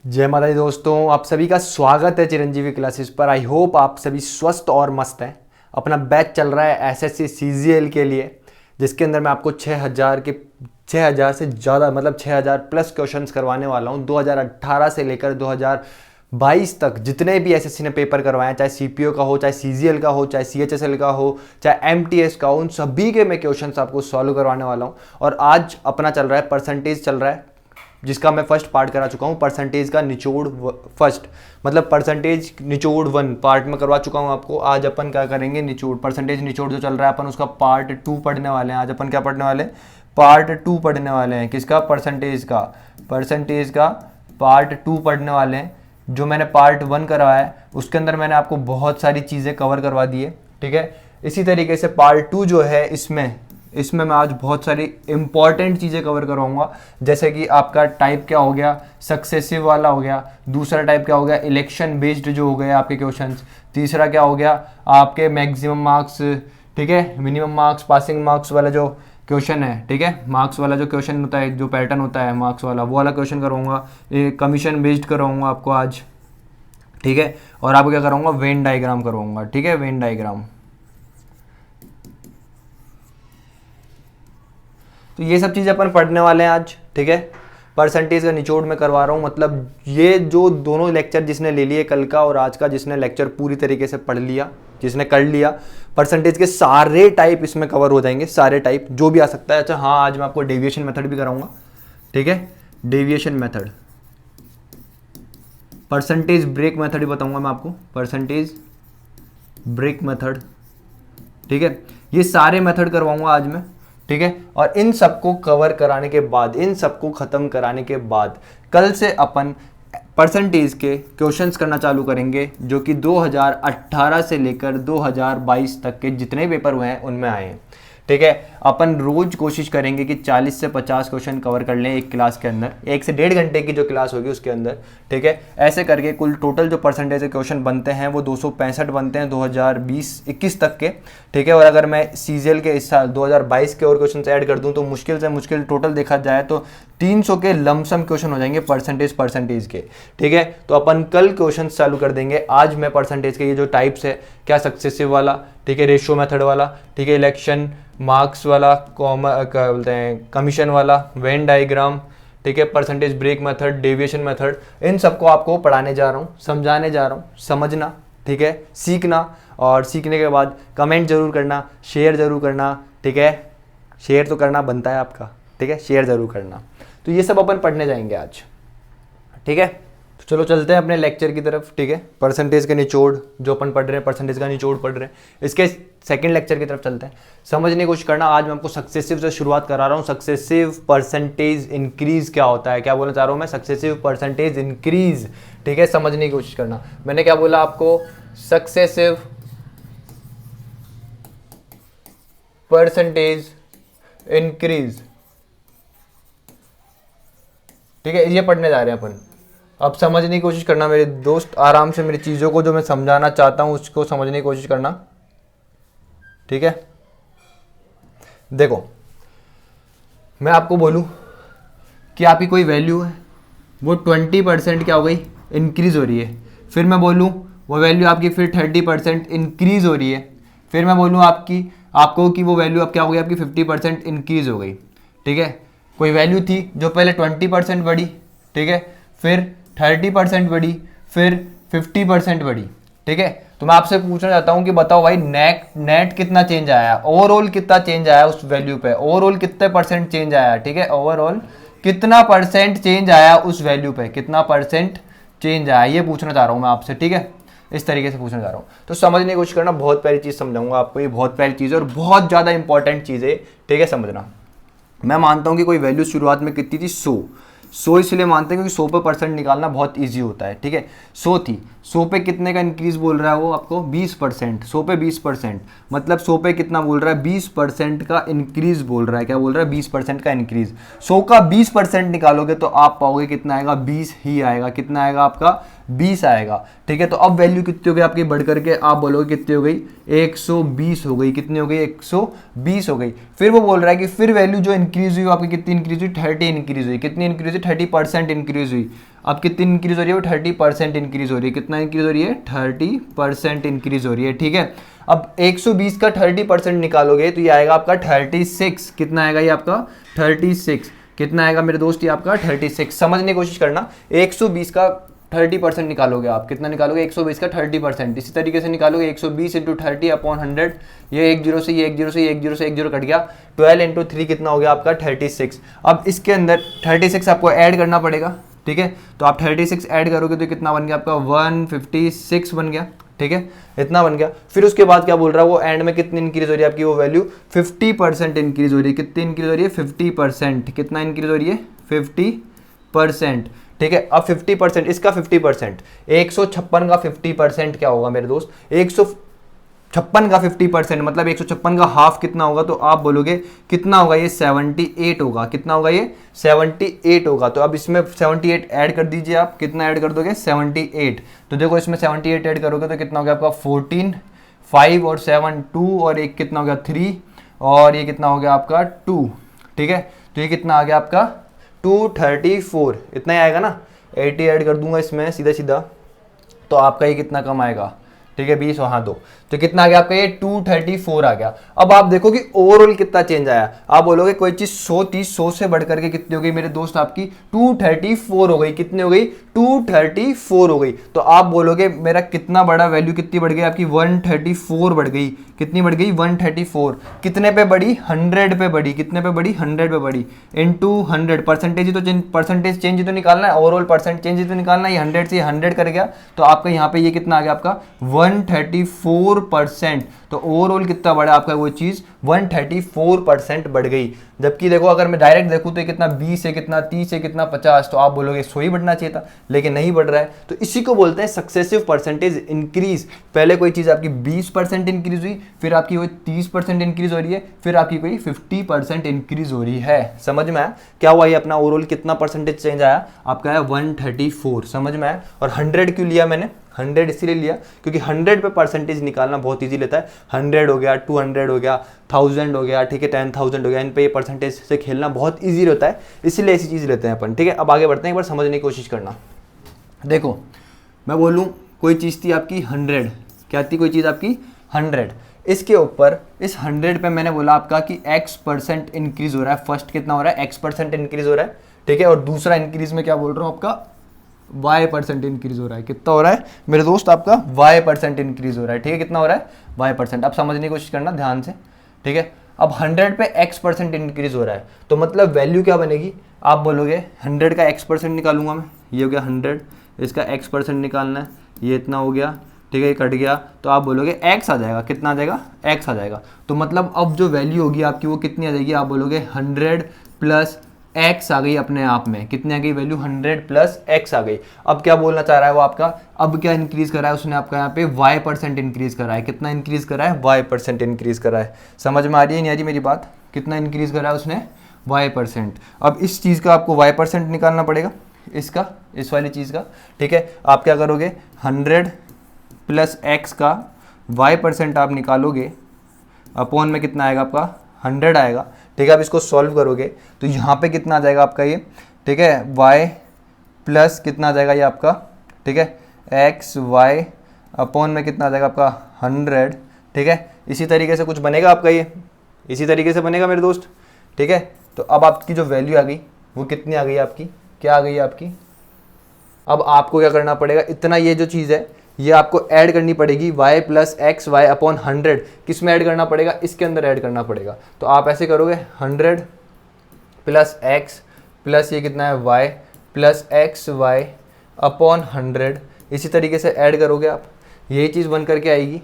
जय माता दी दोस्तों, आप सभी का स्वागत है चिरंजीवी क्लासेस पर। आई होप आप सभी स्वस्थ और मस्त हैं। अपना बैच चल रहा है एसएससी सीजीएल के लिए, जिसके अंदर मैं आपको 6000 से ज़्यादा मतलब 6000 प्लस क्वेश्चंस करवाने वाला हूं। 2018 से लेकर 2022 तक जितने भी एसएससी ने पेपर करवाए हैं, चाहे सीपीओ का हो, चाहे सीजीएल का हो, चाहे सीएचएसएल का हो, चाहे एमटीएस का हो, उन सभी के मैं क्वेश्चंस आपको सॉल्व करवाने वाला हूँ। और आज अपना चल रहा है परसेंटेज चल रहा है, जिसका मैं फर्स्ट पार्ट करा चुका हूँ। परसेंटेज का निचोड़ फर्स्ट मतलब परसेंटेज निचोड़ 1 पार्ट में करवा चुका हूँ आपको। आज अपन क्या करेंगे, निचोड़ परसेंटेज निचोड़ जो चल रहा है अपन उसका पार्ट 2 पढ़ने वाले हैं। आज अपन क्या पढ़ने वाले हैं, पार्ट 2 पढ़ने वाले हैं। किसका, परसेंटेज का पार्ट 2 पढ़ने वाले हैं। जो मैंने पार्ट 1 करवाया है उसके अंदर मैंने आपको बहुत सारी चीज़ें कवर करवा दी है, ठीक है। इसी तरीके से पार्ट 2 जो है इसमें मैं आज बहुत सारी इंपॉर्टेंट चीज़ें कवर करवाऊंगा। जैसे कि आपका टाइप क्या हो गया, सक्सेसिव वाला हो गया। दूसरा टाइप क्या हो गया, इलेक्शन बेस्ड जो हो गए आपके क्वेश्चंस। तीसरा क्या हो गया, आपके मैक्सिमम मार्क्स, ठीक है, मिनिमम मार्क्स, पासिंग मार्क्स वाला जो क्वेश्चन है, ठीक है, मार्क्स वाला जो क्वेश्चन होता है, जो पैटर्न होता है मार्क्स वाला, वो वाला क्वेश्चन करवाऊंगा। कमीशन बेस्ड करवाऊंगा आपको आज, ठीक है। और आपको क्या कराऊंगा, वेन डायग्राम करवाऊंगा, ठीक है, वेन डायग्राम। तो ये सब चीज़ें अपन पढ़ने वाले हैं आज, ठीक है। परसेंटेज का निचोड़ में करवा रहा हूँ, मतलब ये जो दोनों लेक्चर जिसने ले लिए, कल का और आज का, जिसने लेक्चर पूरी तरीके से पढ़ लिया, जिसने कर लिया, परसेंटेज के सारे टाइप इसमें कवर हो जाएंगे, सारे टाइप जो भी आ सकता है। अच्छा हाँ, आज मैं आपको डेविएशन मेथड भी कराऊंगा, ठीक है, deviation method. Percentage break method भी बताऊंगा मैं आपको, परसेंटेज ब्रेक मेथड, ठीक है। ये सारे मेथड करवाऊंगा आज मैं, ठीक है। और इन सबको कवर कराने के बाद, इन सबको खत्म कराने के बाद कल से अपन परसेंटेज के क्वेश्चंस करना चालू करेंगे, जो कि 2018 से लेकर 2022 तक के जितने पेपर हुए हैं उनमें आए हैं, ठीक है। अपन रोज कोशिश करेंगे कि 40 से 50 क्वेश्चन कवर कर लें एक क्लास के अंदर, 1 से 1.5 घंटे की जो क्लास होगी उसके अंदर, ठीक है। ऐसे करके कुल टोटल जो परसेंटेज के क्वेश्चन बनते हैं वो 265 बनते हैं 2020-21 तक के, ठीक है। और अगर मैं सीजीएल के इस साल 2022 के और क्वेश्चन ऐड कर दूं तो मुश्किल से मुश्किल टोटल देखा जाए तो 300 के लमसम क्वेश्चन हो जाएंगे परसेंटेज के, ठीक है। तो अपन कल क्वेश्चन चालू कर देंगे। आज मैं परसेंटेज के ये जो टाइप्स है, क्या सक्सेसिव वाला, ठीक है, रेशियो मेथड वाला, ठीक है, इलेक्शन मार्क्स वाला, क्या बोलते हैं, कमीशन वाला, वेन डायग्राम, ठीक है, percentage break method, deviation method, इन सबको आपको पढ़ाने जा रहा हूँ, समझाने जा रहा हूँ। समझना, ठीक है, सीखना, और सीखने के बाद कमेंट जरूर करना, शेयर जरूर करना, ठीक है। शेयर तो करना बनता है आपका, ठीक है, शेयर जरूर करना। तो ये सब अपन पढ़ने जाएंगे आज, ठीक है। तो चलो चलते हैं अपने लेक्चर की तरफ, ठीक है। परसेंटेज के निचोड़ जो अपन पढ़ रहे हैं, परसेंटेज का निचोड़ पढ़ रहे हैं, इसके सेकंड लेक्चर की तरफ चलते हैं। समझने की कोशिश करना। आज मैं आपको सक्सेसिव से शुरुआत करा रहा हूँ। सक्सेसिव परसेंटेज इंक्रीज क्या होता है, क्या बोलना चाह रहा हूँ मैं, सक्सेसिव परसेंटेज इंक्रीज, ठीक है, समझने की कोशिश करना। मैंने क्या बोला आपको, सक्सेसिव परसेंटेज इंक्रीज, ठीक है, ये पढ़ने जा रहे हैं अपन। अब समझने की कोशिश करना मेरे दोस्त, आराम से मेरी चीज़ों को जो मैं समझाना चाहता हूँ उसको समझने की कोशिश करना, ठीक है। देखो, मैं आपको बोलूँ कि आपकी कोई वैल्यू है, वो 20% क्या हो गई, इंक्रीज़ हो रही है। फिर मैं बोलूँ वो वैल्यू आपकी फिर 30% इंक्रीज़ हो रही है। फिर मैं बोलूँ आपको कि वो वैल्यू अब क्या हो गई, आपकी 50% इंक्रीज़ हो गई, ठीक है। कोई वैल्यू थी जो पहले 20% बढ़ी, ठीक है, फिर 30% बढ़ी, फिर 50% बढ़ी, ठीक है। तो मैं आपसे पूछना चाहता हूं कि बताओ भाई, नेट कितना चेंज आया, ओवरऑल कितना चेंज आया उस वैल्यू पे, ओवरऑल कितने परसेंट चेंज आया, ठीक है, ओवरऑल कितना परसेंट चेंज आया उस वैल्यू पे, कितना परसेंट चेंज आया, ये पूछना चाह रहा हूं मैं आपसे, ठीक है। इस तरीके से पूछना चाह रहा हूँ। तो समझने की कोशिश करना, बहुत प्यारी चीज़ समझाऊंगा आपको, ये बहुत प्यारी चीज़ है और बहुत ज़्यादा इंपॉर्टेंट चीज़ है, ठीक है, समझना। मैं मानता हूं कि कोई वैल्यू शुरुआत में कितनी थी, 100 इसलिए मानते हैं क्योंकि 100 पे परसेंट निकालना बहुत इजी होता है, ठीक है। 100 थी, 100 पे कितने का इंक्रीज बोल रहा है वो आपको, 20%। 100 पे 20% मतलब 100 पे कितना बोल रहा है, 20% का इंक्रीज बोल रहा है। क्या बोल रहा है, 20% का इंक्रीज। 100 का 20% निकालोगे तो आप पाओगे कितना आएगा, 20 ही आएगा। कितना आएगा आपका, 20 आएगा, ठीक है। तो अब वैल्यू कितनी हो गई आपकी, बढ़ करके आप बोलोगे कितनी हो गई, 120 हो गई। कितनी हो गई, 120 हो गई। फिर वो बोल रहा है कि फिर वैल्यू जो इंक्रीज हुई आपकी कितनी इंक्रीज हुई, 30 इंक्रीज हुई। कितनी इंक्रीज हुई, 30% इंक्रीज हुई। अब कितनी इंक्रीज हो रही है वो 30% इंक्रीज हो रही है। कितना इंक्रीज हो रही है 30% इंक्रीज हो रही है। ठीक है, अब 120 का 30% निकालोगे तो ये आएगा आपका 36। कितना आएगा ये आपका 36। कितना आएगा मेरे दोस्त ये आपका 36। समझने की कोशिश करना, 120 का 30% निकालोगे आप, कितना निकालोगे 120 का 30%। इसी तरीके से निकालोगे 120 इंटू 30 अपॉन 100, ये एक जीरो से ये एक जीरो से ये एक जीरो से एक जीरो कट गया, 12 इंटू 3 कितना हो गया आपका 36। अब इसके अंदर 36 आपको ऐड करना पड़ेगा। ठीक है, तो आप 36 ऐड करोगे तो कितना बन गया आपका 156 बन गया। ठीक है, इतना बन गया। फिर उसके बाद क्या बोल रहा है वो एंड में कितनी इंक्रीज हो रही है आपकी वो वैल्यू 50% इंक्रीज हो रही है। कितनी इंक्रीज हो रही है 50%। कितना इंक्रीज हो रही है 50%। ठीक है, अब 50% इसका 50%, 156 का 50% क्या होगा मेरे दोस्त 156 का 50% मतलब 156 का हाफ कितना होगा, तो आप बोलोगे कितना होगा ये 78 होगा। कितना होगा ये 78 होगा। तो अब इसमें 78 ऐड कर दीजिए आप, कितना ऐड कर दोगे 78। तो देखो इसमें 78 ऐड करोगे तो कितना हो गया आपका 14, 5 और 7 2 और एक कितना हो गया 3 और ये कितना हो गया आपका 2। ठीक है, तो ये कितना आ गया आपका 234। इतना ही आएगा ना, 80 ऐड कर दूंगा इसमें सीधा सीधा, तो आपका ये कितना कम आएगा। ठीक है 20 वहाँ 2, तो कितना आ गया आपका ये 234 आ गया। अब आप देखो कि ओवरऑल कितना चेंज आया। आप बोलोगे कोई चीज 100 थी, 100 से बढ़ करके कितनी हो गई मेरे दोस्त आपकी 234 हो गई। कितनी हो गई 234 हो गई। तो आप बोलोगे मेरा कितना बड़ा वैल्यू कितनी बढ़ गई आपकी 134 बढ़ गई। कितनी बढ़ गई 134। कितने पे बढ़ी 100 पे बढ़ी। कितने पे बढ़ी 100 पे बढ़ी इनटू 100। परसेंटेज ही तो परसेंटेज चेंज ही तो निकालना है, ओवरऑल परसेंट चेंज ही तो निकालना है। ये 100 से 100 कर गया तो आपका यहाँ पे ये कितना आ गया आपका 134%। तो ओवरऑल कितना बढ़ा आपका वो चीज 134% बढ़ गई। जबकि देखो अगर मैं डायरेक्ट देखूं तो ये कितना 20 है, कितना 30 है, कितना 50, तो आप बोलोगे 100 ही बढ़ना चाहिए था, लेकिन नहीं बढ़ रहा है। तो इसी को बोलते हैं सक्सेसिव परसेंटेज इंक्रीज। पहले कोई चीज आपकी 20% इंक्रीज हुई, फिर आपकी वो 30% इंक्रीज हो रही है, फिर आपकी कोई 50% इंक्रीज हो रही है। समझ में आया क्या हुआ ये अपना ओवरऑल कितना परसेंटेज चेंज आया आपका है 134। समझ में आया। और 100 क्यों लिया मैंने 100 इसीलिए लिया क्योंकि 100 पे परसेंटेज निकालना बहुत इजी लेता है। 100 हो गया, 200 हो गया, 1000 हो गया, ठीक है 10,000 हो गया, इन पे ये परसेंटेज से खेलना बहुत इजी रहता है, इसीलिए ऐसी चीज़ लेते हैं अपन। ठीक है, अब आगे बढ़ते हैं, एक बार समझने की कोशिश करना। देखो मैं बोलूँ कोई चीज़ थी आपकी 100, क्या थी कोई चीज़ आपकी 100, इसके ऊपर इस 100 पे मैंने बोला आपका कि x% इंक्रीज हो रहा है। फर्स्ट कितना हो रहा है x% इंक्रीज हो रहा है। ठीक है, और दूसरा इंक्रीज में क्या बोल रहा हूँ आपका y% इंक्रीज हो रहा है। कितना हो रहा है मेरे दोस्त आपका y% इंक्रीज हो रहा है। ठीक है, कितना हो रहा है y%। अब समझने की कोशिश करना ध्यान से। ठीक है, अब 100 पे x% इंक्रीज हो रहा है तो मतलब वैल्यू क्या बनेगी। आप बोलोगे 100 का x% निकालूंगा मैं, ये हो गया 100, इसका x% निकालना है, ये इतना हो गया। ठीक है, ये कट गया तो आप बोलोगे x आ जाएगा। कितना आ जाएगा x आ जाएगा। तो मतलब अब जो वैल्यू होगी आपकी वो कितनी आ जाएगी। आप बोलोगे 100 प्लस x आ गई अपने आप में। कितनी आ गई वैल्यू 100 प्लस x आ गई। अब क्या बोलना चाह रहा है वो आपका, अब क्या इंक्रीज करा है उसने आपका यहाँ पे y% इंक्रीज करा है। कितना इंक्रीज करा है y% इंक्रीज करा है। समझ में आ रही है नहीं आ रही मेरी बात। कितना इंक्रीज करा है उसने y%। अब इस चीज़ का आपको y% निकालना पड़ेगा, इसका इस वाली चीज़ का। ठीक है, आप क्या करोगे 100 प्लस x का y% आप निकालोगे, अपॉन में कितना आएगा आपका 100 आएगा। ठीक है, अब इसको सॉल्व करोगे तो यहाँ पे कितना आ जाएगा आपका ये। ठीक है, y प्लस कितना आ जाएगा ये आपका। ठीक है, x y अपॉन में कितना आ जाएगा आपका 100। ठीक है, इसी तरीके से कुछ बनेगा आपका ये, इसी तरीके से बनेगा मेरे दोस्त। ठीक है, तो अब आपकी जो वैल्यू आ गई वो कितनी आ गई आपकी, क्या आ गई आपकी। अब आपको क्या करना पड़ेगा, इतना ये जो चीज़ है ये आपको ऐड करनी पड़ेगी y plus X Y upon 100। किस में ऐड करना पड़ेगा, इसके अंदर ऐड करना पड़ेगा। तो आप ऐसे करोगे 100 प्लस एक्स प्लस ये कितना है y plus X Y upon 100, इसी तरीके से ऐड करोगे आप, यही चीज़ बन करके आएगी।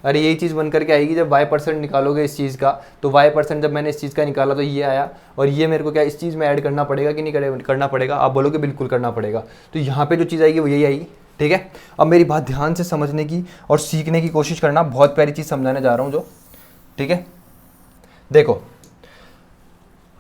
अरे यही चीज़ बन करके आएगी जब y% निकालोगे इस चीज़ का। तो y% जब मैंने इस चीज़ का निकाला तो ये आया, और ये मेरे को क्या इस चीज़ में ऐड करना पड़ेगा कि नहीं करना पड़ेगा। आप बोलोगे बिल्कुल करना पड़ेगा। तो यहाँ पे जो चीज़ आएगी वो यही आएगी। ठीक है, अब मेरी बात ध्यान से समझने की और सीखने की कोशिश करना, बहुत प्यारी चीज़ समझाने जा रहा हूँ जो। ठीक है, देखो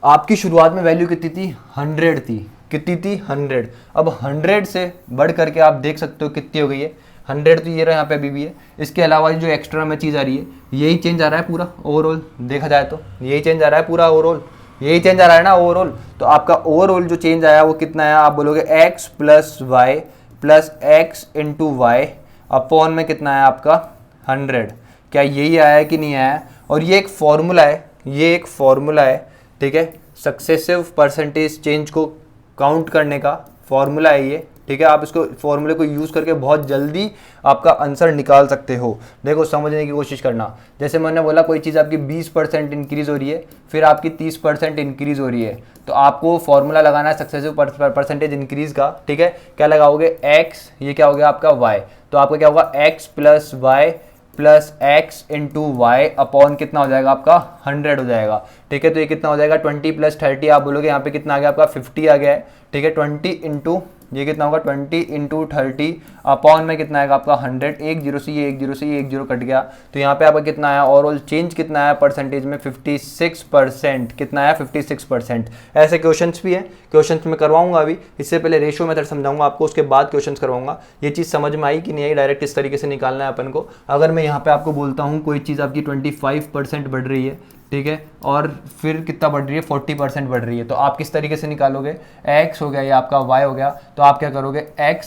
आपकी शुरुआत में वैल्यू कितनी थी 100 थी। कितनी थी 100। अब 100 से बढ़ करके आप देख सकते हो कितनी हो गई है 100। तो ये रहा यहाँ पे अभी भी है। इसके अलावा जो एक्स्ट्रा में चीज़ आ रही है यही चेंज आ रहा है पूरा ओवरऑल, देखा जाए तो यही चेंज आ रहा है पूरा ओवरऑल। यही चेंज आ रहा है ना ओवरऑल। तो आपका ओवरऑल जो चेंज आया वो कितना आया, आप बोलोगे x plus Y plus X into Y upon में कितना आया आपका 100। क्या यही आया कि नहीं आया? और ये एक फॉर्मूला है, ये एक फॉर्मूला है, ठीक है, सक्सेसिव परसेंटेज चेंज को काउंट करने का फॉर्मूला है ये, ठीक है। आप इसको फॉर्मूले को यूज़ करके बहुत जल्दी आपका आंसर निकाल सकते हो। देखो समझने की कोशिश करना, जैसे मैंने बोला कोई चीज़ आपकी 20% इंक्रीज़ हो रही है, फिर आपकी 30% इंक्रीज़ हो रही है, तो आपको फॉर्मूला लगाना है सक्सेसिव परसेंटेज इंक्रीज़ का, ठीक है। क्या लगाओगे, x, ये क्या हो गया आपका y, तो आपका क्या होगा x plus Y plus X into Y upon कितना हो जाएगा आपका 100 हो जाएगा, ठीक है। तो ये कितना हो जाएगा 20 प्लस 30, आप बोलोगे यहाँ पे कितना आ गया आपका 50 आ गया है, ठीक है। 20 इंटू ये कितना होगा 20 इंटू 30 अपॉन में कितना आएगा आपका 100, एक जीरो से ये एक जीरो से ये एक जीरो कट गया, तो यहाँ पे आपका कितना आया ओवरऑल चेंज कितना आया परसेंटेज में 56%, कितना आया 56%। ऐसे क्वेश्चंस भी हैं, क्वेश्चंस में करवाऊंगा अभी, इससे पहले रेशियो मेथड समझाऊंगा आपको, उसके बाद क्वेश्चंस करवाऊंगा। ये चीज़ समझ में आई कि नहीं आई, डायरेक्ट इस तरीके से निकालना है अपन को। अगर मैं यहाँ पे आपको बोलता हूँ कोई चीज़ आपकी 25% बढ़ रही है, ठीक है, और फिर कितना बढ़ रही है 40% बढ़ रही है, तो आप किस तरीके से निकालोगे, x हो गया या आपका y हो गया, तो आप क्या करोगे x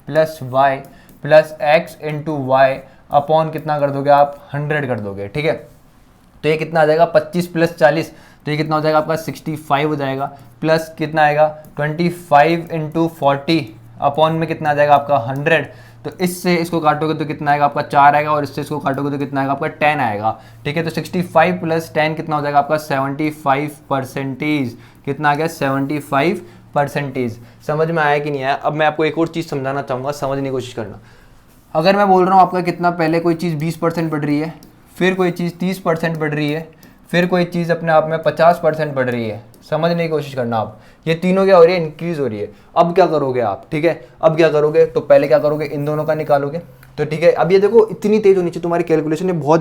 plus Y plus X into Y upon कितना कर दोगे आप 100 कर दोगे, ठीक है। तो ये कितना आ जाएगा 25 प्लस 40, तो ये कितना हो जाएगा आपका 65 हो जाएगा, प्लस कितना आएगा 25 इंटू 40 अपॉन में कितना आ जाएगा आपका 100, तो इससे इसको काटोगे तो कितना आएगा आपका 4 आएगा, और इससे इसको काटोगे तो कितना आएगा आपका 10 आएगा, ठीक है। तो 65 प्लस 10 कितना हो जाएगा आपका 75%, कितना आ गया 75%। समझ में आया कि नहीं आया? अब मैं आपको एक और चीज़ समझाना चाहूँगा, समझने की कोशिश करना। अगर मैं बोल रहा हूँ आपका कितना, पहले कोई चीज़ 20% बढ़ रही है, फिर कोई चीज़ 30% बढ़ रही है, फिर कोई चीज़ अपने आप में 50% बढ़ रही है, समझने की कोशिश करना आप। ये तीनों क्या हो रही है, इंक्रीज हो रही है। अब क्या करोगे आप, ठीक है, अब क्या करोगे, तो पहले क्या करोगे, इन दोनों का निकालोगे, तो ठीक है। अब ये देखो इतनी तेज होनी चाहिए तुम्हारी कैलकुलेशन, ये बहुत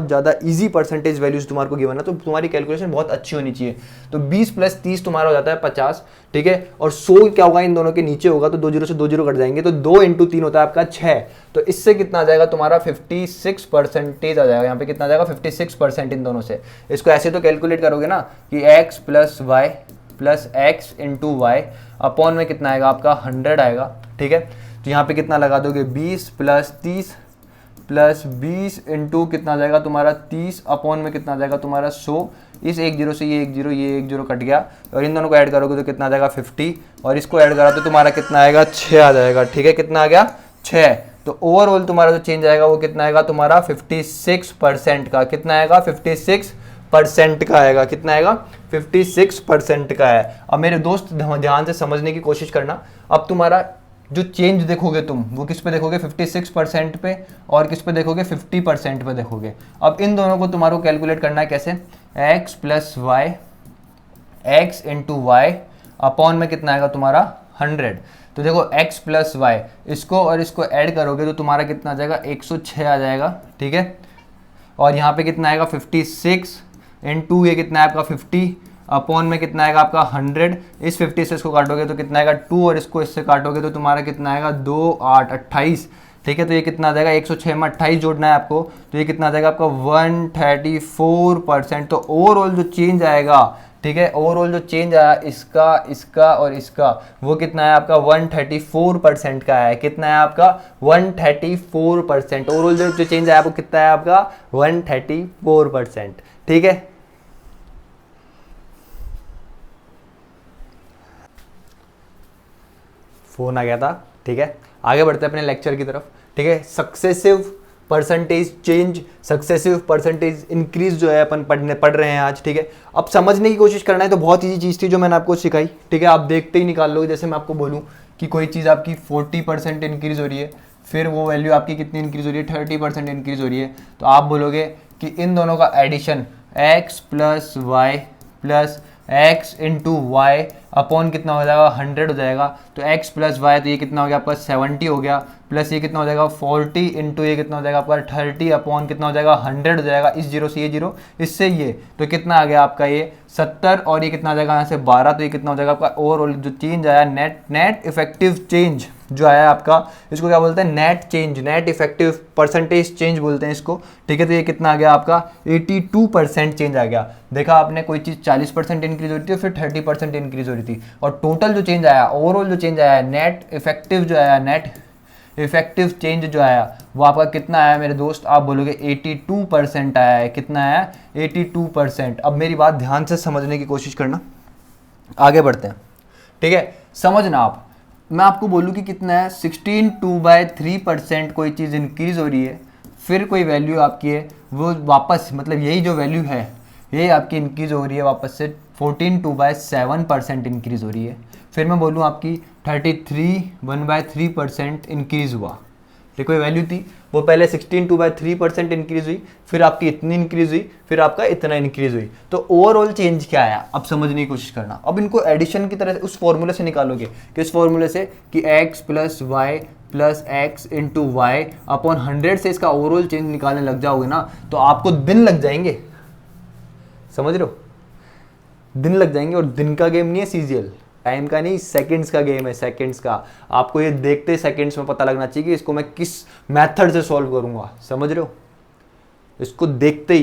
ज़्यादा इजी परसेंटेज वैल्यूज तुम्हारे को गिवन है, तो तुम्हारी कैलकुलेशन बहुत अच्छी होनी चाहिए। तो 20 प्लस 30 तुम्हारा हो जाता है 50, ठीक है, और 100 क्या होगा इन दोनों के नीचे होगा, तो 2 जीरो से 2 जीरो कट जाएंगे, तो 2 इंटू 3 होता है आपका 6, तो इससे कितना आ जाएगा तुम्हारा 56% आ जाएगा। यहाँ पे कितना आ जाएगा 56% इन दोनों से। इसको ऐसे तो कैलकुलेट करोगे ना कि x plus Y plus X into Y upon में कितना आएगा आपका 100 आएगा, ठीक है। तो यहाँ पे कितना लगा दोगे 20 प्लस 30 प्लस 20 इंटू कितना आ जाएगा तुम्हारा 30 अपॉन में कितना आ जाएगा तुम्हारा 100, इस एक जीरो से ये एक जीरो कट गया, और इन दोनों को ऐड करोगे तो कितना आ जाएगा 50, और इसको ऐड करा तो तुम्हारा कितना आएगा 6 आ जाएगा, ठीक है। कितना आ गया 6। तो ओवरऑल तुम्हारा जो चेंज आएगा वो कितना आएगा तुम्हारा 56% का, कितना आएगा 56% का आएगा, कितना आएगा 56% का है। अब मेरे दोस्त ध्यान से समझने की कोशिश करना, अब तुम्हारा जो चेंज देखोगे तुम वो किस पे देखोगे 56% पे, और किस पे देखोगे 50% पे देखोगे। अब इन दोनों को तुम्हारे को कैलकुलेट करना है कैसे, x plus Y X into Y upon में कितना आएगा तुम्हारा 100। तो देखो x प्लस वाई, इसको और इसको ऐड करोगे तो तुम्हारा कितना आ जाएगा 106 आ जाएगा, ठीक है। और यहाँ पे कितना आएगा 56 इंटू ये कितना है आपका 50 अपॉन में कितना आएगा आपका 100, इस 50 से इसको काटोगे तो कितना आएगा 2, और इसको इससे काटोगे तो तुम्हारा कितना आएगा 2 8 28, ठीक है। तो ये कितना आ जाएगा 106 में 28 जोड़ना है आपको, तो ये कितना आ जाएगा आपका 134%। तो ओवरऑल जो चेंज आएगा, ठीक है, ओवरऑल जो चेंज आया इसका इसका और इसका, वो कितना है आपका 134% का है, कितना है आपका 134%। ओवरऑल जो चेंज आया वो कितना है आपका 134%, ठीक है। फोन आ गया था, ठीक है। आगे बढ़ते हैं अपने लेक्चर की तरफ, ठीक है। Successive percentage change, successive percentage increase जो है अपन पढ़ रहे हैं आज, ठीक है। अब समझने की कोशिश करना है, तो बहुत ईजी चीज़ थी जो मैंने आपको सिखाई, ठीक है। आप देखते ही निकाल लो। जैसे मैं आपको बोलूँ कि कोई चीज़ आपकी 40% इंक्रीज हो रही है, फिर वो वैल्यू आपकी कितनी इंक्रीज हो रही है 30% इंक्रीज हो रही है, तो आप बोलोगे कि इन दोनों का addition x plus Y plus X into Y upon कितना हो जाएगा 100 हो जाएगा। तो x प्लस वाई, तो ये कितना हो गया आपका 70 हो गया, प्लस ये कितना हो जाएगा 40 इंटू ये कितना हो जाएगा आपका 30 अपॉन कितना हो जाएगा 100 हो जाएगा। इस जीरो से ये जीरो, इससे ये, तो कितना आ गया आपका ये 70 और ये कितना आ जाएगा यहाँ से 12, तो ये कितना हो जाएगा आपका ओवरऑल जो चेंज आया नेट इफेक्टिव चेंज जो आया आपका, इसको क्या बोलते हैं net change, net effective percentage change बोलते हैं इसको, ठीक है। तो ये कितना आ गया आपका 82% चेंज आ गया। देखा आपने, कोई चीज़ 40% इंक्रीज हो रही थी फिर 30% इंक्रीज हो रही थी, और टोटल जो चेंज आया, ओवरऑल जो चेंज आया, नेट इफेक्टिव जो आया, नेट इफेक्टिव चेंज जो आया वो आपका कितना आया मेरे दोस्त, आप बोलोगे 82% आया है। कितना आया 82%। अब मेरी बात ध्यान से समझने की कोशिश करना, आगे बढ़ते हैं, ठीक है। समझना आप, मैं आपको बोलूँ कि कितना है 16/3% कोई चीज़ इंक्रीज हो रही है, फिर कोई वैल्यू आपकी है वो वापस, मतलब यही जो वैल्यू है यही आपकी इंक्रीज हो रही है वापस से 14/7% इंक्रीज हो रही है। फिर मैं बोलूँ आपकी 1/3% इंक्रीज हुआ, ठीक, कोई वैल्यू थी वो पहले 16/3% इंक्रीज हुई, फिर आपकी इतनी इंक्रीज हुई, फिर आपका इतना इंक्रीज हुई। तो ओवरऑल चेंज क्या आया अब समझने की कोशिश करना। अब इनको एडिशन की तरह उस फॉर्मूले से निकालोगे, किस फॉर्मूले से कि x plus Y plus X into Y upon 100 से इसका ओवरऑल चेंज निकालने लग जाओगे ना, तो आपको दिन लग जाएंगे, समझ रहे हो, दिन लग जाएंगे। और दिन का गेम नहीं है सीजीएल, टाइम का नहीं, सेकंड्स का गेम है, सेकंड्स का। आपको ये देखते सेकंड्स में पता लगना चाहिए कि इसको मैं किस मेथड से सॉल्व करूंगा, समझ रहे हो। इसको देखते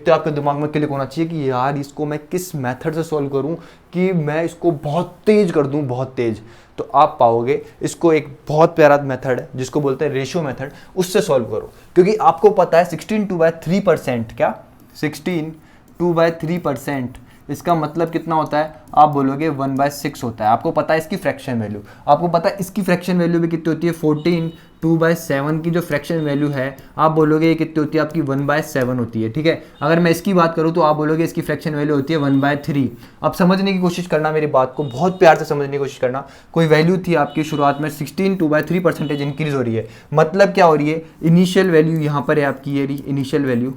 आपके दिमाग में क्लिक होना चाहिए कि यार इसको मैं किस मेथड से सॉल्व करूं कि मैं इसको बहुत तेज कर दूं, बहुत तेज। तो आप पाओगे इसको एक बहुत प्यारा मेथड है जिसको बोलते हैं रेशियो मेथड, उससे सॉल्व करो। क्योंकि आपको पता है 16/3%, क्या 16/3%, इसका मतलब कितना होता है, आप बोलोगे 1/6 होता है। आपको पता है इसकी फ्रैक्शन वैल्यू, आपको पता है इसकी फ्रैक्शन वैल्यू भी कितनी होती है 14, 2/7 की जो फ्रैक्शन वैल्यू है आप बोलोगे ये कितनी होती है आपकी 1/7 होती है, ठीक है। अगर मैं इसकी बात करूँ तो आप बोलोगे इसकी फ्रैक्शन वैल्यू होती है 1/3। अब समझने की कोशिश करना, मेरी बात को बहुत प्यार से समझने की कोशिश करना। कोई वैल्यू थी आपकी शुरुआत में 16/3% इंक्रीज हो रही है, मतलब क्या हो रही है, इनिशियल वैल्यू यहाँ पर है आपकी, ये रही इनिशियल वैल्यू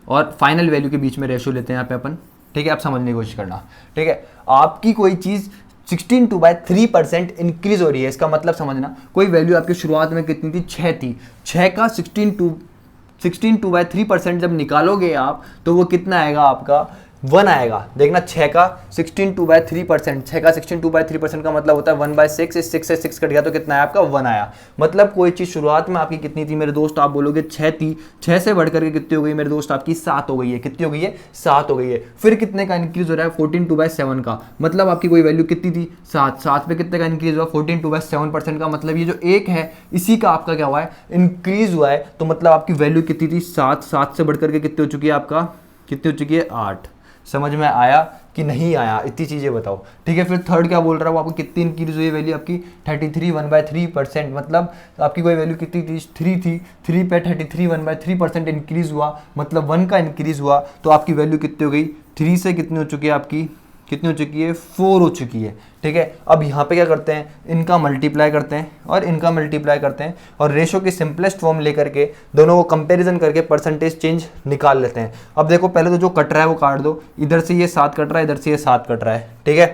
और फाइनल वैल्यू के बीच में रेशियो लेते हैं यहाँ पे अपन, ठीक है। आप समझने की कोशिश करना, ठीक है। आपकी कोई चीज़ 16/3% इंक्रीज हो रही है, इसका मतलब समझना, कोई वैल्यू आपकी शुरुआत में कितनी थी 6 थी, 6 का 16/3% जब निकालोगे आप तो वो कितना आएगा आपका 1 आएगा। देखना 6 का 16/3%, 6 का 16/3% का मतलब होता है 1/6, इस 6 से 6 कट गया तो कितना है आपका 1 आया। मतलब कोई चीज़ शुरुआत में आपकी कितनी थी मेरे दोस्त, आप बोलोगे 6 थी, 6 से बढ़ करके कितनी हो गई मेरे दोस्त आपकी 7 हो गई है। कितनी हो गई है 7 हो गई है। फिर कितने का इंक्रीज हो रहा है 14/7 का, मतलब आपकी कोई वैल्यू कितनी थी 7, 7 पे कितने का इंक्रीज हुआ 14/7% का, मतलब ये जो एक है इसी का आपका क्या हुआ है इंक्रीज हुआ है। तो मतलब आपकी वैल्यू कितनी थी 7, 7 से बढ़ करके कितनी हो चुकी है आपका, कितनी हो चुकी है 8। समझ में आया कि नहीं आया, इतनी चीज़ें बताओ, ठीक है। फिर थर्ड क्या बोल रहा हूँ, आपको कितनी इंक्रीज हुई वैल्यू आपकी 33 1/3%, मतलब आपकी कोई वैल्यू कितनी थी 3 थी, 3 पे 33 1/3% इंक्रीज हुआ, मतलब 1 का इंक्रीज हुआ। तो आपकी वैल्यू कितनी हो गई 3 से कितनी हो चुकी है आपकी, कितनी हो चुकी है 4 हो चुकी है, ठीक है। अब यहाँ पे क्या करते हैं, इनका मल्टीप्लाई करते हैं और इनका मल्टीप्लाई करते हैं और रेशो की सिंपलेस्ट फॉर्म लेकर के दोनों को कंपैरिजन करके परसेंटेज चेंज निकाल लेते हैं। अब देखो पहले तो जो कट रहा है वो काट दो, इधर से ये 7 कट रहा है, इधर से ये 7 कट रहा है, ठीक है।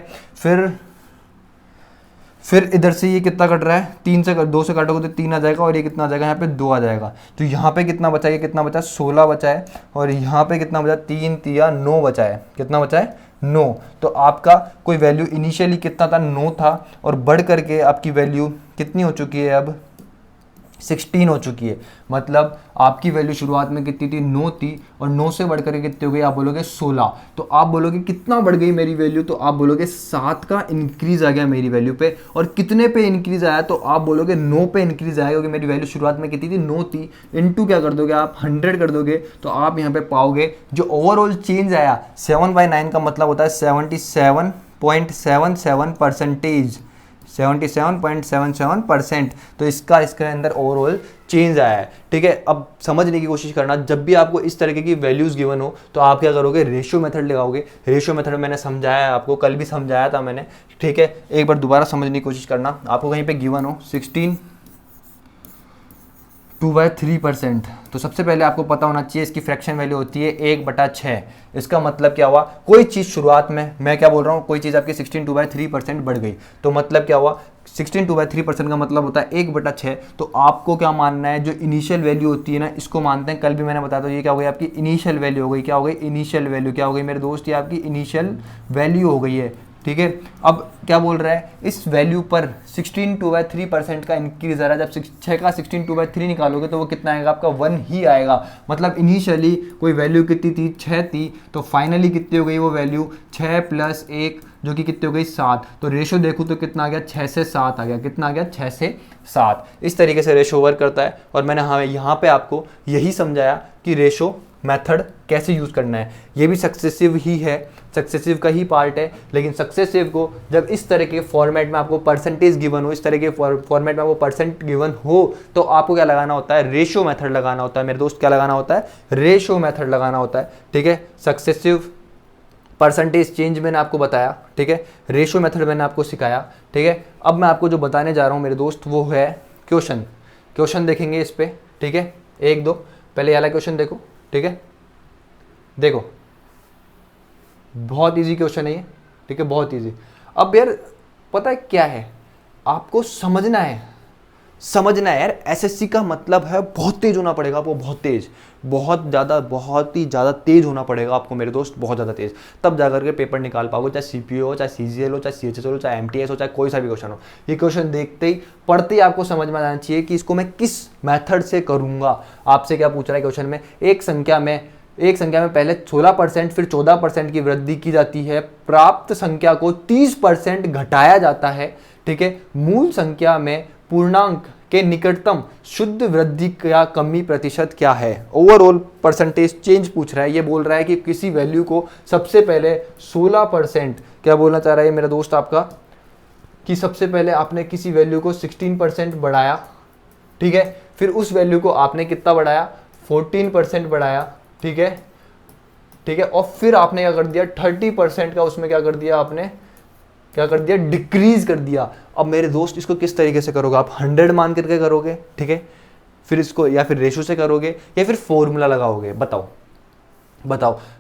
फिर इधर से ये कितना कट रहा है 3 से 2 से काटोगे तो 3 आ जाएगा और ये कितना आ जाएगा यहाँ पे 2 आ जाएगा। तो यहाँ पे कितना बचा, ये कितना बचा 16 बचा है और यहाँ पे कितना बचा 3 3 9 बचा है, कितना बचा है 9। तो आपका कोई वैल्यू इनिशियली कितना था 9 था और बढ़ करके आपकी वैल्यू कितनी हो चुकी है अब 16 हो चुकी है। मतलब आपकी वैल्यू शुरुआत में कितनी थी 9 थी और 9 से बढ़ करके कितनी हो गई आप बोलोगे 16। तो आप बोलोगे कितना बढ़ गई मेरी वैल्यू, तो आप बोलोगे 7 का इंक्रीज आ गया मेरी वैल्यू पे। और कितने पे इंक्रीज आया, तो आप बोलोगे 9 पे इंक्रीज आया, क्योंकि मेरी वैल्यू शुरुआत में कितनी थी 9 थी, इनटू क्या कर दोगे आप 100 कर दोगे। तो आप यहाँ पे पाओगे जो ओवरऑल चेंज आया 7/9 का मतलब होता है 77.77%, 77.77%। तो इसका इसके अंदर ओवरऑल चेंज आया है, ठीक है। अब समझने की कोशिश करना, जब भी आपको इस तरीके की वैल्यूज गिवन हो तो आप क्या करोगे रेशियो मेथड लगाओगे। रेशियो मेथड मैंने समझाया है आपको, कल भी समझाया था मैंने, ठीक है। एक बार दोबारा समझने की कोशिश करना, आपको कहीं पे गिवन हो 2/3%। तो सबसे पहले आपको पता होना चाहिए इसकी फ्रैक्शन वैल्यू होती है 1/6। इसका मतलब क्या हुआ, कोई चीज़ शुरुआत में, मैं क्या बोल रहा हूँ, कोई चीज़ आपकी 16 2/3% बढ़ गई, तो मतलब क्या हुआ, 16 2/3% का मतलब होता है 1/6। तो आपको क्या मानना है, जो इनिशियल वैल्यू होती है ना, इसको मानते हैं। कल भी मैंने बताया था, ये क्या हो गई आपकी इनिशियल वैल्यू हो गई। क्या हो गई, इनिशियल वैल्यू क्या हो गई मेरे दोस्त, ये आपकी इनिशियल वैल्यू हो गई है, ठीक है। अब क्या बोल रहा है, इस वैल्यू पर 16 2/3% का इंक्रीज आ रहा है। जब 6 का 16 2/3 निकालोगे तो वो कितना आएगा आपका, 1 ही आएगा। मतलब इनिशियली कोई वैल्यू कितनी थी, 6 थी, तो फाइनली कितनी हो गई वो वैल्यू, 6 + 1 जो कि कितनी हो गई, 7। तो रेशो देखूँ तो कितना आ गया, 6 से 7 आ गया। कितना आ गया, 6 से 7। इस तरीके से रेशो वर्क करता है। और मैंने यहाँ पे आपको यही समझाया कि रेशो मेथड कैसे यूज़ करना है। ये भी सक्सेसिव ही है, सक्सेसिव का ही पार्ट है। लेकिन सक्सेसिव को जब इस तरह के फॉर्मेट में आपको परसेंटेज गिवन हो, इस तरह के फॉर्मेट में आपको परसेंट गिवन हो, तो आपको क्या लगाना होता है, रेशो मेथड लगाना होता है मेरे दोस्त। क्या लगाना होता है, रेशो मेथड लगाना होता है, ठीक है। सक्सेसिव परसेंटेज चेंज मैंने आपको बताया, ठीक है। रेशो मेथड मैंने आपको सिखाया, ठीक है। अब मैं आपको जो बताने जा रहा हूँ मेरे दोस्त, वो है क्वेश्चन देखेंगे इस पे, ठीक है। 1 2 पहले ये वाला क्वेश्चन देखो, ठीक है। देखो बहुत इजी क्वेश्चन है ये, ठीक है, बहुत इजी। अब यार पता है क्या है, आपको समझना है यार। एसएससी का मतलब है बहुत तेज होना पड़ेगा आपको, बहुत तेज, बहुत ही ज़्यादा तेज होना पड़ेगा आपको मेरे दोस्त, बहुत ज़्यादा तेज। तब जाकर के पेपर निकाल पाओगे, चाहे सीपीओ हो, चाहे सीजीएल हो, चाहे सीएचएस हो, चाहे एमटीएस हो, चाहे कोई सा भी क्वेश्चन हो। ये क्वेश्चन देखते ही, पढ़ते ही आपको समझ में आना चाहिए कि इसको मैं किस मेथड से करूँगा। आपसे क्या पूछ रहा है क्वेश्चन में, एक संख्या में पहले 16% फिर 14% की वृद्धि की जाती है, प्राप्त संख्या को 30% घटाया जाता है, ठीक है। मूल संख्या में पूर्णांक के निकटतम शुद्ध वृद्धि या कमी प्रतिशत क्या है। ओवरऑल परसेंटेज चेंज पूछ रहा है। ये बोल रहा है कि किसी वैल्यू को सबसे पहले 16%, क्या बोलना चाह रहा है मेरा दोस्त आपका, कि सबसे पहले आपने किसी वैल्यू को 16% बढ़ाया, ठीक है। फिर उस वैल्यू को आपने कितना बढ़ाया, 14% बढ़ाया, ठीक है। और फिर आपने क्या कर दिया, 30% का उसमें क्या कर दिया, आपने क्या कर दिया, डिक्रीज कर दिया। अब मेरे दोस्त इसको किस तरीके से करोगे आप, 100 मान करके करोगे, ठीक है। फिर इसको या फिर रेशो से करोगे या फिर फॉर्मूला लगाओगे, बताओ।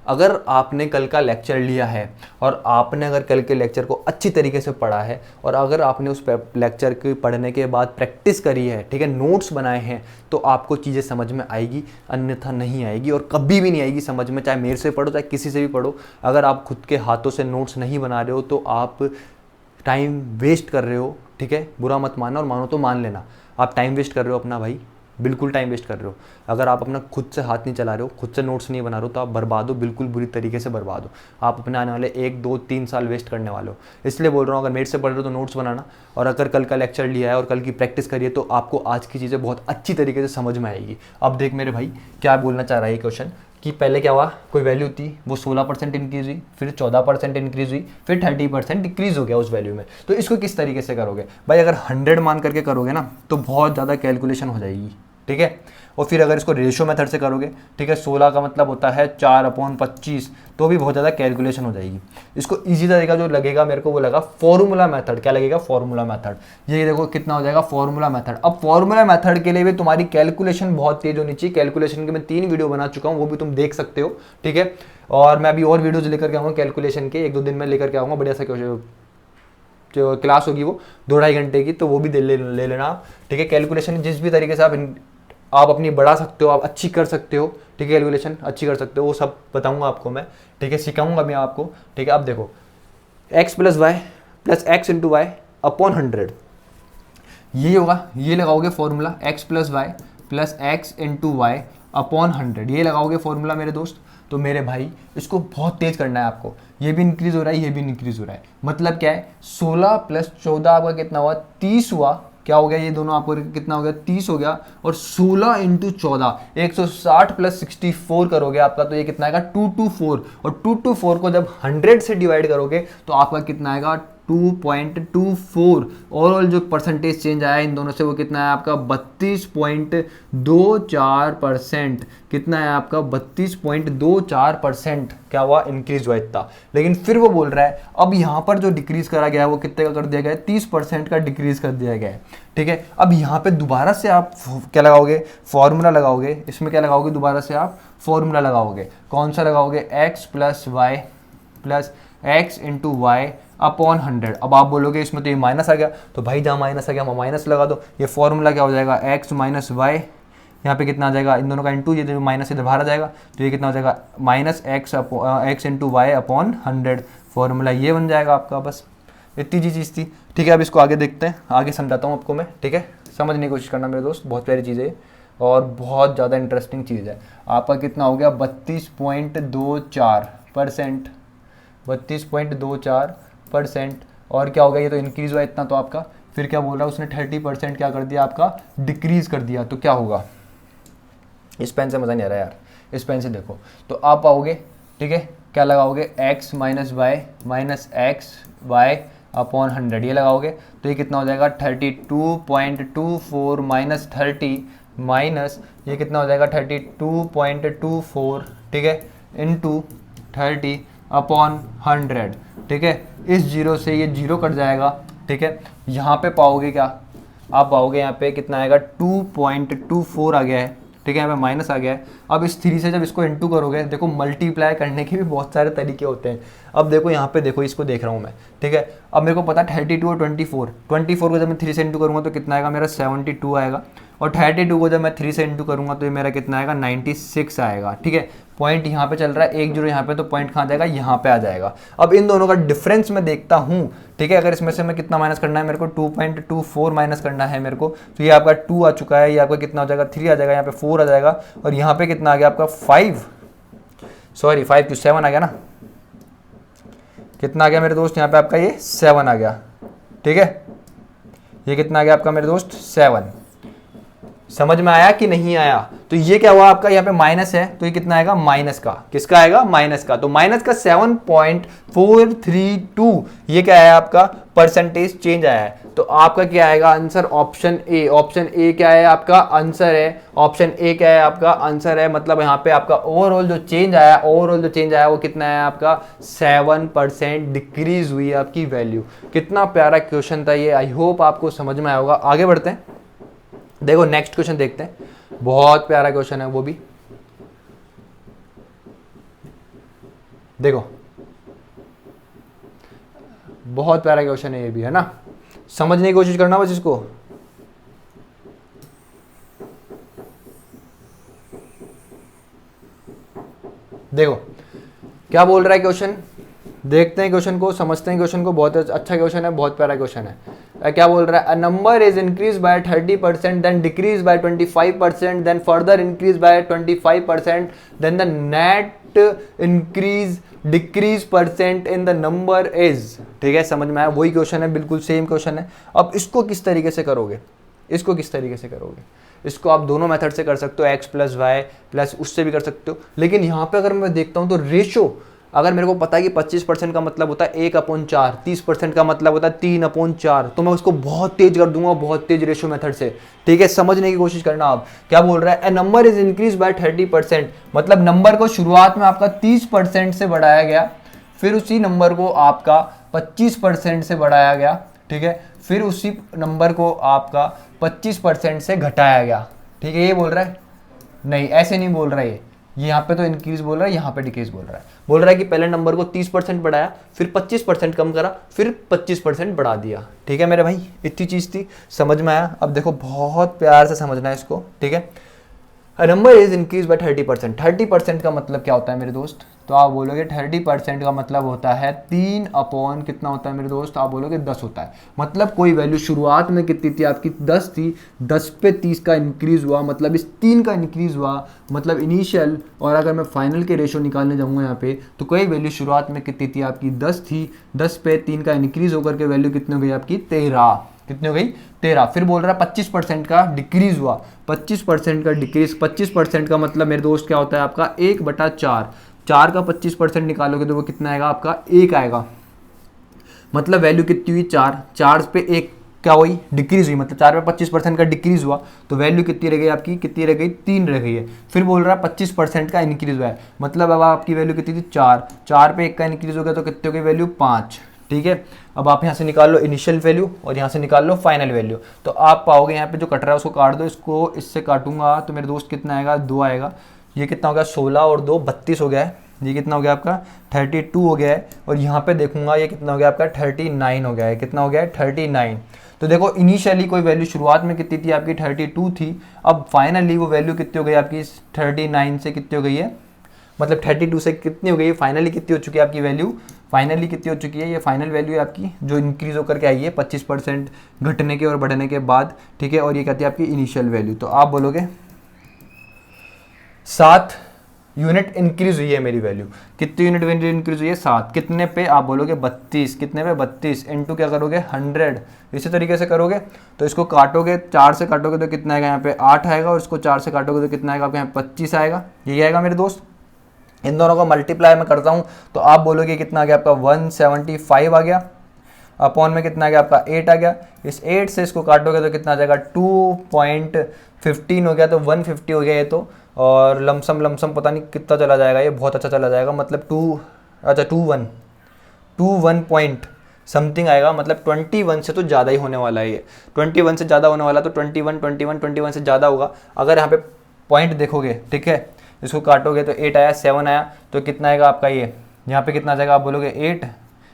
अगर आपने कल का लेक्चर लिया है और आपने अगर कल के लेक्चर को अच्छी तरीके से पढ़ा है और अगर आपने उस लेक्चर के पढ़ने के बाद प्रैक्टिस करी है, ठीक है, नोट्स बनाए हैं, तो आपको चीज़ें समझ में आएगी, अन्यथा नहीं आएगी और कभी भी नहीं आएगी समझ में। चाहे मेरे से पढ़ो, चाहे किसी से भी पढ़ो, अगर आप खुद के हाथों से नोट्स नहीं बना रहे हो तो आप टाइम वेस्ट कर रहे हो, ठीक है। बुरा मत मानना, और मानो तो मान लेना, आप टाइम वेस्ट कर रहे हो अपना भाई, बिल्कुल टाइम वेस्ट कर रहे हो। अगर आप अपना खुद से हाथ नहीं चला रहे हो, खुद से नोट्स नहीं बना रहे हो, तो आप बर्बाद हो, बिल्कुल बुरी तरीके से बर्बाद हो। आप अपने आने वाले 1 2 3 साल वेस्ट करने वाले हो। इसलिए बोल रहा हूँ, अगर मेरे से पढ़ रहे हो तो नोट्स बनाना, और अगर कल का लेक्चर लिया है और कल की प्रैक्टिस करिए तो आपको आज की चीज़ें बहुत अच्छी तरीके से समझ में आएगी। अब देख मेरे भाई क्या बोलना चाह रहा है ये क्वेश्चन, कि पहले क्या हुआ, कोई वैल्यू थी, वो 16% इंक्रीज हुई, फिर 14% इंक्रीज हुई, फिर 30% डिक्रीज हो गया उस वैल्यू में। तो इसको किस तरीके से करोगे भाई, अगर 100 मान करके करोगे ना तो बहुत ज़्यादा कैलकुलेशन हो जाएगी, ठीक है। और फिर अगर इसको रेशियो मेथड से करोगे, ठीक है, 16 का मतलब होता है 4/25, तो भी बहुत ज़्यादा कैलकुलेशन हो जाएगी। इसको इजी तरीका जो लगेगा मेरे को वो लगा फॉर्मूला मेथड। क्या लगेगा, फॉर्मूला मेथड। ये देखो कितना हो जाएगा, फॉर्मूला मेथड। अब फॉर्मूला मेथड के लिए भी तुम्हारी कैलकुलेशन बहुत तेज होनी चाहिए। कैलकुलेशन के मैं 3 वीडियो बना चुका हूँ, वो भी तुम देख सकते हो, ठीक है। और मैं अभी और वीडियोज लेकर के आऊँगा कैलकुलेशन के, 1 2 दिन में लेकर के आऊँगा। बढ़िया सा जो क्लास होगी वो 2-2.5 घंटे की, तो वो भी ले लेना आप, ठीक है। कैलकुलेशन जिस भी तरीके से आप अपनी बढ़ा सकते हो, आप अच्छी कर सकते हो, ठीक है, कैलकुलेशन अच्छी कर सकते हो, वो सब बताऊंगा आपको मैं, ठीक है, सिखाऊंगा मैं आपको, ठीक है। अब देखो x + y + x × y / 100, ये होगा, ये लगाओगे formula, x + y + x × y / 100, ये लगाओगे फॉर्मूला मेरे दोस्त। तो मेरे भाई इसको बहुत तेज करना है आपको, ये भी इंक्रीज हो रहा है, ये भी इंक्रीज हो रहा है। मतलब क्या है, 16 + 14 आपका कितना हुआ, 30 हुआ। क्या हो गया, ये दोनों आपको कितना हो गया, 30 हो गया। और 16 × 14 160 + 64 करोगे आपका, तो ये कितना आएगा, 224। और 224 को जब 100 से डिवाइड करोगे तो आपका कितना आएगा, 32.24। ओवरऑल जो परसेंटेज चेंज आया इन दोनों से वो कितना है आपका 32.24%। कितना है आपका 32.24% क्या हुआ इंक्रीज हुआ इतना। लेकिन फिर वो बोल रहा है अब यहाँ पर जो डिक्रीज करा गया है वो कितने का कर दिया गया है 30% का डिक्रीज कर दिया गया है। ठीक है, अब यहाँ पे दोबारा से आप क्या लगाओगे फॉर्मूला लगाओगे। इसमें क्या लगाओगे दोबारा से आप फॉर्मूला लगाओगे। कौन सा लगाओगे x plus Y plus X into Y upon 100। अब आप बोलोगे इसमें तो ये माइनस आ गया, तो भाई जहाँ माइनस आ गया वहाँ माइनस लगा दो। ये फॉर्मूला क्या हो जाएगा x माइनस वाई, यहाँ पे कितना आ जाएगा इन दोनों का इंटू, ये माइनस इधर बाहर आ जाएगा तो ये कितना हो जाएगा minus X into Y upon 100। Formula ये बन जाएगा आपका। बस इतनी जी चीज़ थी। ठीक है, अब इसको आगे देखते हैं, आगे समझाता हूँ आपको मैं। ठीक है, समझने की कोशिश करना मेरे दोस्त, बहुत प्यारी चीज़ है और बहुत ज़्यादा इंटरेस्टिंग चीज़ है। आपका कितना हो गया 32.24%, 32.24%। और क्या हो गया ये तो इंक्रीज हुआ इतना, तो आपका फिर क्या बोल रहा है उसने 30% क्या कर दिया आपका डिक्रीज कर दिया। तो क्या होगा, इस पेन से मज़ा नहीं आ रहा यार, इस पेन से देखो। तो आप आओगे, ठीक है, क्या लगाओगे x minus Y minus X Y upon 100 ये लगाओगे तो ये कितना हो जाएगा 32.24 माइनस 30 माइनस ये कितना हो जाएगा 32.24। ठीक है, इंटू 30 अपॉन 100। ठीक है, इस जीरो से ये जीरो कट जाएगा। ठीक है, यहाँ पे पाओगे क्या, आप पाओगे यहाँ पे कितना आएगा 2.24 आ गया है। ठीक है, यहाँ पे माइनस आ गया है। अब इस 3 से जब इसको इंटू करोगे, देखो मल्टीप्लाई करने के भी बहुत सारे तरीके होते हैं। अब देखो यहाँ पे देखो, इसको देख रहा हूँ मैं। ठीक है, अब मेरे को पता 32 और 24 को जब मैं 3 से इंटू करूँगा तो कितना आएगा मेरा 72 आएगा। और 32 को जब मैं 3 से इंटू करूँगा तो ये मेरा कितना आएगा 96 आएगा। ठीक है, पॉइंट यहाँ पे चल रहा है, एक जीरो यहाँ पे, तो पॉइंट कहाँ जाएगा यहाँ पे आ जाएगा। अब इन दोनों का डिफरेंस मैं देखता हूँ। ठीक है, अगर इसमें से मैं कितना माइनस करना है मेरे को 2.24 माइनस करना है मेरे को, तो ये आपका 2 आ चुका है, ये आपका कितना हो जाएगा 3 आ जाएगा, यहाँ पे 4 आ जाएगा और यहाँ पे कितना आ गया आपका 5 क्यों 7 आ गया ना। कितना आ गया मेरे दोस्त यहाँ पे आपका ये 7 आ गया। ठीक है, ये कितना आ गया आपका मेरे दोस्त 7। समझ में आया कि नहीं आया। तो ये क्या हुआ आपका यहाँ पे माइनस है, तो ये कितना आएगा माइनस का, किसका आएगा माइनस का। तो माइनस का 7.432 ये क्या है आपका परसेंटेज चेंज आया है। तो आपका क्या आएगा answer option A. Option A क्या है आपका आंसर है, ऑप्शन ए क्या है आपका आंसर है। मतलब यहाँ पे आपका ओवरऑल जो चेंज आया, वो कितना है आपका 7% डिक्रीज हुई आपकी वैल्यू। कितना प्यारा क्वेश्चन था ये, आई होप आपको समझ में आया होगा। आगे बढ़ते हैं, देखो नेक्स्ट क्वेश्चन देखते हैं, बहुत प्यारा क्वेश्चन है वो भी। देखो बहुत प्यारा क्वेश्चन है ये भी, है ना। समझने की कोशिश करना बस इसको। देखो क्या बोल रहा है क्वेश्चन, देखते हैं क्वेश्चन को, समझते हैं क्वेश्चन को। बहुत अच्छा क्वेश्चन है, बहुत प्यारा क्वेश्चन है। क्या बोल रहा है, a number is increase by 30% then decrease by 25% then further increase by 25% then the net increase decrease percent in the number is. ठीक है, समझ में आया, वही क्वेश्चन है, बिल्कुल सेम क्वेश्चन है। अब इसको किस तरीके से करोगे, इसको आप दोनों मेथड से कर सकते हो, x प्लस वाई प्लस उससे भी कर सकते हो। लेकिन यहाँ पे अगर मैं देखता हूँ तो रेशो, अगर मेरे को पता है कि 25% का मतलब होता है 1/4, 30% का मतलब होता है 3/4, तो मैं उसको बहुत तेज कर दूंगा, बहुत तेज रेशो मेथड से। ठीक है, समझने की कोशिश करना। आप क्या बोल रहा है, ए नंबर इज इंक्रीज बाय 30%, मतलब नंबर को शुरुआत में आपका 30% से बढ़ाया गया, फिर उसी नंबर को आपका 25% से बढ़ाया गया। ठीक है, फिर उसी नंबर को आपका 25% से घटाया गया। ठीक है, ये बोल रहा है, नहीं ऐसे नहीं बोल रहा है ये यहाँ पे तो इंक्रीज बोल रहा है, यहाँ पे डिक्रीज बोल रहा है कि पहले नंबर को 30% बढ़ाया, फिर 25% कम करा, फिर 25% बढ़ा दिया। ठीक है मेरे भाई, इतनी चीज थी, समझ में आया। अब देखो बहुत प्यार से समझना है इसको। ठीक है, a number is increase by 30%। 30% का मतलब क्या होता है मेरे दोस्त, तो आप बोलोगे 30% का मतलब होता है 3 अपॉन कितना होता है मेरे दोस्त, आप बोलोगे 10 होता है। मतलब कोई वैल्यू शुरुआत में कितनी थी आपकी 10 थी, 10 पे 30 का इंक्रीज हुआ, मतलब इस 3 का इंक्रीज हुआ, मतलब इनिशियल। और अगर मैं फाइनल के रेशो निकालने जाऊंगा यहाँ पे, तो कोई वैल्यू शुरुआत में कितनी थी आपकी 10 थी, 10 पे 3 का इंक्रीज होकर के वैल्यू कितनी हो गई आपकी 13। कितनी हो गई 13। फिर बोल रहा है 25% का डिक्रीज हुआ, 25% का डिक्रीज, 25% का मतलब मेरे दोस्त क्या होता है आपका 1/4, 4 का 25% निकालोगे तो वो कितना आएगा आपका 1 आएगा। मतलब वैल्यू कितनी हुई 4, 4 पे एक क्या हुई डिक्रीज हुई, मतलब 4 पे 25% का डिक्रीज हुआ, तो वैल्यू कितनी रह गई आपकी, कितनी रह गई 3 रह गई है। फिर बोल रहा है 25% का इंक्रीज हुआ है, मतलब अब आपकी वैल्यू कितनी थी 4, 4 पे 1 का इंक्रीज हो गया तो कितनी हो गई वैल्यू 5। ठीक है, अब आप यहाँ से निकाल लो इनिशियल वैल्यू और यहाँ से निकाल लो फाइनल वैल्यू, तो आप पाओगे यहाँ पे जो कट रहा है उसको काट दो, इसको इससे काटूंगा तो मेरे दोस्त कितना आएगा 2 आएगा, ये कितना हो गया 16 और 2 32 हो गया है, ये कितना हो गया आपका 32 हो गया है, और यहाँ पे देखूंगा ये कितना हो गया आपका 39 हो गया है, कितना हो गया है 39। तो देखो इनिशियली कोई वैल्यू शुरुआत में कितनी थी आपकी 32 थी, अब फाइनली वो वैल्यू कितनी हो गई आपकी 39 से कितनी हो गई है, मतलब 32 से कितनी हो गई है फाइनली, कितनी हो चुकी है आपकी वैल्यू, फाइनली कितनी हो चुकी है, ये फाइनल वैल्यू है आपकी जो इंक्रीज होकर के आई है 25% घटने के और बढ़ने के बाद। ठीक है, और ये कहती है आपकी इनिशियल वैल्यू, तो आप बोलोगे 7 यूनिट इंक्रीज हुई है मेरी वैल्यू, कितनी यूनिट वैल्यू इंक्रीज हुई है 7, कितने पे आप बोलोगे 32, कितने पे 32 इंटू क्या करोगे 100, इसी तरीके से करोगे। तो इसको काटोगे 4 से काटोगे तो कितना आएगा यहाँ पे 8 आएगा, और इसको 4 से काटोगे तो कितना आएगा आपके यहाँ 25 आएगा, यही आएगा मेरे दोस्त। इन दोनों को मल्टीप्लाई मैं करता हूँ तो आप बोलोगे कितना आ गया आपका 175 आ गया, अपॉन में कितना आ गया आपका 8 आ गया, इस 8 से इसको काटोगे तो कितना आ जाएगा 2.15 हो गया, तो 150 हो गया ये तो, और लमसम पता नहीं कितना चला जाएगा, ये बहुत अच्छा चला जाएगा, मतलब 21 पॉइंट समथिंग आएगा, मतलब 21 से तो ज़्यादा ही होने वाला है ये, 21 से ज़्यादा होने वाला, तो 21 से ज़्यादा होगा। अगर यहाँ पे पॉइंट देखोगे, ठीक है, इसको काटोगे तो 8 आया, 7 आया, तो कितना आएगा आपका ये, यहाँ पे कितना आ जाएगा आप बोलोगे 8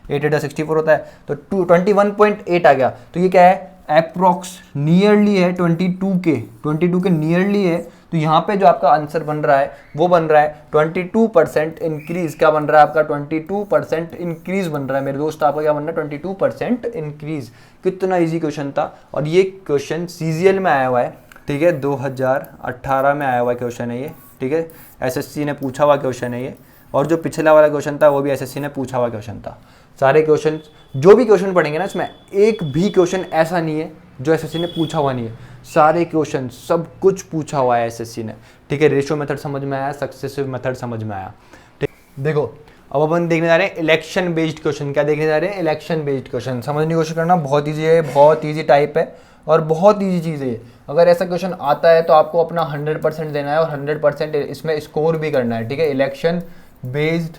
8 64 होता है, तो 21.8 आ गया, तो ये क्या है अप्रोक्स नियरली है 22 के नियरली है। तो यहाँ पे जो आपका आंसर बन रहा है वो बन रहा है 22% इंक्रीज, क्या बन रहा है आपका 22% इंक्रीज बन रहा है मेरे दोस्त, आपका क्या बन रहा है 22% इंक्रीज। कितना इजी क्वेश्चन था, और ये क्वेश्चन सीजीएल में आया हुआ है, ठीक है, 2018 में आया हुआ क्वेश्चन है ये, ठीक है, एसएससी ने पूछा हुआ क्वेश्चन है ये, और जो पिछला वाला क्वेश्चन था वो भी एसएससी ने पूछा हुआ क्वेश्चन था। सारे क्वेश्चन जो भी क्वेश्चन पढ़ेंगे ना इसमें एक भी क्वेश्चन ऐसा नहीं है जो एसएससी ने पूछा हुआ नहीं है, सारे क्वेश्चन सब कुछ पूछा हुआ है एसएससी ने। ठीक है, रेशियो मेथड समझ में आया, सक्सेसिव मेथड समझ में आया। ठीक, देखो अब अपन देखने जा रहे हैं इलेक्शन बेस्ड क्वेश्चन। क्या देखने जा रहे हैं, इलेक्शन बेस्ड क्वेश्चन। समझने की कोशिश करना, बहुत ईजी है, बहुत ईजी टाइप है और बहुत ईजी चीज़ है। अगर ऐसा क्वेश्चन आता है तो आपको अपना 100% देना है और 100% इसमें स्कोर भी करना है। ठीक है, इलेक्शन बेस्ड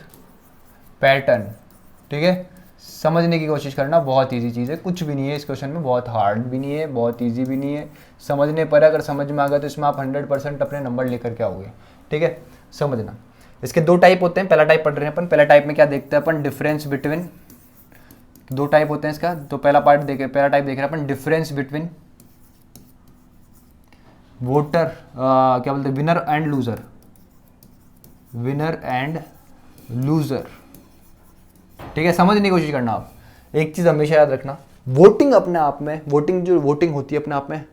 पैटर्न, ठीक है, समझने की कोशिश करना, बहुत इजी चीज़ है, कुछ भी नहीं है इस क्वेश्चन में, बहुत हार्ड भी नहीं है, बहुत इजी भी नहीं है। समझने पर अगर समझ में आ गया तो इसमें आप 100% अपने नंबर लेकर के आओगे। ठीक है, समझना। इसके दो टाइप होते हैं, पहला टाइप पढ़ रहे हैं अपन। पहला टाइप में क्या देखते हैं अपन, डिफरेंस बिटवीन, दो टाइप होते हैं इसका। तो पहला टाइप देख रहे हैं अपन, डिफरेंस बिटवीन वोटर, क्या बोलते हैं, winner and loser, winner and loser. ठीक है, समझने की कोशिश करना आप। एक चीज़ हमेशा याद रखना, वोटिंग अपने आप में, वोटिंग होती है अपने आप में,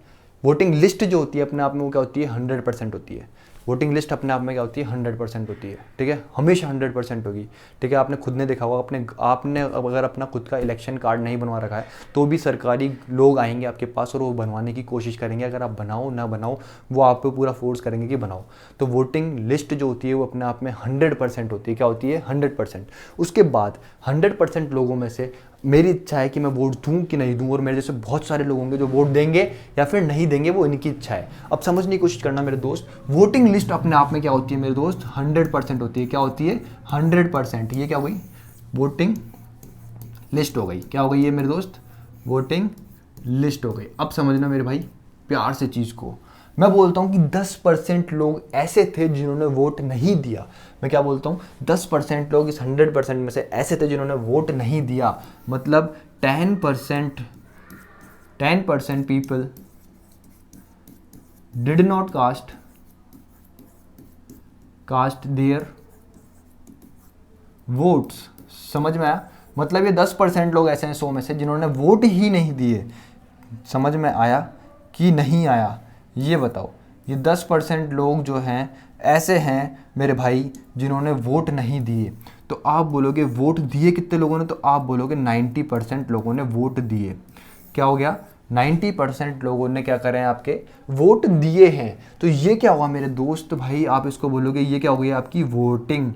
वोटिंग लिस्ट जो होती है अपने आप में वो क्या होती है, 100% होती है। वोटिंग लिस्ट अपने आप में क्या होती है, 100% होती है। ठीक है, हमेशा 100% होगी। ठीक है, आपने खुद ने देखा होगा, आपने अगर अपना खुद का इलेक्शन कार्ड नहीं बनवा रखा है तो भी सरकारी लोग आएंगे आपके पास और वो बनवाने की कोशिश करेंगे। अगर आप बनाओ ना बनाओ, वो आप पे पूरा फोर्स करेंगे कि बनाओ। तो वोटिंग लिस्ट जो होती है वो अपने आप में 100% होती है। क्या होती है, 100%। उसके बाद 100% लोगों में से मेरी इच्छा है कि मैं वोट दूं कि नहीं दूं, और मेरे जैसे बहुत सारे लोग होंगे जो वोट देंगे या फिर नहीं देंगे, वो इनकी इच्छा है। अब समझने की कोशिश करना मेरे दोस्त, वोटिंग लिस्ट अपने आप में क्या होती है मेरे दोस्त, 100% होती है। क्या होती है, 100%। ये क्या हो गई, वोटिंग लिस्ट हो गई। क्या हो गई ये मेरे दोस्त, वोटिंग लिस्ट हो गई। अब समझना मेरे भाई प्यार से चीज़ को, मैं बोलता हूँ कि 10% लोग ऐसे थे जिन्होंने वोट नहीं दिया। मैं क्या बोलता हूँ, 10% लोग इस 100% में से ऐसे थे जिन्होंने वोट नहीं दिया। मतलब 10% people did not cast their votes. समझ में आया, मतलब ये 10% लोग ऐसे हैं 100 में से जिन्होंने वोट ही नहीं दिए। समझ में आया कि नहीं आया, ये बताओ। ये 10% लोग जो हैं ऐसे हैं मेरे भाई जिन्होंने वोट नहीं दिए। तो आप बोलोगे वोट दिए कितने लोगों ने, तो आप बोलोगे 90% लोगों ने वोट दिए। क्या हो गया, 90% लोगों ने क्या करें, आपके वोट दिए हैं। तो ये क्या हुआ मेरे दोस्त भाई, आप इसको बोलोगे ये क्या हो गई आपकी वोटिंग।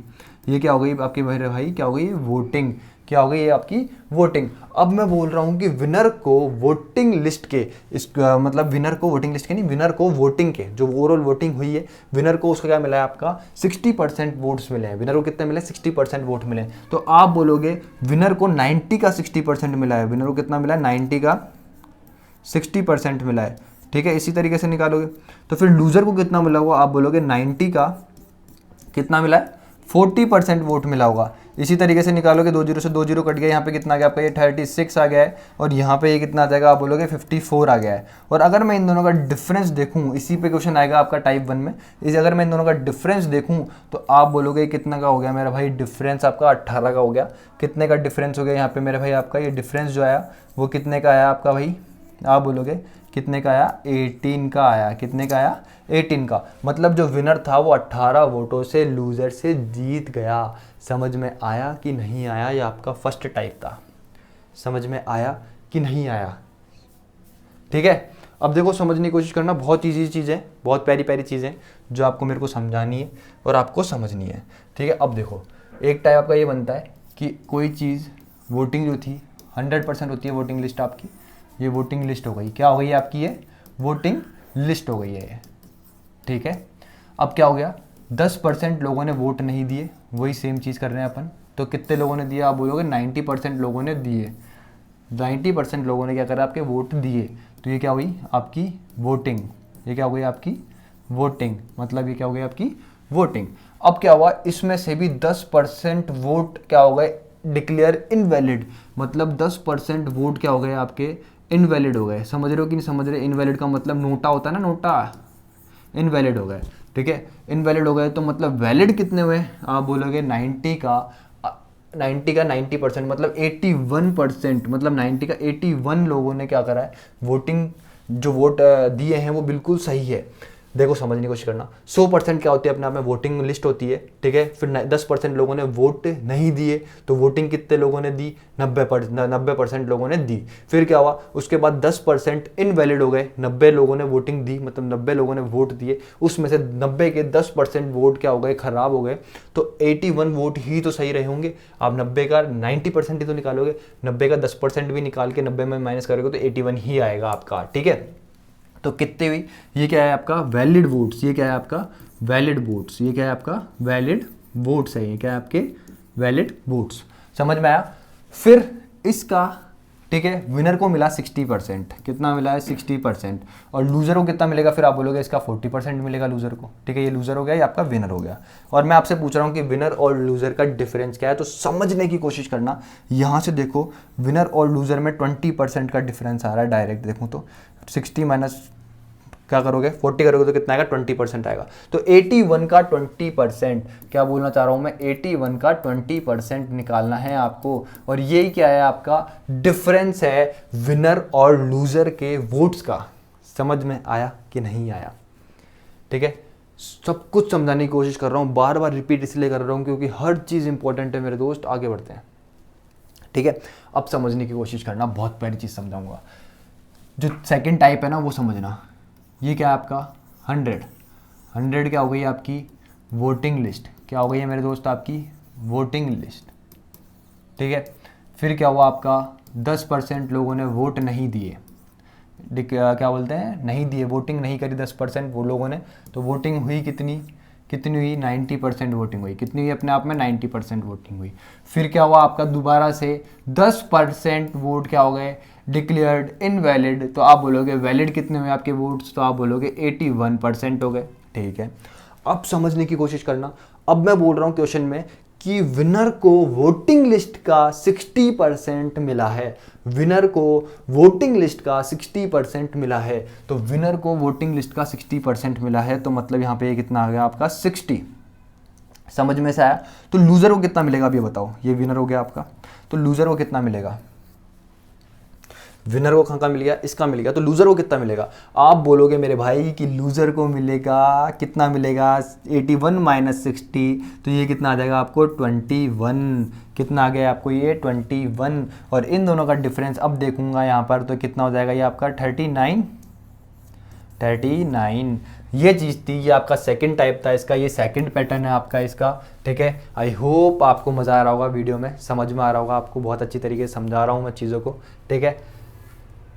ये क्या हो गई आपकी मेरे भाई, क्या हो गई वोटिंग, क्या हो गई ये आपकी वोटिंग। अब मैं बोल रहा हूँ कि विनर को वोटिंग लिस्ट के मतलब विनर को वोटिंग लिस्ट के नहीं, विनर को वोटिंग के जो ओवरऑल वोटिंग हुई है, विनर को उसका क्या मिला है आपका 60% वोट्स मिले हैं। विनर को कितने मिले 60% वोट मिले। तो आप बोलोगे विनर को 90 का 60% मिला है, विनर को कितना मिला है 90 का 60% मिला है, ठीक है। इसी तरीके से निकालोगे तो फिर लूजर को कितना मिला होगा, आप बोलोगे 90 का कितना मिला है 40% वोट मिला होगा। इसी तरीके से निकालोगे, 2 जीरो से 2 जीरो कट गया, यहाँ पे कितना आ गया आपका ये 36 आ गया है, और यहाँ पे ये कितना आ जाएगा आप बोलोगे 54 आ गया है। और अगर मैं इन दोनों का डिफरेंस देखूँ, इसी पे क्वेश्चन आएगा आपका टाइप 1 में, इस अगर मैं इन दोनों का डिफरेंस देखूँ तो आप बोलोगे कितना का हो गया मेरा भाई डिफरेंस आपका 18 का हो गया। कितने का डिफरेंस हो गया यहाँ पे मेरे भाई आपका ये डिफरेंस जो आया वो कितने का आया आपका भाई, आप बोलोगे कितने का आया 18 का आया। कितने का आया 18 का। मतलब जो विनर था वो 18 वोटों से लूजर से जीत गया। समझ में आया कि नहीं आया, ये आपका फर्स्ट टाइप था। समझ में आया कि नहीं आया, ठीक है। अब देखो समझने की कोशिश करना, बहुत ईजी चीज़ें, बहुत प्यारी प्यारी चीज़ें जो आपको मेरे को समझानी है और आपको समझनी है, ठीक है। अब देखो एक टाइप आपका ये बनता है कि कोई चीज़ वोटिंग जो थी 100% होती है वोटिंग लिस्ट आपकी, ये वोटिंग लिस्ट हो गई। क्या हो गई आपकी ये वोटिंग लिस्ट हो गई है, ठीक है। अब क्या हो गया 10% लोगों ने वोट नहीं दिए, वही सेम चीज़ कर रहे हैं अपन। तो कितने लोगों ने दिया, आप बोलोगे 90% लोगों ने दिए। 90% लोगों ने क्या करा आपके वोट दिए, तो ये क्या हुई आपकी वोटिंग। ये क्या हो गई आपकी वोटिंग, मतलब ये क्या हो गई आपकी वोटिंग। अब क्या हुआ इसमें से भी 10% वोट क्या हो गए डिक्लेयर इनवैलिड, मतलब 10% वोट क्या हो गए आपके इनवैलिड हो गए। समझ रहे हो कि नहीं समझ रहे, इनवैलिड का मतलब नोटा होता है ना, नोटा, इनवैलिड हो गए, ठीक है। इनवैलिड हो गए तो मतलब वैलिड कितने हुए, आप बोलोगे 90 का 90% मतलब 81%, मतलब 90 का 81 लोगों ने क्या करा है वोटिंग, जो वोट दिए हैं वो बिल्कुल सही है। देखो समझने की कोशिश करना, 100% क्या होती है अपने आप में वोटिंग लिस्ट होती है, ठीक है। फिर 10% लोगों ने वोट नहीं दिए, तो वोटिंग कितने लोगों ने दी 90% लोगों ने दी। फिर क्या हुआ उसके बाद 10% इनवैलिड हो गए, 90 लोगों ने वोटिंग दी, मतलब 90 लोगों ने वोट दिए, उसमें से 90 के 10% वोट क्या हो गए खराब हो गए, तो 81 वोट ही तो सही रहे होंगे। आप 90 का 90% ही तो निकालोगे, 90 का 10% भी निकाल के 90 में माइनस करोगे तो 81 ही आएगा आपका, ठीक है। तो कितने हुई, ये क्या है आपका वैलिड वोट्स, ये क्या है आपका वैलिड वोट्स, ये क्या है आपका वैलिड वोट्स है, ये क्या है आपके वैलिड वोट्स। समझ में आया। फिर इसका ठीक है विनर को मिला 60%, कितना मिला है 60%, और लूजर को कितना मिलेगा, फिर आप बोलोगे इसका 40% मिलेगा लूजर को, ठीक है। ये लूजर हो गया, ये आपका विनर हो गया। और मैं आपसे पूछ रहा हूँ कि विनर और लूजर का डिफरेंस क्या है, तो समझने की कोशिश करना। यहाँ से देखो विनर और लूजर में 20% का डिफरेंस आ रहा है, डायरेक्ट देखूँ तो 60 माइनस क्या करोगे 40 करोगे तो कितना आएगा 20% आएगा। तो 81 का 20%, क्या बोलना चाह रहा हूं मैं, 81 का 20% निकालना है आपको। और यही क्या है आपका डिफरेंस है विनर और लूजर के वोट्स का। समझ में आया कि नहीं आया, ठीक है। सब कुछ समझाने की कोशिश कर रहा हूं, बार बार रिपीट इसलिए कर रहा हूं क्योंकि हर चीज इंपॉर्टेंट है मेरे दोस्त। आगे बढ़ते हैं, ठीक है। अब समझने की कोशिश करना, बहुत प्यारी चीज समझाऊंगा। जो सेकंड टाइप है ना वो समझना। ये क्या है आपका 100 क्या हो गई आपकी वोटिंग लिस्ट, क्या हो गई है मेरे दोस्त आपकी वोटिंग लिस्ट, ठीक है। फिर क्या हुआ आपका 10% लोगों ने वोट नहीं दिए, क्या बोलते हैं नहीं दिए, वोटिंग नहीं करी 10% वो लोगों ने, तो वोटिंग हुई कितनी हुई 90% वोटिंग हुई। कितनी हुई अपने आप में 90% वोटिंग हुई। फिर क्या हुआ आपका दोबारा से 10% वोट क्या हो गए डिक्लेयर्ड इनवैलिड, तो आप बोलोगे वैलिड कितने हुए आपके वोट्स, तो आप बोलोगे 81% हो गए, ठीक है। अब समझने की कोशिश करना। अब मैं बोल रहा हूं क्वेश्चन में कि विनर को वोटिंग लिस्ट का 60% मिला है, विनर को वोटिंग लिस्ट का 60% मिला है। तो विनर को वोटिंग लिस्ट का 60% मिला है, तो मतलब यहां पे ये कितना आ गया आपका 60। समझ में से आया। तो लूजर को कितना मिलेगा अब ये बताओ, ये विनर हो गया आपका, तो लूजर को कितना मिलेगा, विनर को कहाँ का मिल गया, इसका मिल गया, तो लूजर को कितना मिलेगा। आप बोलोगे मेरे भाई कि लूजर को मिलेगा कितना मिलेगा 81 माइनस 60, तो ये कितना आ जाएगा आपको 21। कितना आ गया आपको ये 21। और इन दोनों का डिफरेंस अब देखूंगा यहाँ पर तो कितना हो जाएगा ये आपका 39, 39। ये चीज़ थी, ये आपका सेकंड टाइप था इसका, ये सेकंड पैटर्न है आपका इसका। ठीक है, आई होप आपको मज़ा आ रहा होगा, वीडियो में समझ में आ रहा होगा आपको, बहुत अच्छी तरीके से समझा रहा हूँ मैं चीज़ों को। ठीक है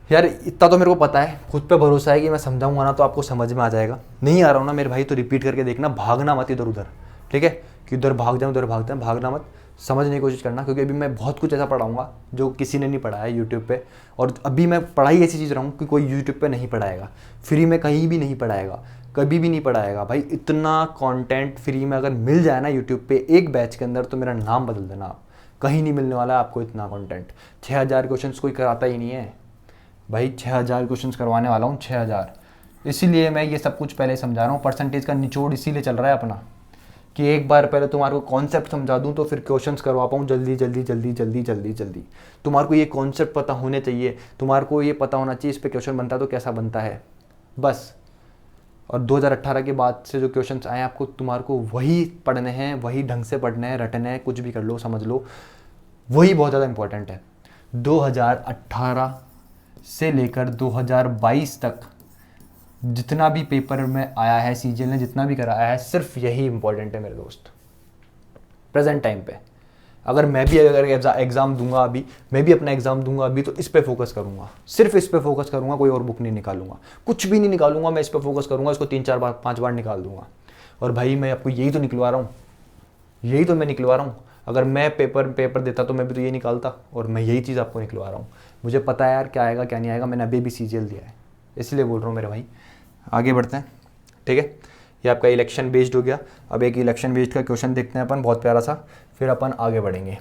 यार, इतना तो मेरे को पता है, खुद पे भरोसा है कि मैं समझाऊंगा ना तो आपको समझ में आ जाएगा। नहीं आ रहा हूँ ना मेरे भाई तो रिपीट करके देखना, भागना मत इधर उधर। ठीक है, कि उधर भाग जाऊँ उधर भाग जाऊँ, भागना मत, समझने की कोशिश करना, क्योंकि अभी मैं बहुत कुछ ऐसा पढ़ाऊंगा जो किसी ने नहीं पढ़ा है यूट्यूब पे। और अभी मैं पढ़ाई ऐसी चीज़ रहा हूँ कि कोई यूट्यूब पे नहीं पढ़ाएगा, फ्री में कहीं भी नहीं पढ़ाएगा, कभी भी नहीं पढ़ाएगा भाई। इतना कंटेंट फ्री में अगर मिल जाए ना यूट्यूब पे एक बैच के अंदर, तो मेरा नाम बदल देना आप, कहीं नहीं मिलने वाला है आपको इतना कंटेंट। 6000 क्वेश्चन कोई कराता ही नहीं है भाई, 6000 क्वेश्चन करवाने वाला हूँ 6000। इसीलिए मैं ये सब कुछ पहले समझा रहा हूँ, परसेंटेज का निचोड़ इसीलिए चल रहा है अपना, कि एक बार पहले तुम्हारे को कॉन्सेप्ट समझा दूं तो फिर क्वेश्चंस करवा पाऊँ जल्दी जल्दी जल्दी जल्दी जल्दी जल्दी। तुम्हारे को ये कॉन्सेप्ट पता होने चाहिए, तुम्हारे को ये पता होना चाहिए इस पे क्वेश्चन बनता है तो कैसा बनता है, बस। और 2018 के बाद से जो क्वेश्चंस आए आपको, तुम्हारे को वही पढ़ने हैं, वही ढंग से पढ़ने हैं, रटने हैं, कुछ भी कर लो समझ लो, वही बहुत ज़्यादा इंपॉर्टेंट है। 2018 से लेकर 2022 तक जितना भी पेपर में आया है, सीजीएल ने जितना भी कराया है, सिर्फ यही इंपॉर्टेंट है मेरे दोस्त प्रेजेंट टाइम पे। अगर मैं भी अगर एग्ज़ाम दूंगा अभी, मैं भी अपना एग्ज़ाम दूंगा अभी, तो इस पे फोकस करूंगा, सिर्फ इस पे फोकस करूंगा, कोई और बुक नहीं निकालूंगा, कुछ भी नहीं निकालूंगा, मैं इस पे फोकस करूंगा, इसको 3-4 बार 5 बार निकाल दूंगा। और भाई मैं आपको यही तो निकलवा रहा हूँ, यही तो मैं निकलवा रहा हूँ। अगर मैं पेपर देता तो मैं भी तो ये निकालता, और मैं यही चीज़ आपको निकलवा रहा हूँ। मुझे पता है यार क्या आएगा क्या नहीं आएगा, मैंने अभी भी सीजीएल दिया है, इसलिए बोल रहा हूँ मेरे भाई। आगे बढ़ते हैं। ठीक है, ये आपका इलेक्शन बेस्ड हो गया। अब एक इलेक्शन बेस्ड का क्वेश्चन देखते हैं अपन, बहुत प्यारा सा, फिर अपन आगे बढ़ेंगे।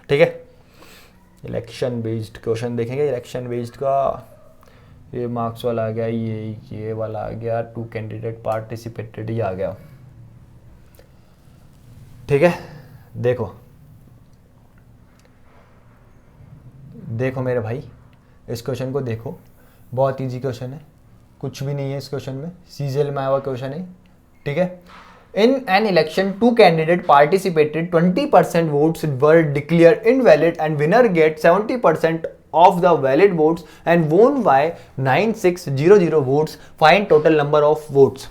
ठीक है, इलेक्शन बेस्ड क्वेश्चन देखेंगे। इलेक्शन बेस्ड का ये मार्क्स वाला आ गया, ये वाला आ गया, 2 कैंडिडेट पार्टिसिपेटेड, ये आ गया। ठीक है, देखो मेरे भाई, इस क्वेश्चन को देखो, बहुत इजी क्वेश्चन है, कुछ भी नहीं है इस क्वेश्चन में, सीजीएल में आया हुआ क्वेश्चन है। ठीक है, in an election 2 candidate participated, 20% votes were declared invalid and winner get 70% of the valid votes and won by 9600 votes, find total number of votes.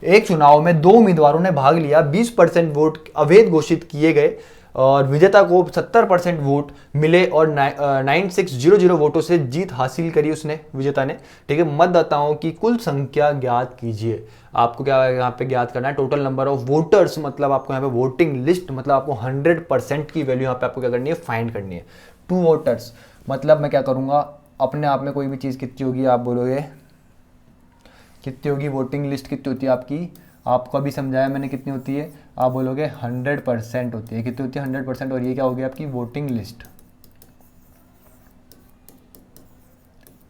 एक चुनाव में 2 उम्मीदवारों ने भाग लिया, 20% वोट अवैध घोषित किए गए और विजेता को 70% वोट मिले और 9600 वोटों से जीत हासिल करी उसने, विजेता ने। ठीक है, मतदाताओं की कुल संख्या ज्ञात कीजिए। आपको क्या यहाँ पे ज्ञात करना है, टोटल नंबर ऑफ वोटर्स, मतलब आपको यहाँ पे वोटिंग लिस्ट, मतलब आपको 100% की वैल्यू यहाँ पे आपको क्या करनी है, फाइंड करनी है। 2 वोटर्स मतलब मैं क्या करूँगा, अपने आप में कोई भी चीज़ कितनी होगी आप बोलोगे, कितनी होगी वोटिंग लिस्ट, कितनी होती है आपकी, आपको अभी समझाया मैंने कितनी होती है, आप बोलोगे 100% होती है। कितनी होती है, 100%। और ये क्या हो गया आपकी वोटिंग लिस्ट।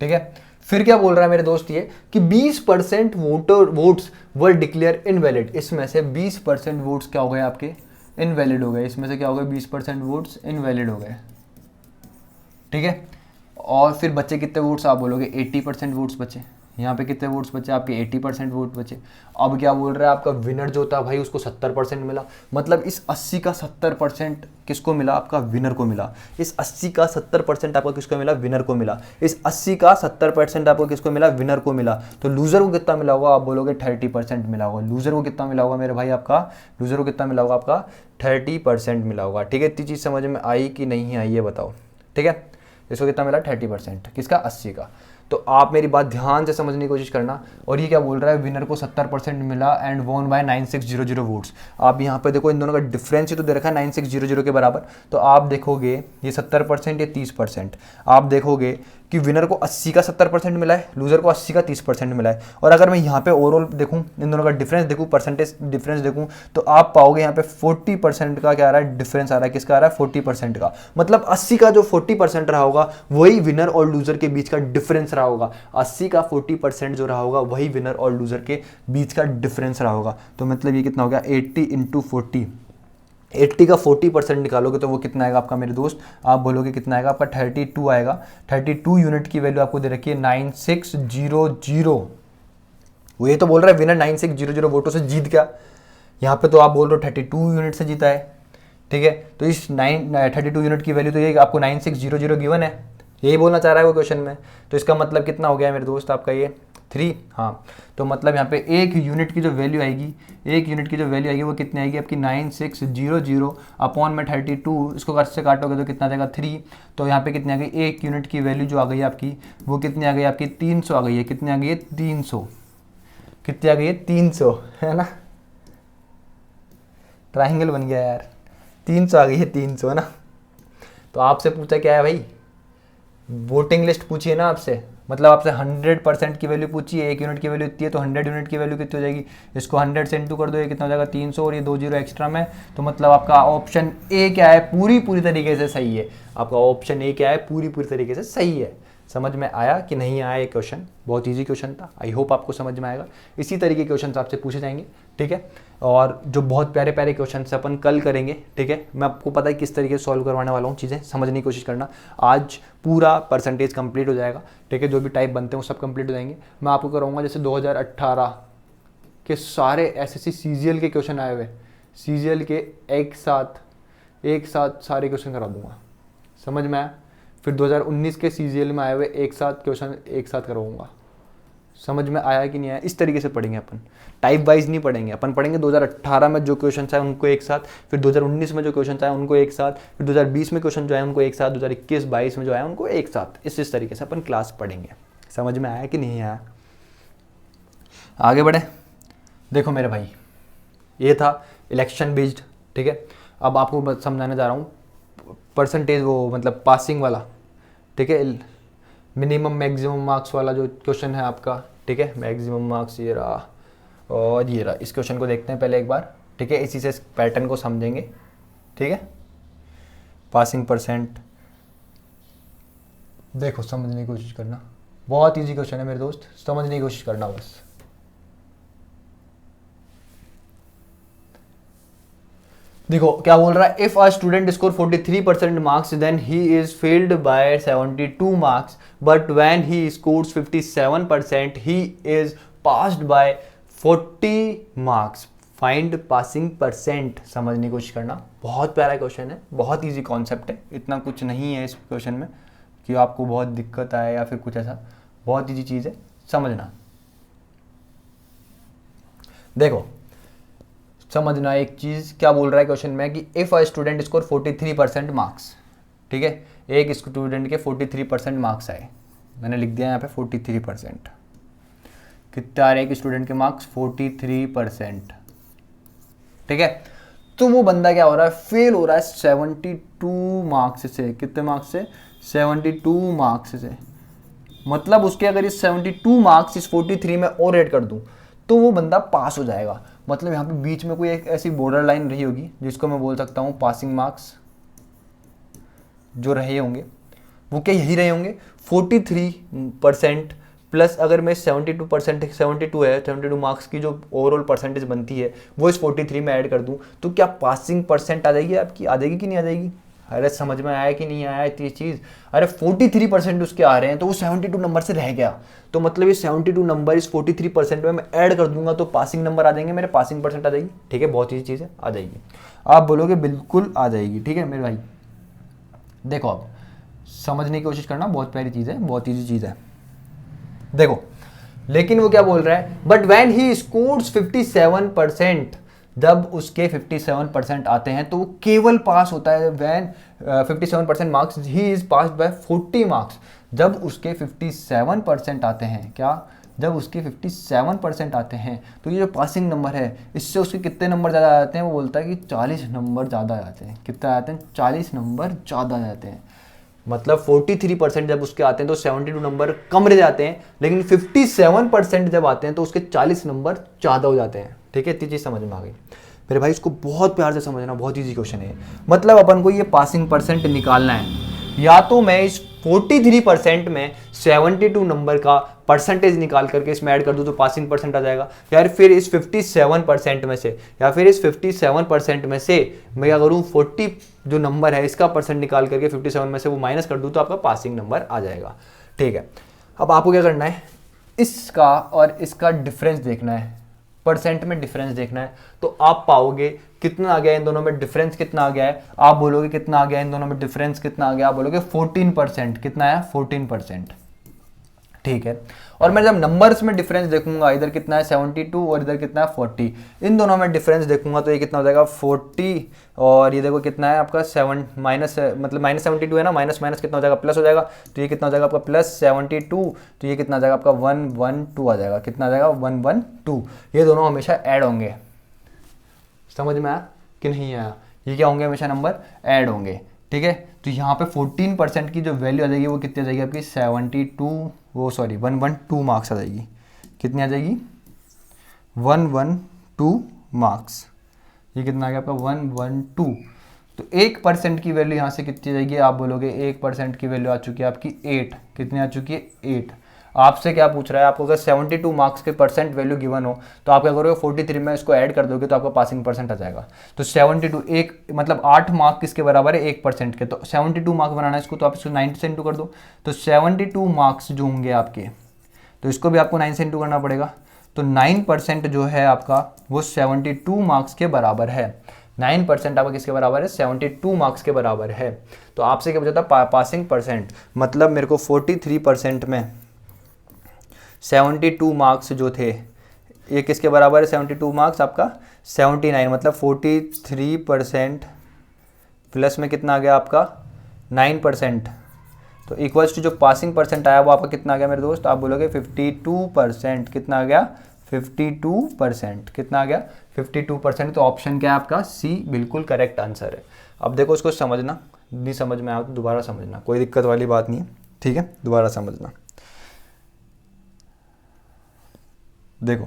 ठीक है, फिर क्या बोल रहा है मेरे दोस्त ये कि 20% वोट्स वर डिक्लेयर इनवैलिड, इसमें से 20% वोट्स क्या हो गए आपके, इनवैलिड हो गए। इसमें से क्या हो गए, 20% वोट्स इनवैलिड हो गए। ठीक है, और फिर बचे कितने वोट्स, आप बोलोगे 80% वोट्स बचे। यहाँ पे कितने वोट्स बचे आपके, 80% वोट बचे। अब क्या बोल रहा है, आपका विनर जो था भाई उसको 70% मिला, मतलब इस 80 का 70% किसको मिला, आपका विनर को मिला। इस 80 का 70% आपको किसको मिला, विनर को मिला। इस 80 का 70% आपको किसको मिला, विनर को मिला। तो लूजर को कितना मिला होगा, आप बोलोगे 30% मिला होगा। लूजर को कितना मिला होगा मेरे भाई, आपका लूजर को कितना मिला होगा, आपका 30% मिला होगा। ठीक है, इतनी चीज़ समझ में आई कि नहीं आई ये बताओ। ठीक है, इसको कितना मिला, 30%, किसका, 80 का। तो आप मेरी बात ध्यान से समझने की कोशिश करना। और ये क्या बोल रहा है, विनर को 70% मिला एंड वोन बाय 9600 वोट्स। आप यहाँ पे देखो, इन दोनों का डिफरेंस ही तो दे रखा है 9600 के बराबर। तो आप देखोगे ये 70% ये 30%, आप देखोगे कि विनर को 80 का 70% मिला है, लूजर को 80 का 30% मिला है। और अगर मैं यहाँ पे ओवरऑल देखूँ, इन दोनों का डिफरेंस देखूँ, परसेंटेज डिफरेंस देखूँ, तो आप पाओगे यहाँ पे 40% का क्या आ रहा है, डिफरेंस आ रहा है। किसका आ रहा है, 40% का। मतलब 80 का जो 40% रहा होगा वही विनर और लूजर के बीच का डिफरेंस रहा होगा। 80 का 40% जो रहा होगा वही विनर और लूजर के बीच का डिफरेंस रहा होगा। तो मतलब ये कितना हो गया, 80 × 40। 80 का 40% निकालोगे तो वो कितना आएगा आपका मेरे दोस्त, आप बोलोगे कितना आएगा आपका, 32 आएगा। 32 यूनिट की वैल्यू आपको दे रखी है 9600। वो ये तो बोल रहा है विनर 9600 वोटों से जीत गया, यहाँ पे तो आप बोल रहे हो 32 यूनिट से जीता है। ठीक है, तो इस 32 यूनिट की वैल्यू तो ये आपको 9600 गिवन है, यही बोलना चाह रहा है वो क्वेश्चन में। तो इसका मतलब कितना हो गया मेरे दोस्त, आपका ये 3, हाँ। तो मतलब यहाँ पे एक यूनिट की जो वैल्यू आएगी, वो कितनी आएगी आपकी 9600 अपॉन में 32, इसको से काटोगे तो कितना आ जाएगा 3। तो यहाँ पे कितनी आ गई, एक यूनिट की वैल्यू जो आ गई आपकी वो कितनी आ गई आपकी 300 आ गई है। कितनी आ गई है 300, कितनी आ गई है 300, है ना, ट्राइंगल बन गया यार, 300 आ गई है 300, है ना। तो आपसे पूछा क्या है भाई, वोटिंग लिस्ट पूछी है ना आपसे, मतलब आपसे 100% की वैल्यू पूछी है, एक यूनिट की वैल्यू इतनी है तो 100 यूनिट की वैल्यू कितनी हो जाएगी, इसको 100 से इंटू कर दो, ये कितना हो जाएगा 300 और ये 2 जीरो एक्स्ट्रा में। तो मतलब आपका ऑप्शन ए क्या है, पूरी तरीके से सही है। आपका ऑप्शन ए क्या है, पूरी तरीके से सही है। समझ में आया कि नहीं आया ये क्वेश्चन, बहुत इजी क्वेश्चन था, आई होप आपको समझ में आएगा। इसी तरीके के क्वेश्चन आपसे पूछे जाएंगे, ठीक है। और जो बहुत प्यारे प्यारे क्वेश्चन अपन कल करेंगे, ठीक है। मैं आपको पता है किस तरीके से सॉल्व करवाने वाला हूँ, चीज़ें समझने की कोशिश करना। आज पूरा परसेंटेज कंप्लीट हो जाएगा, ठीक है। जो भी टाइप बनते हैं वो सब कंप्लीट हो जाएंगे। मैं आपको कराऊंगा जैसे 2018 के सारे एसएससी सीजीएल के क्वेश्चन आए हुए, सीजीएल के एक साथ सारे क्वेश्चन करा दूंगा, समझ में आया। फिर 2019 के सीजीएल में आए हुए एक साथ क्वेश्चन एक साथ करवाऊंगा, समझ में आया कि नहीं आया। इस तरीके से पढ़ेंगे अपन, टाइप वाइज नहीं पढ़ेंगे अपन, पढ़ेंगे 2018 में जो क्वेश्चन आए उनको एक साथ, फिर 2019 में जो क्वेश्चन आए उनको एक साथ, फिर 2020 में क्वेश्चन जो आए उनको एक साथ, 2021-22 में जो आए उनको एक साथ। इस तरीके से अपन क्लास पढ़ेंगे। समझ में आया कि नहीं आया। आगे बढ़े, देखो मेरे भाई, ये था इलेक्शन बेस्ड, ठीक है। अब आपको समझाने जा रहा हूँ परसेंटेज, वो मतलब पासिंग वाला, ठीक है, मिनिमम मैक्सिमम मार्क्स वाला जो क्वेश्चन है आपका, ठीक है। मैक्सिमम मार्क्स ये रहा और ये रहा। इस क्वेश्चन को देखते हैं पहले एक बार, ठीक है। इसी से पैटर्न को समझेंगे, ठीक है। पासिंग परसेंट, देखो समझने की कोशिश करना, बहुत इजी क्वेश्चन है मेरे दोस्त, समझने की कोशिश करना बस। देखो क्या बोल रहा है, if a student score 43% marks then he is failed by 72 marks, but when he scores 57% he is passed by 40 marks, find passing percent. समझने की कोशिश करना, बहुत प्यारा क्वेश्चन है, बहुत इजी कॉन्सेप्ट है, इतना कुछ नहीं है इस क्वेश्चन में कि आपको बहुत दिक्कत आए या फिर कुछ ऐसा, बहुत इजी चीज है, समझना। देखो समझना एक चीज, क्या बोल रहा है क्वेश्चन में कि if a student score 43% marks, ठीक है, एक स्टूडेंट के 43% मार्क्स आए, मैंने लिख दिया यहाँ पे 43%, कितने आ रहे हैं एक स्टूडेंट के मार्क्स 43%, ठीक है। तो वो बंदा क्या हो रहा है, फेल हो रहा है 72 मार्क्स से। कितने मार्क्स से, 72 मार्क्स से। मतलब उसके अगर इस 72 मार्क्स इस 43 में और ऐड कर दूं तो वो बंदा पास हो जाएगा। मतलब यहाँ पे बीच में कोई एक ऐसी बॉर्डर लाइन रही होगी जिसको मैं बोल सकता हूँ पासिंग मार्क्स जो रहे होंगे, वो क्या यही रहे होंगे 43% प्लस अगर मैं 72% 72 मार्क्स की जो ओवरऑल परसेंटेज बनती है वो इस 43 में ऐड कर दूं तो क्या पासिंग परसेंट आ जाएगी आपकी, आ जाएगी कि नहीं आ जाएगी। अरे समझ में आया कि नहीं आया ये चीज़। अरे 43% उसके आ रहे हैं तो वो 72 नंबर से रह गया, तो मतलब ये 72 नंबर इस 43% में मैं ऐड कर दूंगा तो पासिंग नंबर आ जाएंगे मेरे, पासिंग परसेंट आ जाएगी, ठीक है। बहुत ईजी चीज़ है, आ जाएगी। आप बोलोगे बिल्कुल आ जाएगी, ठीक है मेरे भाई। देखो अब समझने की कोशिश करना, बहुत प्यारी चीज़ है, बहुत ईजी चीज़ है। देखो लेकिन वो क्या बोल रहा है, बट व्हेन ही स्कोर्स 57%, जब उसके 57% आते हैं तो वो केवल पास होता है। When 57% marks he is passed by 40 marks, जब उसके 57% आते हैं, क्या, जब उसके 57% आते हैं तो ये जो पासिंग नंबर है इससे उसके कितने नंबर ज़्यादा आ जाते हैं, वो बोलता है कि 40 नंबर ज़्यादा आ जाते हैं। कितने आते हैं, 40 नंबर ज़्यादा आ जाते हैं। मतलब 43% जब उसके आते हैं तो 72 नंबर कम रह जाते हैं, लेकिन 57% जब आते हैं तो उसके 40 नंबर ज़्यादा हो जाते हैं, ठीक है। इतनी चीज़ समझ में आ गई मेरे भाई, इसको बहुत प्यार से समझना, बहुत इजी क्वेश्चन है। मतलब अपन को ये पासिंग परसेंट निकालना है, या तो मैं इस 43% में 72 नंबर का परसेंटेज निकाल करके इसमें ऐड कर दूं तो पासिंग परसेंट आ जाएगा, या फिर इस 57% में से, या फिर इस 57% में से मैं क्या करूं 40 जो नंबर है इसका परसेंट निकाल करके 57 में से वो माइनस कर दूं तो आपका पासिंग नंबर आ जाएगा, ठीक है। अब आपको क्या करना है, इसका और इसका डिफरेंस देखना है, परसेंट में डिफरेंस देखना है। तो आप पाओगे कितना आ गया इन दोनों में डिफरेंस, कितना आ गया है, आप बोलोगे कितना आ गया इन दोनों में डिफरेंस, कितना आ गया, आप बोलोगे 14%। कितना आया, 14%, ठीक है। और मैं जब नंबर्स में डिफरेंस देखूंगा, इधर कितना है 72 और इधर कितना है 40, इन दोनों में डिफरेंस देखूंगा तो ये कितना हो जाएगा 40, और ये देखो कितना है आपका -72 है ना, माइनस माइनस कितना हो जाएगा प्लस हो जाएगा, तो ये कितना हो जाएगा आपका +72, तो ये कितना आ जाएगा आपका 112 आ जाएगा, कितना आ जाएगा 112। ये दोनों हमेशा ऐड होंगे, समझ में आया कि नहीं आया, ये क्या होंगे हमेशा नंबर ऐड होंगे, ठीक है। तो यहाँ पे 14% की जो वैल्यू आ जाएगी वो कितनी आ जाएगी आपकी 112 मार्क्स आ जाएगी, कितनी आ जाएगी 112 मार्क्स, ये कितना आ गया आपका 112। तो 1% की वैल्यू यहाँ से कितनी आ जाएगी, आप बोलोगे 1% की वैल्यू आ चुकी है आपकी 8, कितनी आ चुकी है 8। आपसे क्या पूछ रहा है, आपको अगर 72 मार्क्स के परसेंट वैल्यू गिवन हो तो आप क्या करोगे 43 में इसको ऐड कर दोगे तो आपका पासिंग परसेंट आ जाएगा। तो 72 एक मतलब 8 मार्क किसके बराबर है 1% के, तो 72 मार्क बनाना है इसको तो आप इसको 9 से इंटू कर दो, तो 72 मार्क्स जो होंगे आपके, तो इसको भी आपको 9 से इंटू करना पड़ेगा, तो 9% जो है आपका वो 72 मार्क्स के बराबर है। 9% आपका किसके बराबर है 72 मार्क्स के बराबर है। तो आपसे क्या पूछा था पासिंग परसेंट, मतलब मेरे को 43% में 72 मार्क्स जो थे ये किसके बराबर है 72 मार्क्स आपका 79, मतलब 43% प्लस में कितना आ गया आपका 9%, तो इक्वल्स टू जो पासिंग परसेंट आया वो आपका कितना आ गया मेरे दोस्त, आप बोलोगे 52%, कितना आ गया 52%, कितना आ गया 52%। तो ऑप्शन क्या है आपका सी बिल्कुल करेक्ट आंसर है। अब देखो इसको समझना, नहीं समझ में आया तो दोबारा समझना, कोई दिक्कत वाली बात नहीं है, ठीक है, दोबारा समझना। देखो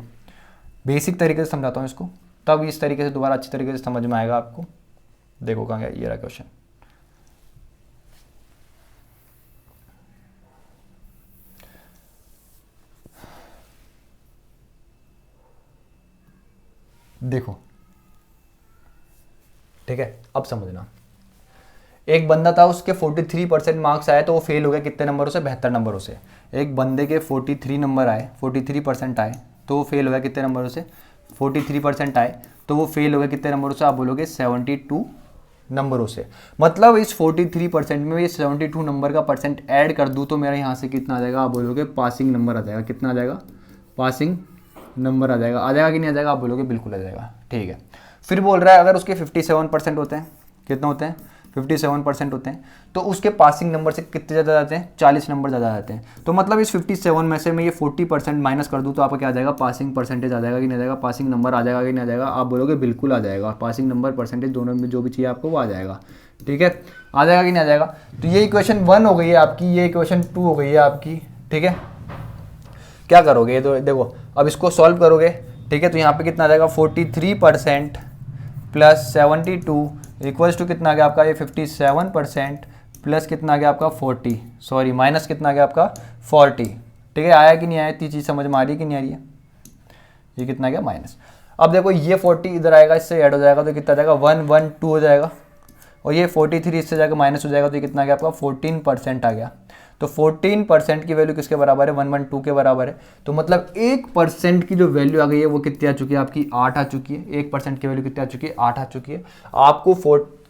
बेसिक तरीके से समझाता हूँ इसको, तब इस तरीके से दोबारा अच्छी तरीके से समझ में आएगा आपको। देखो कहाँ गया ये रहा क्वेश्चन, देखो ठीक है। अब समझना, एक बंदा था उसके 43% मार्क्स आए तो वो फेल हो गया कितने नंबरों से 72 नंबरों से। एक बंदे के 43 नंबर आए, 43% आए तो वो फेल हो गया कितने नंबरों से 43% आए तो वो फेल हो गया कितने नंबरों से, आप बोलोगे 72 नंबरों से। मतलब इस 43% में ये 72 नंबर का परसेंट ऐड कर दूँ तो मेरा यहाँ से कितना आ जाएगा, आप बोलोगे पासिंग नंबर आ जाएगा, कितना आ जाएगा पासिंग नंबर आ जाएगा कि नहीं आ जाएगा, आप बोलोगे बिल्कुल आ जाएगा, ठीक है। फिर बोल रहा है अगर उसके 57% होते हैं, कितना होते हैं 57% होते हैं, तो उसके पासिंग नंबर से कितने ज़्यादा जाते हैं 40 नंबर ज़्यादा जाते हैं। तो मतलब इस 57 में से मैं ये 40% माइनस कर दूँ तो आपका क्या आ जाएगा पासिंग परसेंटेज आ जाएगा कि नहीं आ जाएगा, पासिंग नंबर आ जाएगा कि नहीं आ जाएगा, आप बोलोगे बिल्कुल आ जाएगा, पासिंग नंबर परसेंटेज दोनों में जो भी चाहिए आपको वो आ जाएगा, ठीक है, आ जाएगा कि नहीं आ जाएगा। तो ये इक्वेशन 1 हो गई है आपकी, ये इक्वेशन 2 हो गई है आपकी, ठीक है। क्या करोगे तो देखो अब इसको सॉल्व करोगे, ठीक है, तो यहाँ पे कितना आ जाएगा 43% प्लस 72 इक्वल्स टू कितना आ गया आपका ये 57% प्लस कितना आ गया आपका 40, सॉरी माइनस कितना आ गया आपका 40, ठीक है। आया कि नहीं आया, इतनी चीज़ समझ में आ रही है कि नहीं आ रही है, ये कितना आ गया माइनस। अब देखो ये 40 इधर आएगा, इससे ऐड हो जाएगा तो कितना आ जाएगा 112 हो जाएगा, और ये 43 इससे जाकर माइनस हो जाएगा तो ये कितना आ गया आपका 14% आ गया। तो 14% की वैल्यू किसके बराबर है 112 के बराबर है। तो मतलब 1% की जो वैल्यू आ गई है वो कितनी आ चुकी है आपकी 8 आ चुकी है। 1% की वैल्यू कितनी आ चुकी है 8 आ चुकी है। आपको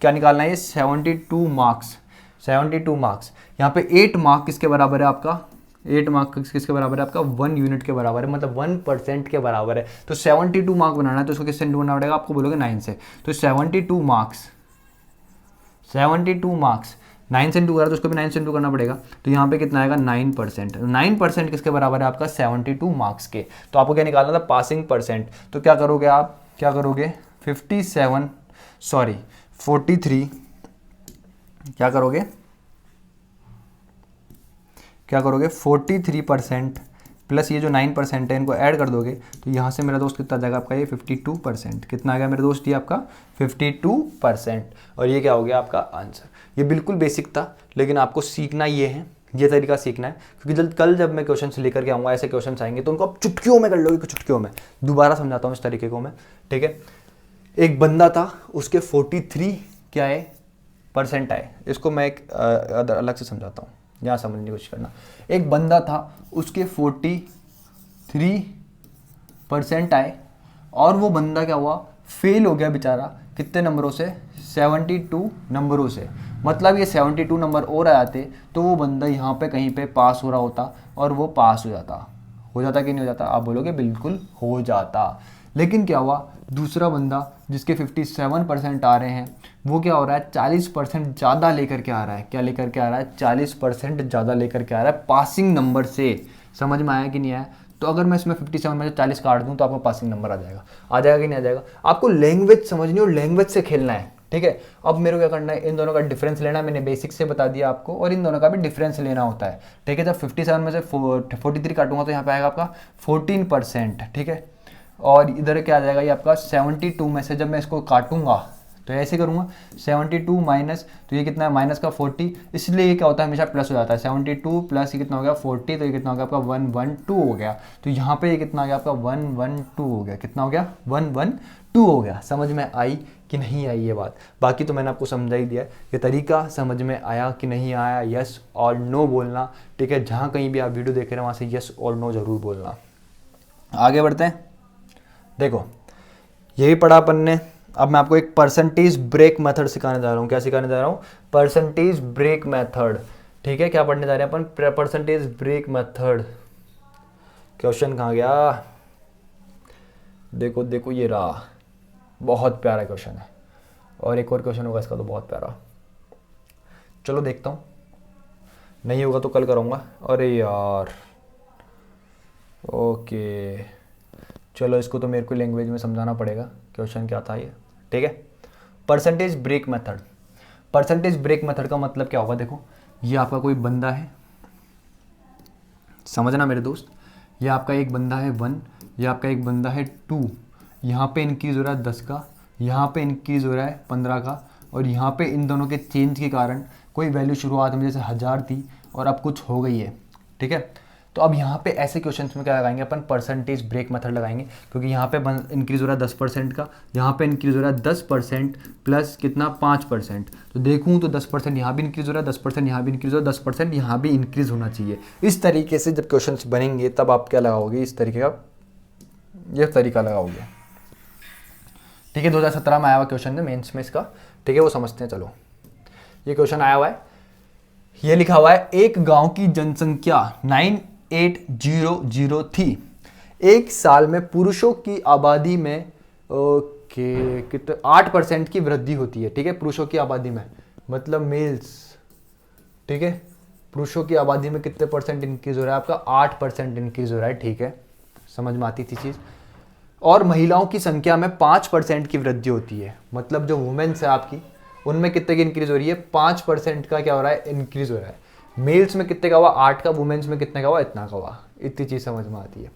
क्या निकालना है 72 मार्क्स, 72 मार्क्स। यहाँ पे 8 मार्क किसके बराबर है आपका, 8 मार्क किसके बराबर है आपका 1 यूनिट के बराबर है, मतलब 1% के बराबर है। तो 72 मार्क बनाना है तो इसको किससे इंटू करना पड़ेगा, आपको बोलोगे 9 से। तो 72 मार्क्स 9 से इंटू करा तो उसको भी 9 से इंटू करना पड़ेगा। तो यहाँ पे कितना आएगा 9%। 9% किसके बराबर है आपका 72 मार्क्स के। तो आपको क्या निकालना था पासिंग परसेंट। तो क्या करोगे आप, क्या करोगे 43 क्या करोगे 43% प्लस ये जो 9% है इनको ऐड कर दोगे तो यहाँ से मेरा दोस्त कितना आ जाएगा आपका ये 52%। कितना आ गया मेरे दोस्त ये आपका 52%। और ये क्या हो गया आपका आंसर। ये बिल्कुल बेसिक था लेकिन आपको सीखना ये है, ये तरीका सीखना है, क्योंकि कल जब मैं क्वेश्चन लेकर के आऊँगा ऐसे क्वेश्चन आएंगे तो उनको आप चुटकियों में कर लोगे, चुटकियों में। दोबारा समझाता हूँ इस तरीके को मैं, ठीक है। एक बंदा था उसके 43 क्या है परसेंट आए। इसको मैं एक अलग से समझाता हूँ, यहाँ समझने की कोशिश करना। एक बंदा था उसके 43% आए और वो बंदा क्या हुआ फेल हो गया बेचारा, कितने नंबरों से 72 नंबरों से। मतलब ये 72 नंबर और आ जाते तो वो बंदा यहाँ पे कहीं पे पास हो रहा होता और वो पास हो जाता कि नहीं हो जाता? आप बोलोगे बिल्कुल हो जाता। लेकिन क्या हुआ, दूसरा बंदा जिसके 57% आ रहे हैं वो क्या हो रहा है, 40% ज़्यादा लेकर के आ रहा है। क्या लेकर के आ रहा है? 40% ज़्यादा लेकर के आ रहा है पासिंग नंबर से। समझ में आया कि नहीं आया? तो अगर मैं इसमें 57 में से 40 काट दूं तो आपको पासिंग नंबर आ जाएगा कि नहीं आ जाएगा? आपको लैंग्वेज समझनी और लैंग्वेज से खेलना है, ठीक है। अब मेरे को क्या करना है, इन दोनों का डिफरेंस लेना है। मैंने बेसिक से बता दिया आपको, और इन दोनों का भी डिफरेंस लेना होता है, ठीक है। जब 57 में से 43 काटूंगा तो यहाँ पे आएगा आपका 14%, ठीक है। और इधर क्या आ जाएगा, ये आपका 72 में से जब मैं इसको काटूंगा तो ऐसे करूँगा 72 माइनस, तो ये कितना है, माइनस का 40, इसलिए ये क्या होता है, हमेशा प्लस हो जाता है। 72 प्लस ये कितना हो गया 40, तो ये कितना हो गया आपका 112 हो गया। तो यहाँ पे ये कितना आ गया आपका 112 हो गया। कितना हो गया? 112 हो गया। समझ में आई कि नहीं आई ये बात? बाकी तो मैंने आपको समझा ही दिया है। ये तरीका समझ में आया कि नहीं आया? यस और नो बोलना, ठीक है। जहाँ कहीं भी आप वीडियो देख रहे हैं वहाँ से यस और नो ज़रूर बोलना। आगे बढ़ते हैं। देखो यही पढ़ा अपन ने। अब मैं आपको एक परसेंटेज ब्रेक मेथड सिखाने जा रहा हूँ। क्या सिखाने जा रहा हूँ? परसेंटेज ब्रेक मेथड, ठीक है। क्या पढ़ने जा रहे हैं अपन? Percentage break method. क्वेश्चन कहाँ गया? देखो देखो ये रहा, बहुत प्यारा क्वेश्चन है। और एक और क्वेश्चन होगा इसका तो बहुत प्यारा। चलो देखता हूँ, नहीं होगा तो कल करूँगा। अरे यार, ओके चलो इसको तो मेरे को लैंग्वेज में समझाना पड़ेगा। क्वेश्चन क्या था ये, ठीक है। Percentage break method. Percentage break method का मतलब क्या होगा? देखो ये आपका कोई बंदा है, समझना मेरे दोस्त। ये आपका एक बंदा है 1, ये आपका एक बंदा है 2। यहाँ पे इंक्रीज हो रहा है 10 का, यहाँ पे इंक्रीज हो रहा है 15 का, और यहाँ पे इन दोनों के चेंज के कारण कोई वैल्यू शुरुआत में जैसे 1000 थी और अब कुछ हो गई है, ठीक है। तो अब यहाँ पे ऐसे क्वेश्चंस में क्या लगाएंगे अपन? परसेंटेज ब्रेक मेथड लगाएंगे, क्योंकि यहाँ पे इंक्रीज हो रहा है 10% का, यहाँ पे इंक्रीज हो रहा है 10% प्लस कितना 5%। तो देखूँ तो 10% यहाँ भी इंक्रीज हो रहा है, 10% यहाँ भी इंक्रीज हो रहा है, 10% यहाँ भी इंक्रीज होना चाहिए। इस तरीके से जब क्वेश्चंस बनेंगे तब आप क्या लगाओगे? इस तरीके का ये तरीका लगाओगे, ठीक है। 2017 में आया हुआ क्वेश्चन है मेंस में इसका, ठीक है, वो समझते हैं। चलो ये क्वेश्चन आया हुआ है, ये लिखा हुआ है एक गांव की जनसंख्या 9800 थी। एक साल में पुरुषों की आबादी में कितने 8% की वृद्धि होती है, ठीक है। पुरुषों की आबादी में मतलब मेल्स, ठीक है। पुरुषों की आबादी में कितने परसेंट इंक्रीज हो रहा है? आपका 8% इंक्रीज हो रहा है, ठीक है। समझ में आती थी चीज़। और महिलाओं की संख्या में 5% की वृद्धि होती है, मतलब जो वुमेन्स है आपकी उनमें कितने की इंक्रीज हो रही है? 5% का क्या हो रहा है? इंक्रीज हो रहा है। मेल्स में कितने का हुआ? 8 का। वुमेन्स में कितने का हुआ? इतना का हुआ। इतनी चीज़ समझ में आती है,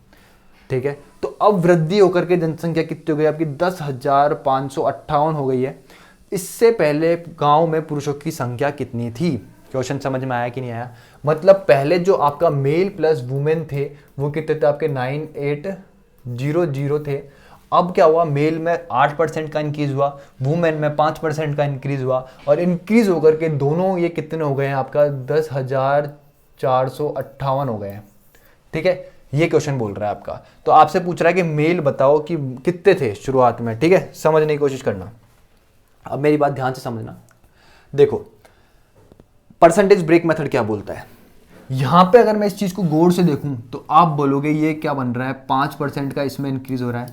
ठीक है। तो अब वृद्धि होकर के जनसंख्या कितनी हो गई आपकी? 10,558 हो गई है। इससे पहले गांव में पुरुषों की संख्या कितनी थी? क्वेश्चन समझ में आया कि नहीं आया? मतलब पहले जो आपका मेल प्लस वुमेन थे वो कितने थे आपके? 9800 थे। अब क्या हुआ? मेल में 8% का इंक्रीज हुआ, वुमेन में 5% का इंक्रीज हुआ, और इंक्रीज होकर के दोनों ये कितने हो गए हैं आपका? 10,458 हो गए हैं, ठीक है। ये क्वेश्चन बोल रहा है आपका। तो आपसे पूछ रहा है कि मेल बताओ कि कितने थे शुरुआत में, ठीक है। समझने की कोशिश करना। अब मेरी बात ध्यान से समझना। देखो परसेंटेज ब्रेक मेथड क्या बोलता है, यहां पे अगर मैं इस चीज को गौर से देखूं तो आप बोलोगे ये क्या बन रहा है? 5% का इसमें इंक्रीज हो रहा है,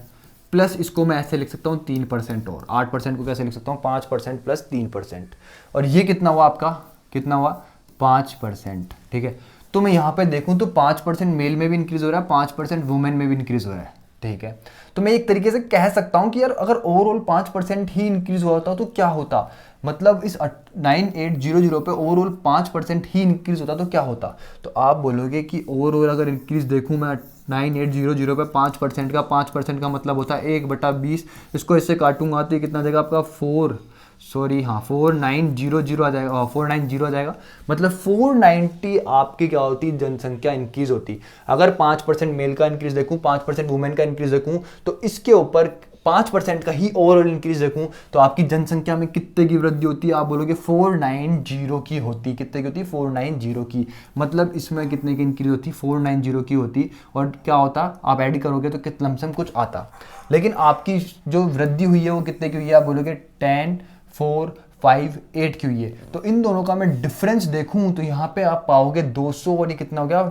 प्लस इसको मैं ऐसे लिख सकता हूँ 3% और 8% को कैसे लिख सकता हूँ? 5% प्लस 3%। और ये कितना हुआ आपका? कितना हुआ? 5%, ठीक है। तो मैं यहाँ पे देखूँ तो 5% मेल में भी इंक्रीज हो रहा है, 5% वुमेन में भी इंक्रीज हो रहा है, ठीक है। तो मैं एक तरीके से कह सकता हूँ कि यार अगर ओवरऑल 5% ही इंक्रीज हुआ होता तो क्या होता? मतलब इस 9800 पे ओवरऑल 5% ही इंक्रीज होता तो क्या होता? तो आप बोलोगे कि ओवरऑल अगर इंक्रीज देखूँ मैं 9800 पे 5% का, 5% का मतलब होता है 1/20। इसको इससे काटूंगा तो ये कितना देगा आपका? 4900 आ जाएगा, 490 आ जाएगा। मतलब 490 आपकी क्या होती? जनसंख्या इंक्रीज होती। अगर 5% मेल का इंक्रीज देखूं, 5% वुमेन का इंक्रीज देखूं, तो इसके ऊपर 5% का ही ओवरऑल इंक्रीज देखूं तो आपकी जनसंख्या में कितने की वृद्धि होती है? आप बोलोगे 490 की होती। कितने की होती? 490 की। मतलब इसमें कितने की इंक्रीज होती? 490 की होती। और क्या होता? आप ऐड करोगे तो कितना लमसम कुछ आता। लेकिन आपकी जो वृद्धि हुई है वो कितने की हुई है? आप बोलोगे 10, 4, 58 की हुई है। तो इन दोनों का मैं डिफरेंस देखूं तो यहाँ पे आप पाओगे 200 और ये कितना हो गया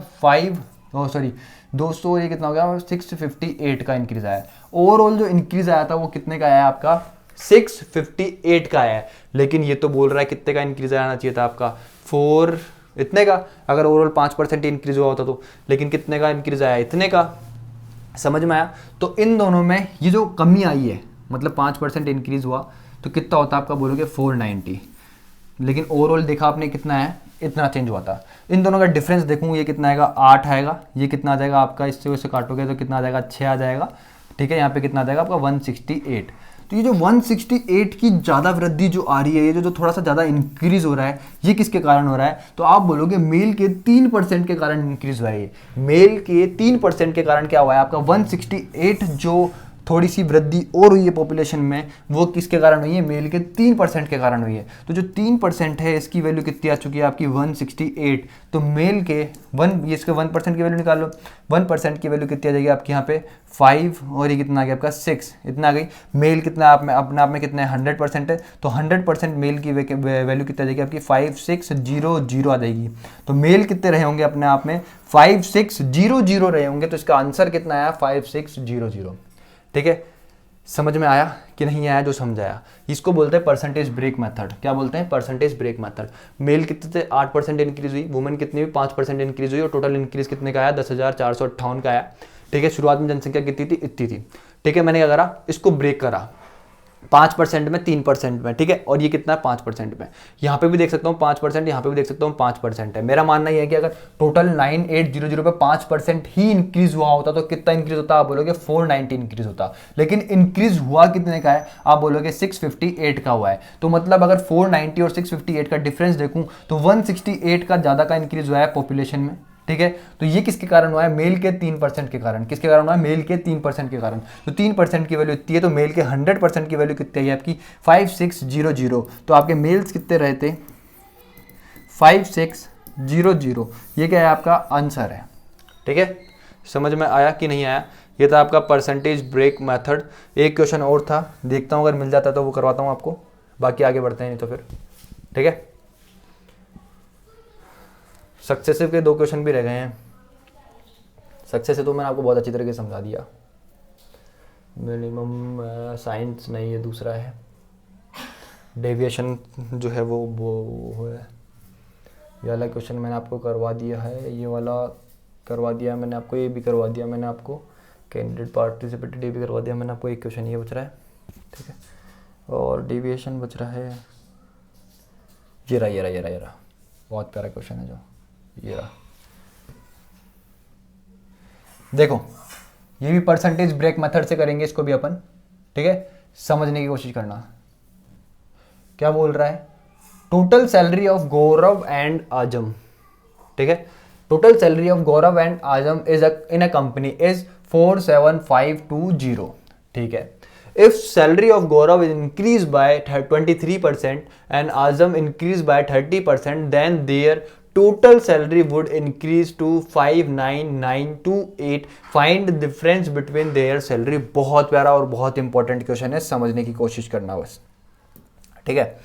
200 और ये कितना हो गया 658 का इंक्रीज आया। ओवरऑल जो इंक्रीज आया था वो कितने का आया आपका 658 का आया है। लेकिन ये तो बोल रहा है कितने का इंक्रीज आना चाहिए था आपका 4 इतने का, अगर ओवरऑल 5% इंक्रीज हुआ होता तो। लेकिन कितने का इंक्रीज आया इतने का। समझ में आया। तो इन दोनों में ये जो कमी आई है मतलब 5% इंक्रीज हुआ तो कितना होता आपका बोलोगे 490। लेकिन ओवरऑल देखा आपने कितना है इतना चेंज हुआ था। इन दोनों का डिफरेंस देखूँ ये कितना आएगा 8 आएगा, ये कितना आ जाएगा आपका इससे उससे काटोगे तो कितना आ जाएगा 6 आ जाएगा। ठीक है, यहाँ पे कितना आ जाएगा आपका 168। तो ये जो 168 की ज़्यादा वृद्धि जो आ रही है, ये जो थोड़ा सा ज़्यादा इंक्रीज हो रहा है, ये किसके कारण हो रहा है? तो आप बोलोगे मेल के 3% के कारण इंक्रीज हुआ है। मेल के 3% के कारण क्या हुआ है आपका 168 जो थोड़ी सी वृद्धि और हुई है पॉपुलेशन में, वो किसके कारण हुई है? मेल के 3% के कारण हुई है। तो जो 3% है इसकी वैल्यू कितनी आ चुकी है आपकी 168। तो मेल के ये इसके 1% की वैल्यू निकाल लो, 1% की वैल्यू कितनी आ जाएगी आपकी यहाँ पे 5 और ये कितना आ गया आपका 6 इतना आ गई। मेल कितना अपने आप में कितना है 100% है, तो 100% मेल की वैल्यू कितनी आ जाएगी आपकी 5600 आ जाएगी। तो मेल कितने रहे होंगे अपने आप में 5600 रहे होंगे। तो इसका आंसर कितना आया 5600। ठीक है, समझ में आया कि नहीं आया? जो समझाया इसको बोलते हैं परसेंटेज ब्रेक मेथड। क्या बोलते हैं? Percentage break method. मेल कितने थे 8% इंक्रीज हुई, वुमेन कितनी हुई 5% इंक्रीज हुई और टोटल इंक्रीज कितने का आया 10,458 का आया। ठीक है, शुरुआत में जनसंख्या कितनी थी? इतनी थी। ठीक है, मैंने क्या करा इसको ब्रेक करा 5% में 3% में। ठीक है, और ये कितना है 5% में। यहाँ पे भी देख सकता हूँ 5%, यहाँ पे भी देख सकता हूँ 5% है। मेरा मानना ये है कि अगर टोटल 9800 पे 5% ही इंक्रीज हुआ होता तो कितना इंक्रीज होता? आप बोलोगे 490 इंक्रीज होता। लेकिन इंक्रीज हुआ कितने का है? आप बोलोगे 658 का हुआ है। तो मतलब अगर 490 और 658 का डिफरेंस देखूं तो 168 का ज्यादा का इंक्रीज हुआ है पॉपुलेशन में। ठीक है, तो ये किसके कारण हुआ है? मेल के 3% के कारण। किसके कारण हुआ है? मेल के 3% के कारण। तो 3% की वैल्यू इतनी है, तो मेल के 100% की वैल्यू कितनी है आपकी 5600। तो आपके मेल्स कितने रहे थे 5600। ये क्या है आपका आंसर है। ठीक है, समझ में आया कि नहीं आया? ये था आपका परसेंटेज ब्रेक मेथड। एक क्वेश्चन और था, देखता हूँ अगर मिल जाता तो वो करवाता हूँ आपको, बाकी आगे बढ़ते हैं नहीं तो फिर। ठीक है, सक्सेसिव के 2 क्वेश्चन भी रह गए हैं। सक्सेसिव तो मैंने आपको बहुत अच्छी तरीके से समझा दिया। मिनिमम साइंस नहीं, ये दूसरा है। डेविएशन जो है वो है। ये वाला क्वेश्चन मैंने आपको करवा दिया है, ये वाला करवा दिया मैंने आपको, ये भी करवा दिया मैंने आपको। कैंडिडेट पार्टिसिपेटेड ये भी करवा दिया मैंने आपको। एक क्वेश्चन ये बच रहा है। ठीक है, और डेविएशन बच रहा है। ये रहा बहुत प्यारा क्वेश्चन है जो ये रहा। देखो ये भी परसेंटेज ब्रेक मेथड से करेंगे इसको भी अपन। ठीक है, समझने की कोशिश करना। क्या बोल रहा है? Total salary of Gaurav and Azam. ठीक है, total salary of Gaurav and Azam is in a company is 47520। ठीक है, if salary of Gaurav is increased by 23% and Azam increased by 30%, then their total salary would increase to 59928. Find the difference between their salary। बहुत प्यारा और बहुत important question है, समझने की कोशिश करना बस। ठीक है,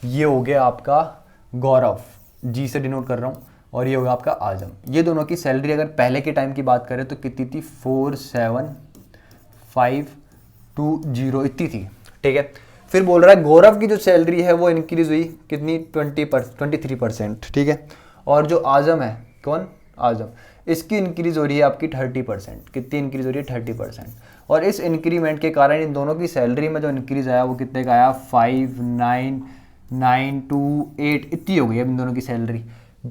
ये हो गया आपका गौरव, जी से डिनोट कर रहा हूं, और ये होगा आपका आजम। ये दोनों की सैलरी अगर पहले के टाइम की बात करें तो कितनी थी 47520 इतनी थी। ठीक है, फिर बोल रहा है गौरव की जो सैलरी है वो इंक्रीज हुई कितनी 23%। ठीक है, और जो आजम है, कौन? आजम, इसकी इंक्रीज हो रही है आपकी 30%। कितनी इंक्रीज हो रही है 30%। और इस इंक्रीमेंट के कारण इन दोनों की सैलरी में जो इंक्रीज आया वो कितने का आया 59928 इतनी हो गई है इन दोनों की सैलरी।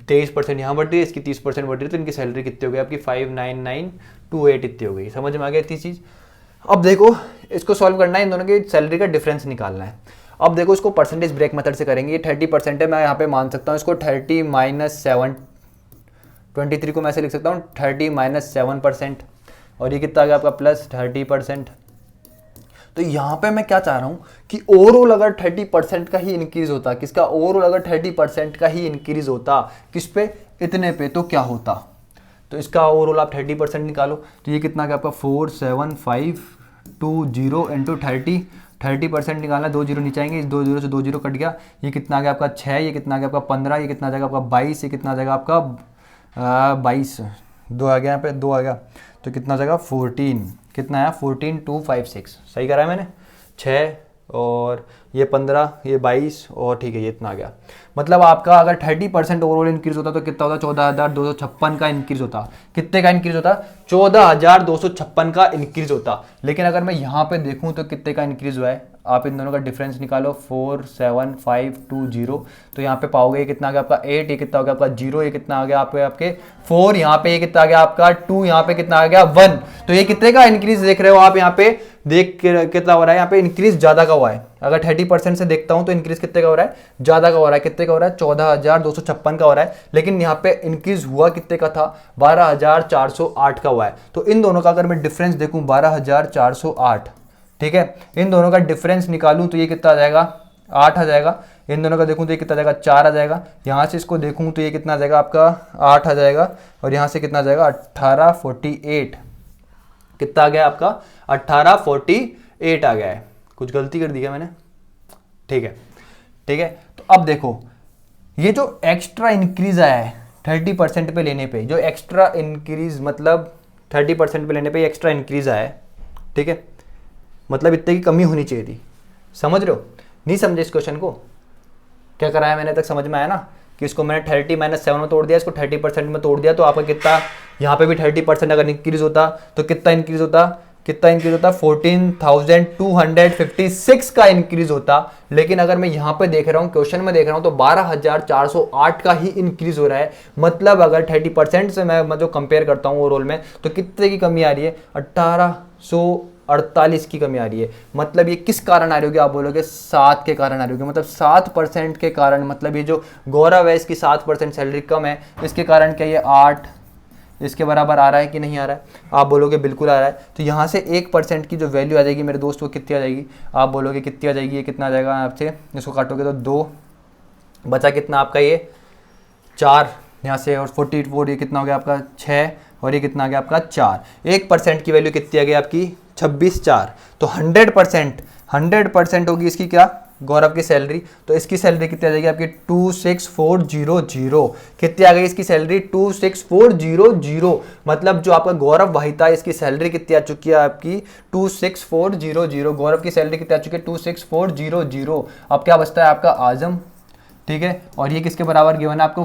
23% यहाँ बढ़ रही है, इसकी 30% बढ़ रही है, तो इनकी सैलरी कितनी हो गई आपकी 59928 इतनी हो गई। समझ में आ गया इतनी चीज़? अब देखो इसको सॉल्व करना है, इन दोनों की सैलरी का डिफरेंस निकालना है। अब देखो इसको परसेंटेज ब्रेक मेथड से करेंगे। ये 30% है, मैं यहाँ पे मान सकता हूँ इसको 30 - 7 23 को मैं ऐसे लिख सकता हूँ 30 - 7%, और ये कितना आ गया आपका प्लस 30%। तो यहाँ पे मैं क्या चाह रहा हूँ कि ओवरऑल अगर 30% का ही इंक्रीज होता, किसका? ओवरऑल अगर 30% का ही इंक्रीज होता, किस पे? इतने पे, तो क्या होता? तो इसका ओवरऑल आप 30% निकालो, तो ये कितना गया आपका 47520 × 30। 30% निकालना, 2 जीरो नीचे आएंगे, इस 2 जीरो से 2 जीरो कट गया, ये कितना आ गया आपका 6, ये कितना आ गया आपका 15, ये कितना आ जाएगा आपका 22, ये कितना आ जाएगा आपका 22, 2 आ गया यहाँ पे, 2 आ गया, तो कितना आ जाएगा 14, कितना आया 14256, सही करा है मैंने, 6 और ये 15, ये 22 और ठीक है ये इतना आ गया। मतलब आपका अगर 30% ओवरऑल इंक्रीज होता तो कितना होता, 14,256 का इंक्रीज होता। कितने का इंक्रीज होता, 14,256 का इंक्रीज होता। लेकिन अगर मैं यहाँ पे देखूँ तो कितने का इंक्रीज हुआ है, आप इन दोनों का डिफरेंस निकालो, 47520, तो यहाँ पे पाओगे ये कितना आ गया आपका 8, ये कितना हो गया आपका 0, ये कितना आ गया आपके 4, यहाँ पे ये कितना आ गया आपका 2, यहाँ पे कितना आ गया 1। तो ये कितने का इंक्रीज देख रहे हो आप, यहाँ पे देख कितना हो रहा है, यहाँ पे इंक्रीज ज्यादा का हुआ है। अगर 30% से देखता हूं तो इंक्रीज कितने का हो रहा है, ज्यादा का हो रहा है। कितने का हो रहा है, 14,256 का हो रहा है। लेकिन यहाँ पे इंक्रीज हुआ कितने का था, 12,408 का हुआ है। तो इन दोनों का अगर मैं डिफरेंस देखूं 12,408, ठीक है, इन दोनों का डिफरेंस निकालूं तो ये कितना आ जाएगा, 8 आ जाएगा। इन दोनों का देखूं तो ये कितना आ जाएगा, 4 आ जाएगा। यहाँ से इसको देखूं तो ये कितना आ जाएगा आपका 8 आ जाएगा, और यहाँ से कितना आ जाएगा 1848, कितना आ गया आपका 1848 आ गया है। कुछ गलती कर दी क्या मैंने, ठीक है, ठीक है। तो अब देखो ये जो एक्स्ट्रा इंक्रीज आया है 30% पे लेने पे, जो एक्स्ट्रा इंक्रीज मतलब 30% पे लेने पे एक्स्ट्रा इंक्रीज आया है, ठीक है, मतलब इतने की कमी होनी चाहिए थी। समझ रहे हो, नहीं समझे इस क्वेश्चन को, क्या कराया मैंने तक समझ में आया ना, कि इसको मैंने 30 - 7 में तोड़ दिया, इसको 30% में तोड़ दिया, तो आपका कितना, यहाँ पे भी 30% अगर इंक्रीज होता तो कितना इंक्रीज होता, 14,256 का इंक्रीज होता। लेकिन अगर मैं यहाँ पे देख रहा हूँ, क्वेश्चन में देख रहा हूँ तो 12,408 का ही इंक्रीज हो रहा है। मतलब अगर 30% से मैं मतलब कंपेयर करता हूँ ओवरऑल में, तो कितने की कमी आ रही है, 1848 की कमी आ रही है। मतलब ये किस कारण आ रही होगी, आप बोलोगे 7 के कारण आ रही होगी। मतलब 7% के कारण, मतलब ये जो गौरव है इसकी 7% सैलरी कम है, इसके कारण क्या ये 8 इसके बराबर आ रहा है कि नहीं आ रहा है, आप बोलोगे बिल्कुल आ रहा है। तो यहाँ से 1% की जो वैल्यू आ जाएगी मेरे दोस्त, वो कितनी आ जाएगी, आप बोलोगे कितनी आ जाएगी, ये कितना आ जाएगा, आपसे इसको काटोगे तो 2 बचा, कितना आपका ये 4 यहाँ से, और 44 ये कितना हो गया आपका 6, और ये कितना आ गया आपका 4। 1% की वैल्यू कितनी आ गई आपकी 26,4। तो 100% होगी इसकी क्या, गौरव की सैलरी। तो इसकी सैलरी कितनी आ जाएगी आपकी 26,400। कितनी आ गई इसकी सैलरी 26,400। मतलब जो आपका गौरव भाई था, इसकी सैलरी कितनी आ चुकी है आपकी 26,400। गौरव की सैलरी कितनी आ चुकी है 26,400। अब क्या बचता है आपका आजम, ठीक है, और ये किसके बराबर गिवन है आपको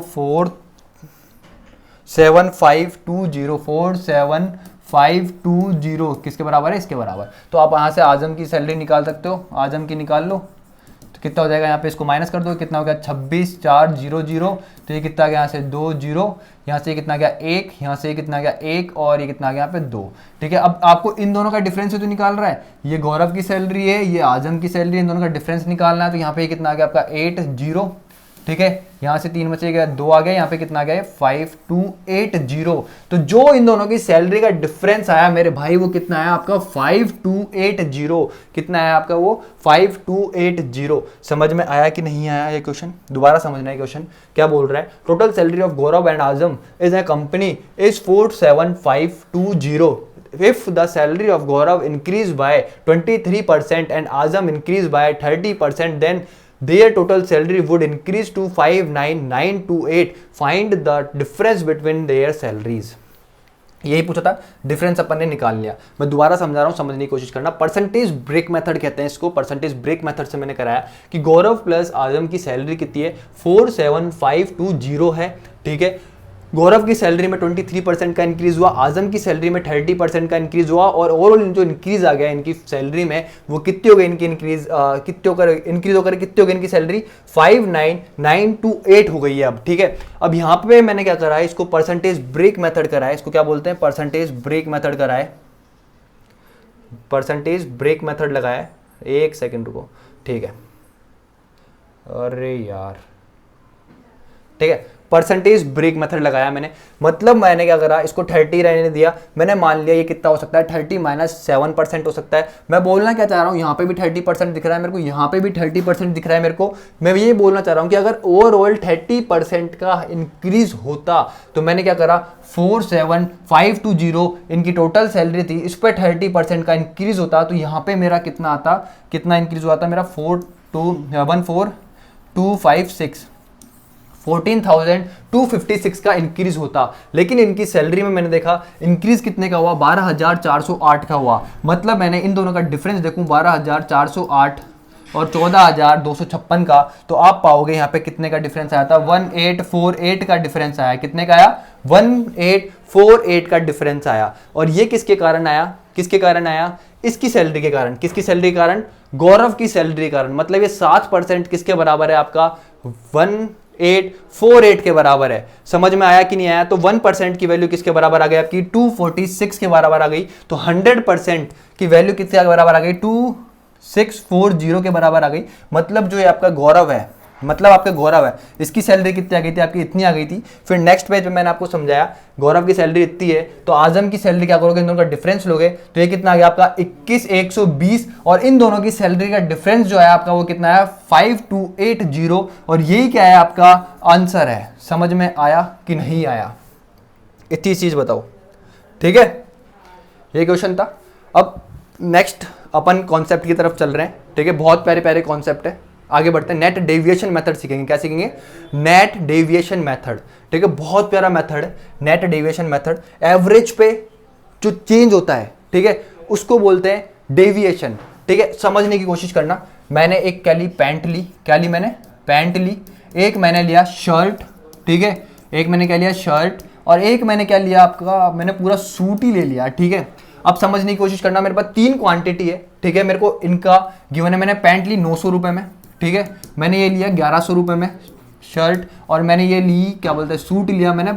47520, 47520 किसके बराबर है, इसके बराबर। तो आप यहाँ से आजम की सैलरी निकाल सकते हो, आजम की निकाल लो, तो कितना हो जाएगा, यहाँ पे इसको माइनस कर दो, कितना हो गया 26,400। तो ये कितना गया यहाँ से 2 0, यहाँ से कितना गया 1, यहाँ से कितना गया 1, और ये कितना गया यहाँ पे 2। ठीक है, अब आपको इन दोनों का डिफरेंस तो निकाल रहा है, ये गौरव की सैलरी है, ये आजम की सैलरी, इन दोनों का डिफरेंस निकालना है। तो यहाँ पे कितना आ गया आपका 8 0, ठीक है, यहाँ से 3 बचे गया, 2 आ गया, यहाँ पे कितना आ गया 5280। तो जो इन दोनों की सैलरी का डिफरेंस आया मेरे भाई, वो कितना आया आपका 5280। कितना आया आपका वो 5280। समझ में आया कि नहीं आया ये क्वेश्चन, दोबारा समझना है क्वेश्चन क्या बोल रहा है। Total salary of Gaurav and Azam is a company is 47520। If the salary of Gaurav increased by 23% and Azam increased by 30%, then their total salary would increase to 59928. Find the difference between their salaries. यही पूछा था, difference अपन ने निकाल लिया। मैं दोबारा समझा रहा हूं, समझने की कोशिश करना। परसेंटेज ब्रेक मेथड कहते हैं इसको, परसेंटेज ब्रेक मेथड से मैंने कराया कि गौरव प्लस आजम की सैलरी कितनी है 47520 है। ठीक है, गौरव की सैलरी में 23% का इंक्रीज हुआ, आजम की सैलरी में 30% का इंक्रीज हुआ, और ओवरऑल जो इंक्रीज आ गया इनकी सैलरी में वो कितनी हो गई, इनकी इंक्रीज कितने होकर इंक्रीज होकर कितनी हो गई इनकी सैलरी 59928 हो गई है अब। ठीक है, अब यहाँ पे मैंने क्या करा है, इसको परसेंटेज ब्रेक मेथड करा है। इसको क्या बोलते हैं, परसेंटेज ब्रेक मेथड करा है, परसेंटेज ब्रेक मेथड लगाया है। एक सेकेंड रुको, ठीक है, अरे यार, ठीक है, परसेंटेज ब्रेक मेथड लगाया मैंने, मतलब मैंने क्या करा, इसको 30 रहने दिया, मैंने मान लिया ये कितना हो सकता है 30 माइनस 7% हो सकता है। मैं बोलना क्या चाह रहा हूँ, यहाँ पे भी 30% दिख रहा है मेरे को, यहाँ पे भी 30% दिख रहा है मेरे को। मैं ये बोलना चाह रहा हूँ कि अगर ओवरऑल 30% का इंक्रीज होता तो मैंने क्या करा, 47520 इनकी टोटल सैलरी थी, इस पर 30% का इंक्रीज होता तो यहाँ पे मेरा कितना आता, कितना इंक्रीज हुआ था मेरा 14256 14,256 का इंक्रीज होता। लेकिन इनकी सैलरी में मैंने देखा इंक्रीज कितने का हुआ, 12,408 का हुआ। मतलब मैंने इन दोनों का डिफरेंस देखूं 12,408 और 14,256 का, तो आप पाओगे यहाँ पे कितने का डिफरेंस आया था, 1848 का डिफरेंस आया। कितने का आया, 1848 का डिफरेंस आया। और ये किसके कारण आया, किसके कारण आया, इसकी सैलरी के कारण। किसकी सैलरी के कारण, गौरव की सैलरी के कारण। मतलब ये 7% किसके बराबर है, आपका 1848 के बराबर है। समझ में आया कि नहीं आया। तो 1% की वैल्यू किसके बराबर आ गई आपकी, 246 के बराबर आ गई। तो 100% की वैल्यू किसके बराबर आ गई, 2640 के बराबर आ गई। मतलब जो ये आपका गौरव है, मतलब आपका गौरव है, इसकी सैलरी कितनी आ गई थी आपकी, इतनी आ गई थी। फिर नेक्स्ट पेज पे मैंने आपको समझाया गौरव की सैलरी इतनी है, तो आजम की सैलरी क्या करोगे, इन दोनों का डिफरेंस लोगे तो ये कितना आ गया आपका 21,120, और इन दोनों की सैलरी का डिफरेंस जो है आपका वो कितना है 5280, और यही क्या है आपका आंसर है। समझ में आया कि नहीं आया, इतनी चीज बताओ, ठीक है। ये क्वेश्चन था। अब नेक्स्ट अपन कॉन्सेप्ट की तरफ चल रहे हैं, ठीक है। बहुत प्यारे प्यारे कॉन्सेप्ट है, आगे बढ़ते हैं। नेट डेविएशन मेथड सीखेंगे। क्या सीखेंगे, नेट डेविएशन मेथड, ठीक है। बहुत प्यारा मेथड है नेट डेविएशन मेथड। एवरेज पे जो चेंज होता है, ठीक है, उसको बोलते हैं डेविएशन, ठीक है। समझने की कोशिश करना। मैंने एक क्या ली, पैंट ली, क्या ली मैंने, पैंट ली। एक मैंने लिया शर्ट, ठीक है, एक मैंने क्या लिया शर्ट, और एक मैंने क्या लिया आपका, मैंने पूरा सूट ही ले लिया, ठीक है। अब समझने की कोशिश करना, मेरे पास 3 क्वांटिटी है, ठीक है। मेरे को इनका गिवन है, मैंने पैंट ली 900 रुपये में, ठीक है। मैंने ये लिया 1100 रुपये में शर्ट, और मैंने ये ली क्या बोलते हैं सूट लिया मैंने,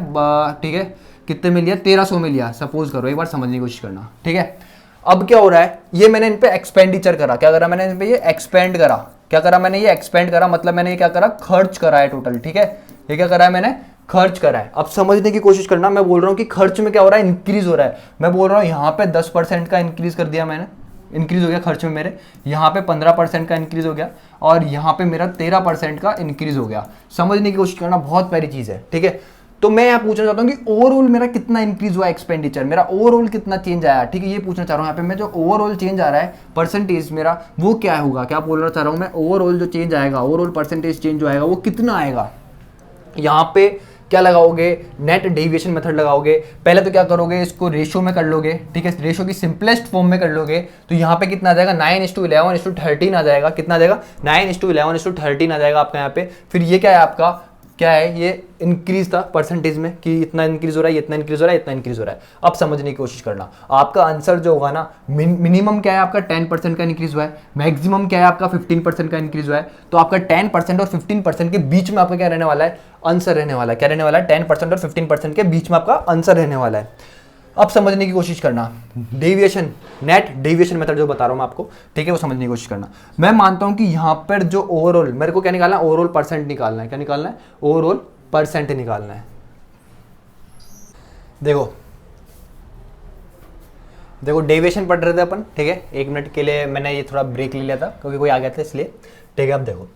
ठीक है, कितने में लिया, 1300 में लिया। सपोज करो, एक बार समझने की कोशिश करना, ठीक है। अब क्या हो रहा है, ये मैंने इन पे एक्सपेंडिचर करा, क्या करा मैंने इन पे, ये एक्सपेंड करा, क्या करा मैंने, ये एक्सपेंड करा, मतलब मैंने ये क्या करा, खर्च करा है टोटल, ठीक है। ये क्या करा है मैंने, खर्च करा है। अब समझने की कोशिश करना, मैं बोल रहा हूँ कि खर्च में क्या हो रहा है, इंक्रीज हो रहा है। मैं बोल रहा हूँ यहाँ पे 10% का इंक्रीज कर दिया मैंने, इंक्रीज हो गया खर्च में मेरे। यहाँ पे 15% का इंक्रीज हो गया, और यहाँ पे मेरा 13% का इंक्रीज हो गया। समझने की कोशिश करना, बहुत प्यारी चीज़ है, ठीक है। तो मैं यहाँ पूछना चाहता हूँ कि ओवरऑल मेरा कितना इंक्रीज हुआ एक्सपेंडिचर, मेरा ओवरऑल कितना चेंज आया, ठीक है। ये पूछना चाह रहा हूँ यहाँ पे मैं, जो ओवरऑल चेंज आ रहा है परसेंटेज मेरा, वो क्या होगा, क्या बोलना चाह रहा हूँ मैं, ओवरऑल जो चेंज आएगा, ओवरऑल परसेंटेज चेंज जो आएगा वो कितना आएगा। यहाँ पे क्या लगाओगे, नेट डेविएशन मेथड लगाओगे। पहले तो क्या करोगे, इसको रेशो में कर लोगे, ठीक है, रेशो की सिंपलेस्ट फॉर्म में कर लोगे। तो यहाँ पे कितना आ जाएगा, 9:11:13 आ जाएगा। कितना आ जाएगा, 9:11:13 आ जाएगा आपका यहाँ पे। फिर ये क्या है आपका, क्या है, ये इंक्रीज था परसेंटेज में कि इतना इंक्रीज हो रहा है, इतना इंक्रीज हो रहा है, इतना इंक्रीज हो रहा है। अब समझने की कोशिश करना, आपका आंसर जो होगा ना, मिनिमम क्या है आपका 10% का इंक्रीज हुआ है, मैक्सिमम क्या है आपका 15% का इंक्रीज हुआ है। तो आपका 10% और 15% के बीच में आपका क्या रहने वाला है, आंसर रहने वाला है। क्या रहने वाला है, 10% और 15% के बीच में आपका आंसर रहने वाला है। अब समझने की कोशिश करना, डेविएशन, नेट डेविएशन मेथड जो बता रहा हूं मैं आपको, ठीक है, वो समझने की कोशिश करना। मैं मानता हूं कि यहां पर जो ओवरऑल मेरे को क्या निकालना है, ओवरऑल परसेंट निकालना है। क्या निकालना है, ओवरऑल परसेंट निकालना है। देखो देखो डेविएशन पढ़ रहे थे अपन, ठीक है। 1 मिनट के लिए मैंने ये थोड़ा ब्रेक ले लिया था क्योंकि कोई आ गया था इसलिए, ठीक है। अब देखो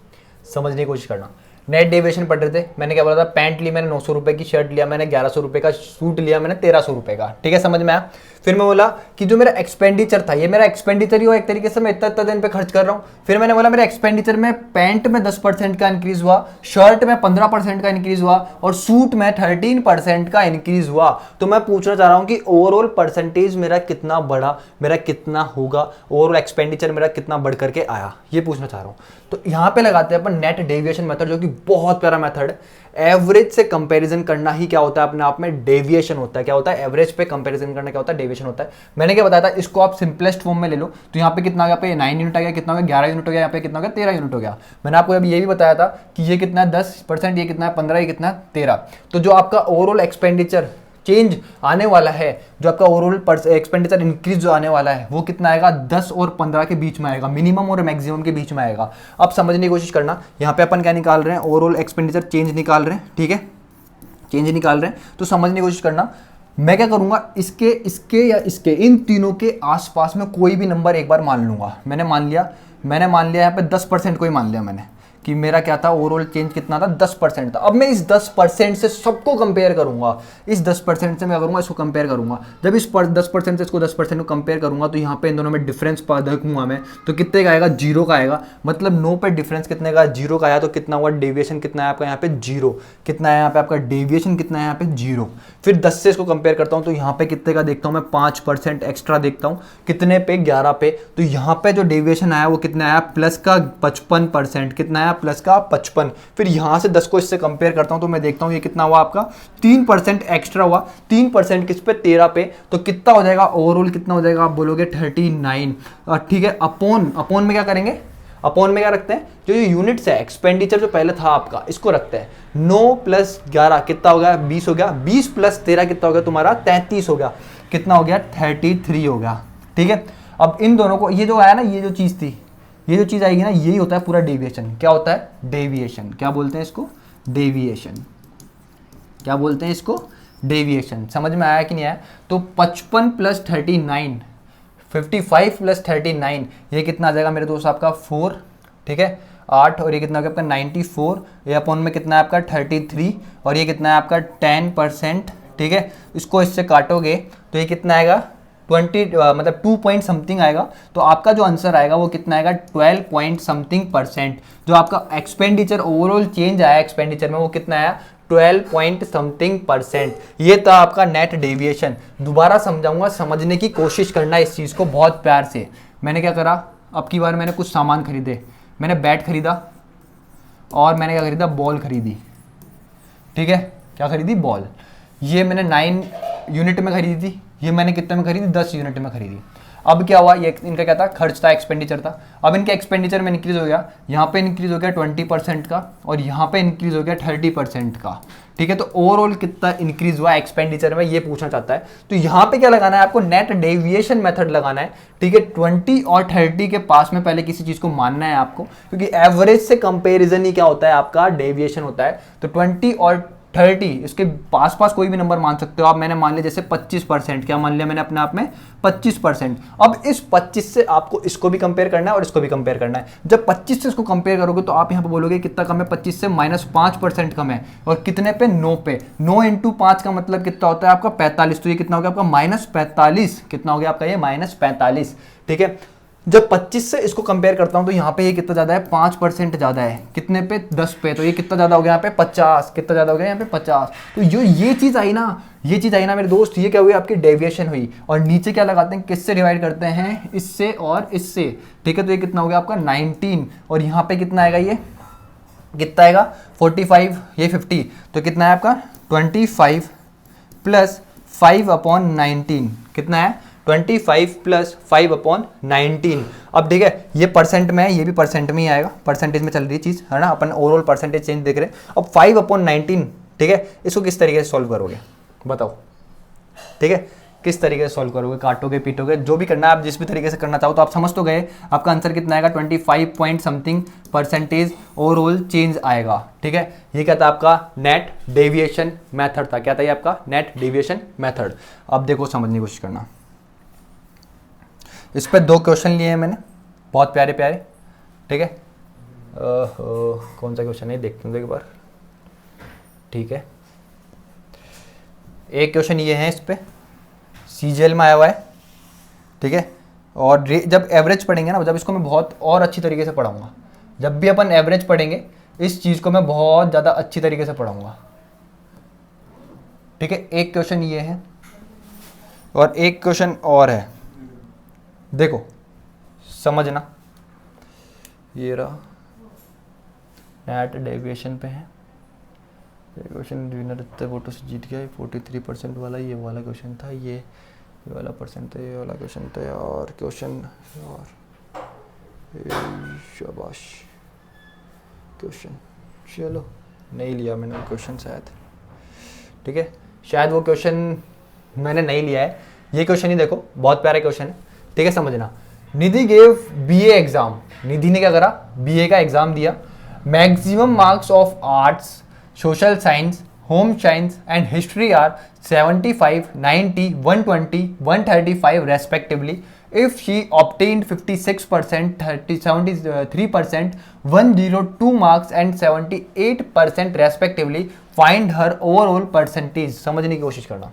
समझने की कोशिश करना, नेट डेविएशन पढ़ रहे थे। मैंने क्या बोला था, पैंट ली मैंने 900 रुपए की, शर्ट लिया मैंने 1100 रुपए का, सूट लिया मैंने 1300 रुपए का, ठीक है, समझ में आया। फिर मैं बोला कि जो मेरा एक्सपेंडिचर था, ये मेरा एक्सपेंडिचर ही हुआ एक तरीके से, मैं इतना इतना दिन पे खर्च कर रहा हूँ। फिर मैंने बोला मेरे एक्सपेंडिचर में पैंट में 10% का इंक्रीज हुआ, शर्ट में 15% का इंक्रीज हुआ, और सूट में 13% का इंक्रीज हुआ। तो मैं पूछना चाह रहा हूँ कि ओवरऑल परसेंटेज मेरा कितना बढ़ा, मेरा कितना होगा, ओवरऑल एक्सपेंडिचर मेरा कितना बढ़ करके आया, ये पूछना चाह रहा हूँ। तो यहाँ पे लगाते हैं अपन नेट डेविएशन मेथड, जो कि बहुत प्यारा मेथड है। एवरेज से कंपैरिजन करना ही क्या होता है अपने आप में, डेविएशन होता है। क्या होता है, एवरेज पे कंपैरिजन करना क्या होता है, डेविएशन होता है। मैंने क्या बताया था, इसको आप सिंपलेस्ट फॉर्म में ले लो। तो यहाँ पे कितना आ गया, पे 9 यूनिट आ गया, कितना हो गया 11 यूनिट हो गया, यहाँ पे कितना हो गया 13 यूनिट हो गया। मैंने आपको अभी ये भी बताया था कि ये कितना है 10%, ये कितना है 15, ये कितना है 13। तो जो आपका ओवरऑल एक्सपेंडिचर चेंज आने वाला है, जो आपका ओवरऑल एक्सपेंडिचर इंक्रीज जो आने वाला है, वो कितना आएगा, 10 और 15 के बीच में आएगा, मिनिमम और मैक्सिमम के बीच में आएगा। अब समझने की कोशिश करना, यहाँ पे अपन क्या निकाल रहे हैं, ओवरऑल एक्सपेंडिचर चेंज निकाल रहे हैं, ठीक है। चेंज निकाल रहे हैं तो समझने की कोशिश करना। मैं क्या करूंगा, इसके इसके या इसके इन तीनों के आसपास में कोई भी नंबर एक बार मान लूंगा। मैंने मान लिया यहाँ पे 10% को ही मान लिया मैंने कि मेरा क्या था, ओवरऑल चेंज कितना था, 10% था। अब मैं इस 10% से सबको कंपेयर करूंगा, इस 10% से मैं करूंगा इसको कंपेयर करूंगा। जब इस 10% से इसको 10% को कंपेयर करूंगा तो यहाँ पे इन दोनों में डिफरेंस देखूंगा मैं, तो कितने का आएगा, 0 का आएगा। मतलब 9 पे डिफरेंस कितने का, 0 का आया, तो कितना हुआ, डेविएशन कितना है आपका यहाँ पे 0। कितना है यहाँ पे आपका डेविएशन, कितना है यहाँ पे 0। फिर 10 से इसको कंपेयर करता हूँ तो यहाँ पे कितने का देखता हूँ मैं, 5% एक्स्ट्रा देखता हूँ। कितने पे, 11 पे। तो यहाँ पे जो डेविएशन आया वो कितना आया, प्लस का 55%। कितना आया, प्लस का 55। फिर यहाँ से 10 को इससे कंपेयर करता हूँ तो मैं देखता हूँ ये कितना हुआ आपका, 3% एक्स्ट्रा हुआ। 3% किस पे, 13 पे। तो कितना हो जाएगा ओवरऑल, कितना हो जाएगा, आप बोलोगे 39। ठीक है, अपॉन में क्या करेंगे, अपॉन में क्या रखते हैं, जो ये यूनिट्स है, एक्सपेंडिचर जो पहले था आपका, इसको रखते हैं। 9 + 11 कितना हो गया, 20 हो गया। 20 + 13 कितना हो गया तुम्हारा, 33 हो गया। कितना हो गया, 33 हो गया। ठीक है, अब इन दोनों को, ये जो आया ना, ये जो चीज़ थी, ये जो चीज़ आएगी ना, यही होता है पूरा डेविएशन। क्या होता है, डेविएशन। क्या बोलते हैं इसको, डेविएशन। क्या बोलते हैं इसको, डेविएशन। समझ में आया कि नहीं आया। तो 55 + 39, 55 + 39, ये कितना आ जाएगा मेरे दोस्त आपका 4। ठीक है, 8, और ये कितना हो गया आपका 94। ये अपॉन में कितना है आपका 33, और ये कितना है आपका 10%। ठीक है, इसको इससे काटोगे तो ये कितना आएगा, 20 मतलब 2 पॉइंट समथिंग आएगा। तो आपका जो आंसर आएगा वो कितना आएगा, 12 पॉइंट समथिंग %। जो आपका एक्सपेंडिचर ओवरऑल चेंज आया एक्सपेंडिचर में, वो कितना आया, 12 पॉइंट समथिंग %। ये था आपका नेट डेविएशन। दोबारा समझाऊंगा, समझने की कोशिश करना इस चीज़ को बहुत प्यार से। मैंने क्या करा, अब की बार मैंने कुछ सामान खरीदे। मैंने बैट खरीदा, और मैंने क्या खरीदा, बॉल खरीदी। ठीक है, क्या खरीदी, बॉल। ये मैंने 9 यूनिट में खरीदी थी, ये मैंने कितने में खरीदी, 10 यूनिट में खरीदी। अब क्या हुआ, ये इनका क्या था, खर्च था, एक्सपेंडिचर था। अब इनके एक्सपेंडिचर में इंक्रीज हो गया, यहाँ पे इंक्रीज हो गया 20% का, और यहाँ पे इंक्रीज हो गया 30% का। ठीक है, तो ओवरऑल कितना इंक्रीज हुआ एक्सपेंडिचर में, ये पूछना चाहता है। तो यहाँ पे क्या लगाना है आपको, नेट डेविएशन मेथड लगाना है। ठीक है, 20 और 30 के पास में पहले किसी चीज को मानना है आपको, क्योंकि एवरेज से कंपेरिजन ही क्या होता है आपका, डेविएशन होता है। तो 20 और 30, इसके पास कोई भी नंबर मान सकते हो आप। मैंने मान लिया जैसे 25%, क्या मान लिया मैंने अपने आप में, 25%। अब इस 25 से आपको इसको भी कंपेयर करना है और इसको भी कंपेयर करना है। जब 25 से इसको कंपेयर करोगे तो आप यहाँ पे बोलोगे कितना कम है, 25 से -5% कम है। और कितने पे, 9 पे। 9 × 5 का मतलब कितना होता है आपका, 45। तो ये कितना हो गया आपका, -45। कितना हो गया आपका ये, -45। ठीक है, जब 25 से इसको कंपेयर करता हूं तो यहाँ पे ये कितना ज़्यादा है, 5% ज़्यादा है। कितने पे, 10 पे। तो ये कितना ज़्यादा हो गया यहाँ पे, 50। कितना ज़्यादा हो गया यहाँ पे, 50। तो जो ये चीज़ आई ना, मेरे दोस्त, ये क्या हुई, आपकी डेविएशन हुई। और नीचे क्या लगाते हैं, किससे डिवाइड करते हैं, इससे और इससे। ठीक है, तो ये कितना हो गया आपका 19, और यहाँ पे कितना आएगा, ये कितना आएगा 45, ये 50। तो कितना है आपका 25 + 5/19। कितना है, 25 + 5/19। अब ठीक है, ये परसेंट में है, ये भी परसेंट में ही आएगा, परसेंटेज में चल रही चीज़ है ना, अपन ओवरऑल परसेंटेज चेंज देख रहे हैं। अब 5/19, ठीक है, इसको किस तरीके से सॉल्व करोगे बताओ। ठीक है, किस तरीके से सॉल्व करोगे, काटोगे, पीटोगे, जो भी करना है आप, जिस भी तरीके से करना चाहो। तो आप समझ तो गए, आपका आंसर कितना आएगा, 25 पॉइंट समथिंग % ओवरऑल चेंज आएगा। ठीक है, ये क्या था आपका नेट डेविएशन मेथड था। क्या था ये आपका नेट डेविएशन मेथड। अब देखो, समझने की कोशिश करना। इस पर 2 क्वेश्चन लिए हैं मैंने, बहुत प्यारे प्यारे। ठीक है, कौन सा क्वेश्चन है देखते हैं एक बार। ठीक है, एक क्वेश्चन ये है, इस पे सीजीएल में आया हुआ है। ठीक है, और जब एवरेज पढ़ेंगे ना, जब इसको मैं बहुत और अच्छी तरीके से पढ़ाऊंगा। जब भी अपन एवरेज पढ़ेंगे, इस चीज़ को मैं बहुत ज़्यादा अच्छी तरीके से पढ़ाऊंगा। ठीक है, एक क्वेश्चन ये है और एक क्वेश्चन और है, देखो समझना। ये रहा, नेट डेविएशन पे है ये क्वेश्चन। विनर इतने वोटों से जीत गया, 43% वाला ये वाला क्वेश्चन था, ये वाला परसेंट था, ये वाला क्वेश्चन था यार। क्वेश्चन यार, शाबाश क्वेश्चन। चलो, नहीं लिया मैंने वो क्वेश्चन शायद। ठीक है, शायद वो क्वेश्चन मैंने नहीं लिया है। ये क्वेश्चन ही देखो, बहुत प्यारा क्वेश्चन है। ठीक है, समझना। निधि गेव बीए एग्जाम। निधि ने क्या करा, बीए का एग्जाम दिया। Maximum marks of arts, social science home science and history are 75, 90, 120, 135 respectively. If she obtained 56%, 73%, 102 marks and 78% respectively, find her overall percentage. समझने की कोशिश करना,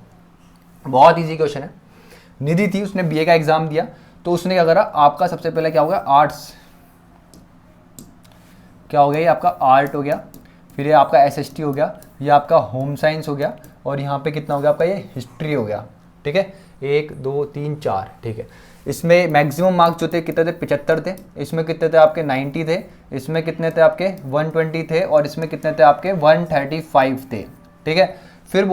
बहुत इजी क्वेश्चन है। निधि थी, उसने बीए का एग्जाम दिया, तो उसने क्या करा, आपका सबसे पहले क्या हो गया, आर्ट्स, क्या हो गया, ये आपका आर्ट हो गया, फिर ये आपका एसएसटी हो गया, ये आपका होम साइंस हो गया, और यहाँ पे कितना हो गया आपका, ये हिस्ट्री हो गया। ठीक है, 1 2 3 4। ठीक है, इसमें मैक्सिमम मार्क्स जो थे कितने थे, 75 थे, इसमें कितने थे आपके 90 थे, इसमें कितने थे आपके 120 थे, और इसमें कितने थे आपके 135 थे। ठीक है, फिर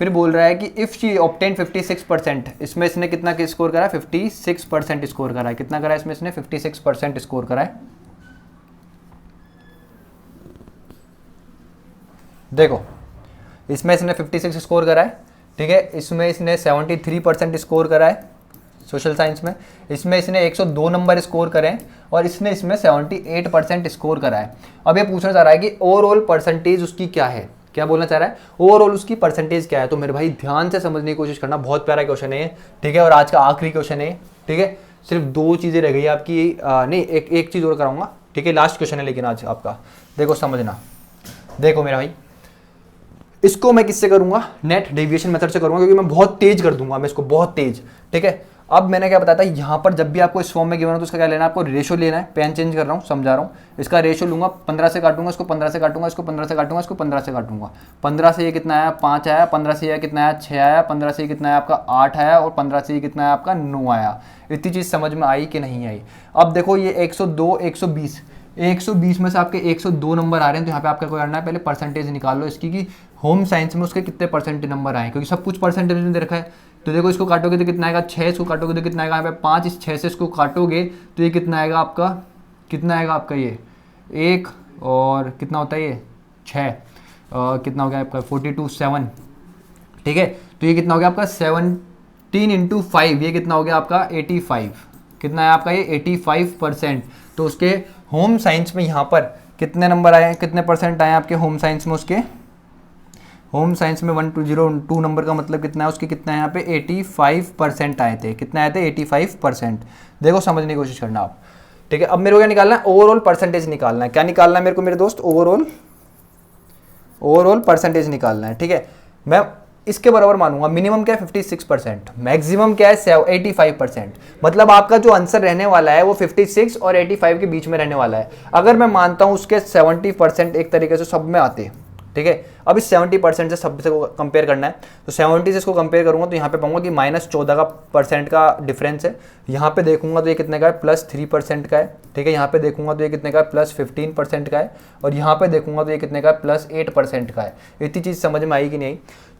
बोल रहा है कि इफ़ शी ऑब्टेन 56%, इसमें इसने कितना स्कोर करा है, 56% स्कोर करा है। कितना करा है इसमें इसने, 56% स्कोर करा है। देखो, इसमें इसने 56 स्कोर करा है। ठीक है, इसमें इसने 73% स्कोर करा है सोशल साइंस में, इसमें इसने 102 नंबर स्कोर करे हैं, और इसने इसमें 78% स्कोर करा है। अब ये पूछना चाह रहा है कि ओवरऑल परसेंटेज उसकी क्या है, क्या बोलना चाह रहा है, ओवरऑल उसकी परसेंटेज क्या है। तो मेरे भाई ध्यान से समझने की कोशिश करना, बहुत प्यारा क्वेश्चन है ये। ठीक है, और आज का आखिरी क्वेश्चन है। ठीक है, सिर्फ 2 चीज़ें रह गई आपकी, नहीं एक चीज़ और कराऊंगा। ठीक है, लास्ट क्वेश्चन है लेकिन आज आपका, देखो समझना। देखो मेरा भाई, इसको मैं किससे करूंगा, नेट डेविएशन मेथड से करूंगा, क्योंकि मैं बहुत तेज कर दूंगा मैं इसको, बहुत तेज। ठीक है, अब मैंने क्या बताया था, यहाँ पर जब भी आपको इस फॉर्म में गिवन हो तो उसका क्या लेना है, आपको रेशो लेना है। पेन चेंज कर रहा हूँ, समझा रहा हूँ। इसका रेशो लूंगा, 15 से काटूंगा, इसको 15 से काटूंगा, इसको 15 से काटूंगा, इसको 15 से काटूंगा। 15 से ये कितना आया, 5 आया, 15 से ये कितना आया, 6 आया, 15 से ये कितना आया आपका 8 आया, और 15 से ये कितना आया आपका 9 आया। इतनी चीज़ समझ में आई कि नहीं आई। अब देखो ये 102, 120, 120 में से आपके 102 नंबर आ रहे हैं, तो यहाँ पे आपका क्या करना है, पहले परसेंटेज निकाल लो इसकी कि होम साइंस में उसके कितने परसेंटेज नंबर आए, क्योंकि सब कुछ परसेंटेज में दे रखा है। तो देखो, इसको काटोगे तो कितना आएगा 6, इसको काटोगे तो कितना आएगा यहाँ पे 5, इस 6 से इसको काटोगे तो ये कितना आएगा आपका, कितना आएगा आपका ये 1, और कितना होता है ये 6, कितना हो गया आपका 42, 7। ठीक है, तो ये कितना हो गया आपका 17 इंटू 5, ये कितना हो गया आपका 85। कितना है आपका ये 85%। तो उसके होम साइंस में यहाँ पर कितने नंबर आए हैं, कितने परसेंट आए हैं आपके होम साइंस में, उसके होम साइंस में 1202 नंबर का मतलब कितना है, उसके कितना है यहाँ पे 85% आए थे। कितना आए थे, 85%। देखो समझने की कोशिश करना आप। ठीक है, अब मेरे को क्या निकालना है, ओवरऑल परसेंटेज निकालना है। क्या निकालना है मेरे को मेरे दोस्त, ओवरऑल परसेंटेज निकालना है। ठीक है, मैं इसके बराबर मानूंगा। मिनिमम क्या है 56%, मैक्सिमम क्या है 85%। मतलब आपका जो आंसर रहने वाला है वो 56 और 85 के बीच में रहने वाला है। अगर मैं मानता हूं उसके 70% एक तरीके से सब में आते हैं। ठीक है, अब इस 70% से सब से कंपेयर करना है, तो 70 से इसको कंपेयर करूंगा तो यहाँ पे पाऊंगा कि -14 का परसेंट का डिफरेंस है। यहाँ पे देखूंगा तो ये कितने का है, +3% का है। ठीक है, यहाँ पे देखूंगा तो ये कितने का है, +15% का है, और यहाँ पे देखूंगा तो ये कितने का है, +8% का है। इतनी चीज़ समझ में आई कि नहीं आई।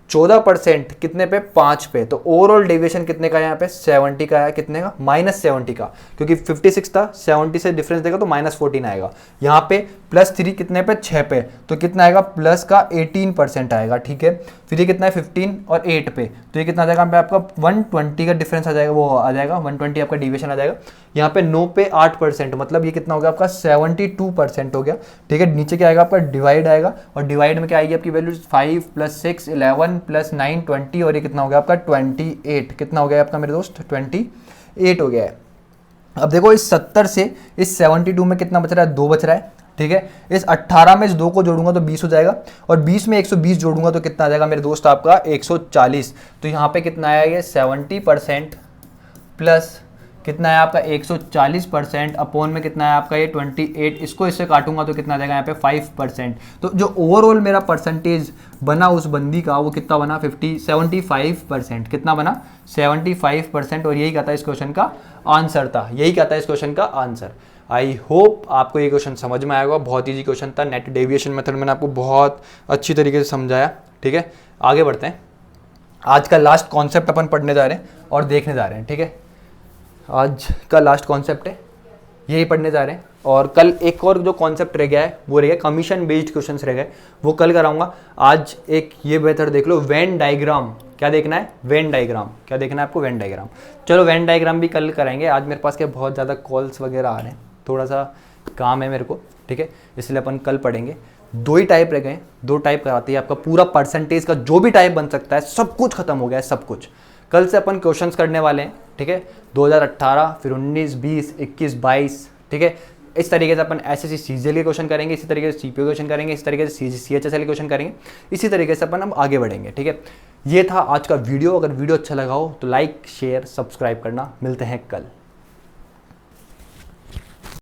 14% कितने पे, 5 पे। तो ओवरऑल डेविएशन कितने का है यहाँ पे, 70 का है। कितने का, -70 का, क्योंकि 56 था, 70 से डिफरेंस देगा तो -14 आएगा। यहाँ पे +3 कितने पे, 6 पे, तो कितना आएगा, प्लस का 18% आएगा। ठीक है, फिर ये कितना है 15 और 8 पे, तो ये कितना आ जाएगा यहाँ पे आपका 120 का डिफरेंस आ जाएगा, वो आ जाएगा 120 आपका डेविएशन आ जाएगा। यहाँ पे 9 पे 8%, मतलब ये कितना हो गया आपका 72% हो गया। ठीक है, नीचे क्या आएगा आपका, डिवाइड आएगा, और डिवाइड में क्या आएगी आपकी वैल्यू 5 + 6 11 + 9 20, और ये कितना हो गया आपका 28। कितना हो गया आपका मेरे दोस्त, 28 हो गया है। अब देखो इस 70 से इस 72 में कितना बच रहा है, 2 बच रहा है। ठीक है, इस 18 में इस 2 को जोड़ूंगा तो 20 हो जाएगा, और 20 में 120 जोड़ूंगा तो कितना आ जाएगा मेरे दोस्त आपका 140। तो यहाँ पे कितना आया, ये 70% प्लस कितना है आपका 140% अपॉन में कितना है आपका ये 28। इसको इससे काटूंगा तो कितना आ जाएगा यहाँ पे 5%। तो जो ओवरऑल मेरा परसेंटेज बना उस बंदी का, वो कितना बना 75%। कितना बना 75%, और यही कहता है इस क्वेश्चन का आंसर था, यही कहता है इस क्वेश्चन का आंसर। आई होप आपको ये क्वेश्चन समझ में आएगा। बहुत ईजी क्वेश्चन था, नेट डेविएशन मेथड मैंने आपको बहुत अच्छी तरीके से समझाया। ठीक है, आगे बढ़ते हैं। आज का लास्ट कॉन्सेप्ट अपन पढ़ने जा रहे हैं और देखने जा रहे हैं। ठीक है, आज का लास्ट कॉन्सेप्ट है, यही पढ़ने जा रहे हैं। और कल एक और जो कॉन्सेप्ट रह गया है वो रह गया कमीशन बेस्ड क्वेश्चंस रह गए, वो कल कराऊंगा। आज एक ये बेहतर देख लो, वेन डायग्राम। क्या देखना है, वेन डायग्राम। क्या देखना है आपको, वेन डायग्राम। चलो वेन डायग्राम भी कल कराएंगे। आज मेरे पास क्या बहुत ज़्यादा कॉल्स वगैरह आ रहे हैं, थोड़ा सा काम है मेरे को, ठीक है, इसलिए अपन कल पढ़ेंगे। 2 ही टाइप रह गए, 2 टाइप कराते हैं, आपका पूरा परसेंटेज का जो भी टाइप बन सकता है सब कुछ खत्म हो गया है, सब कुछ। कल से अपन क्वेश्चंस करने वाले हैं, ठीक है, 2018, फिर 19, 20, 21, 22, ठीक है। इस तरीके से अपन एसएससी सीजीएल के क्वेश्चन करेंगे, इसी तरीके से सीपीओ क्वेश्चन करेंगे, इस तरीके से सीएचएसएल के क्वेश्चन करेंगे, इसी तरीके से अपन अब आगे बढ़ेंगे, ठीक है। ये था आज का वीडियो। अगर वीडियो अच्छा लगा हो तो लाइक, शेयर, सब्सक्राइब करना। मिलते हैं कल।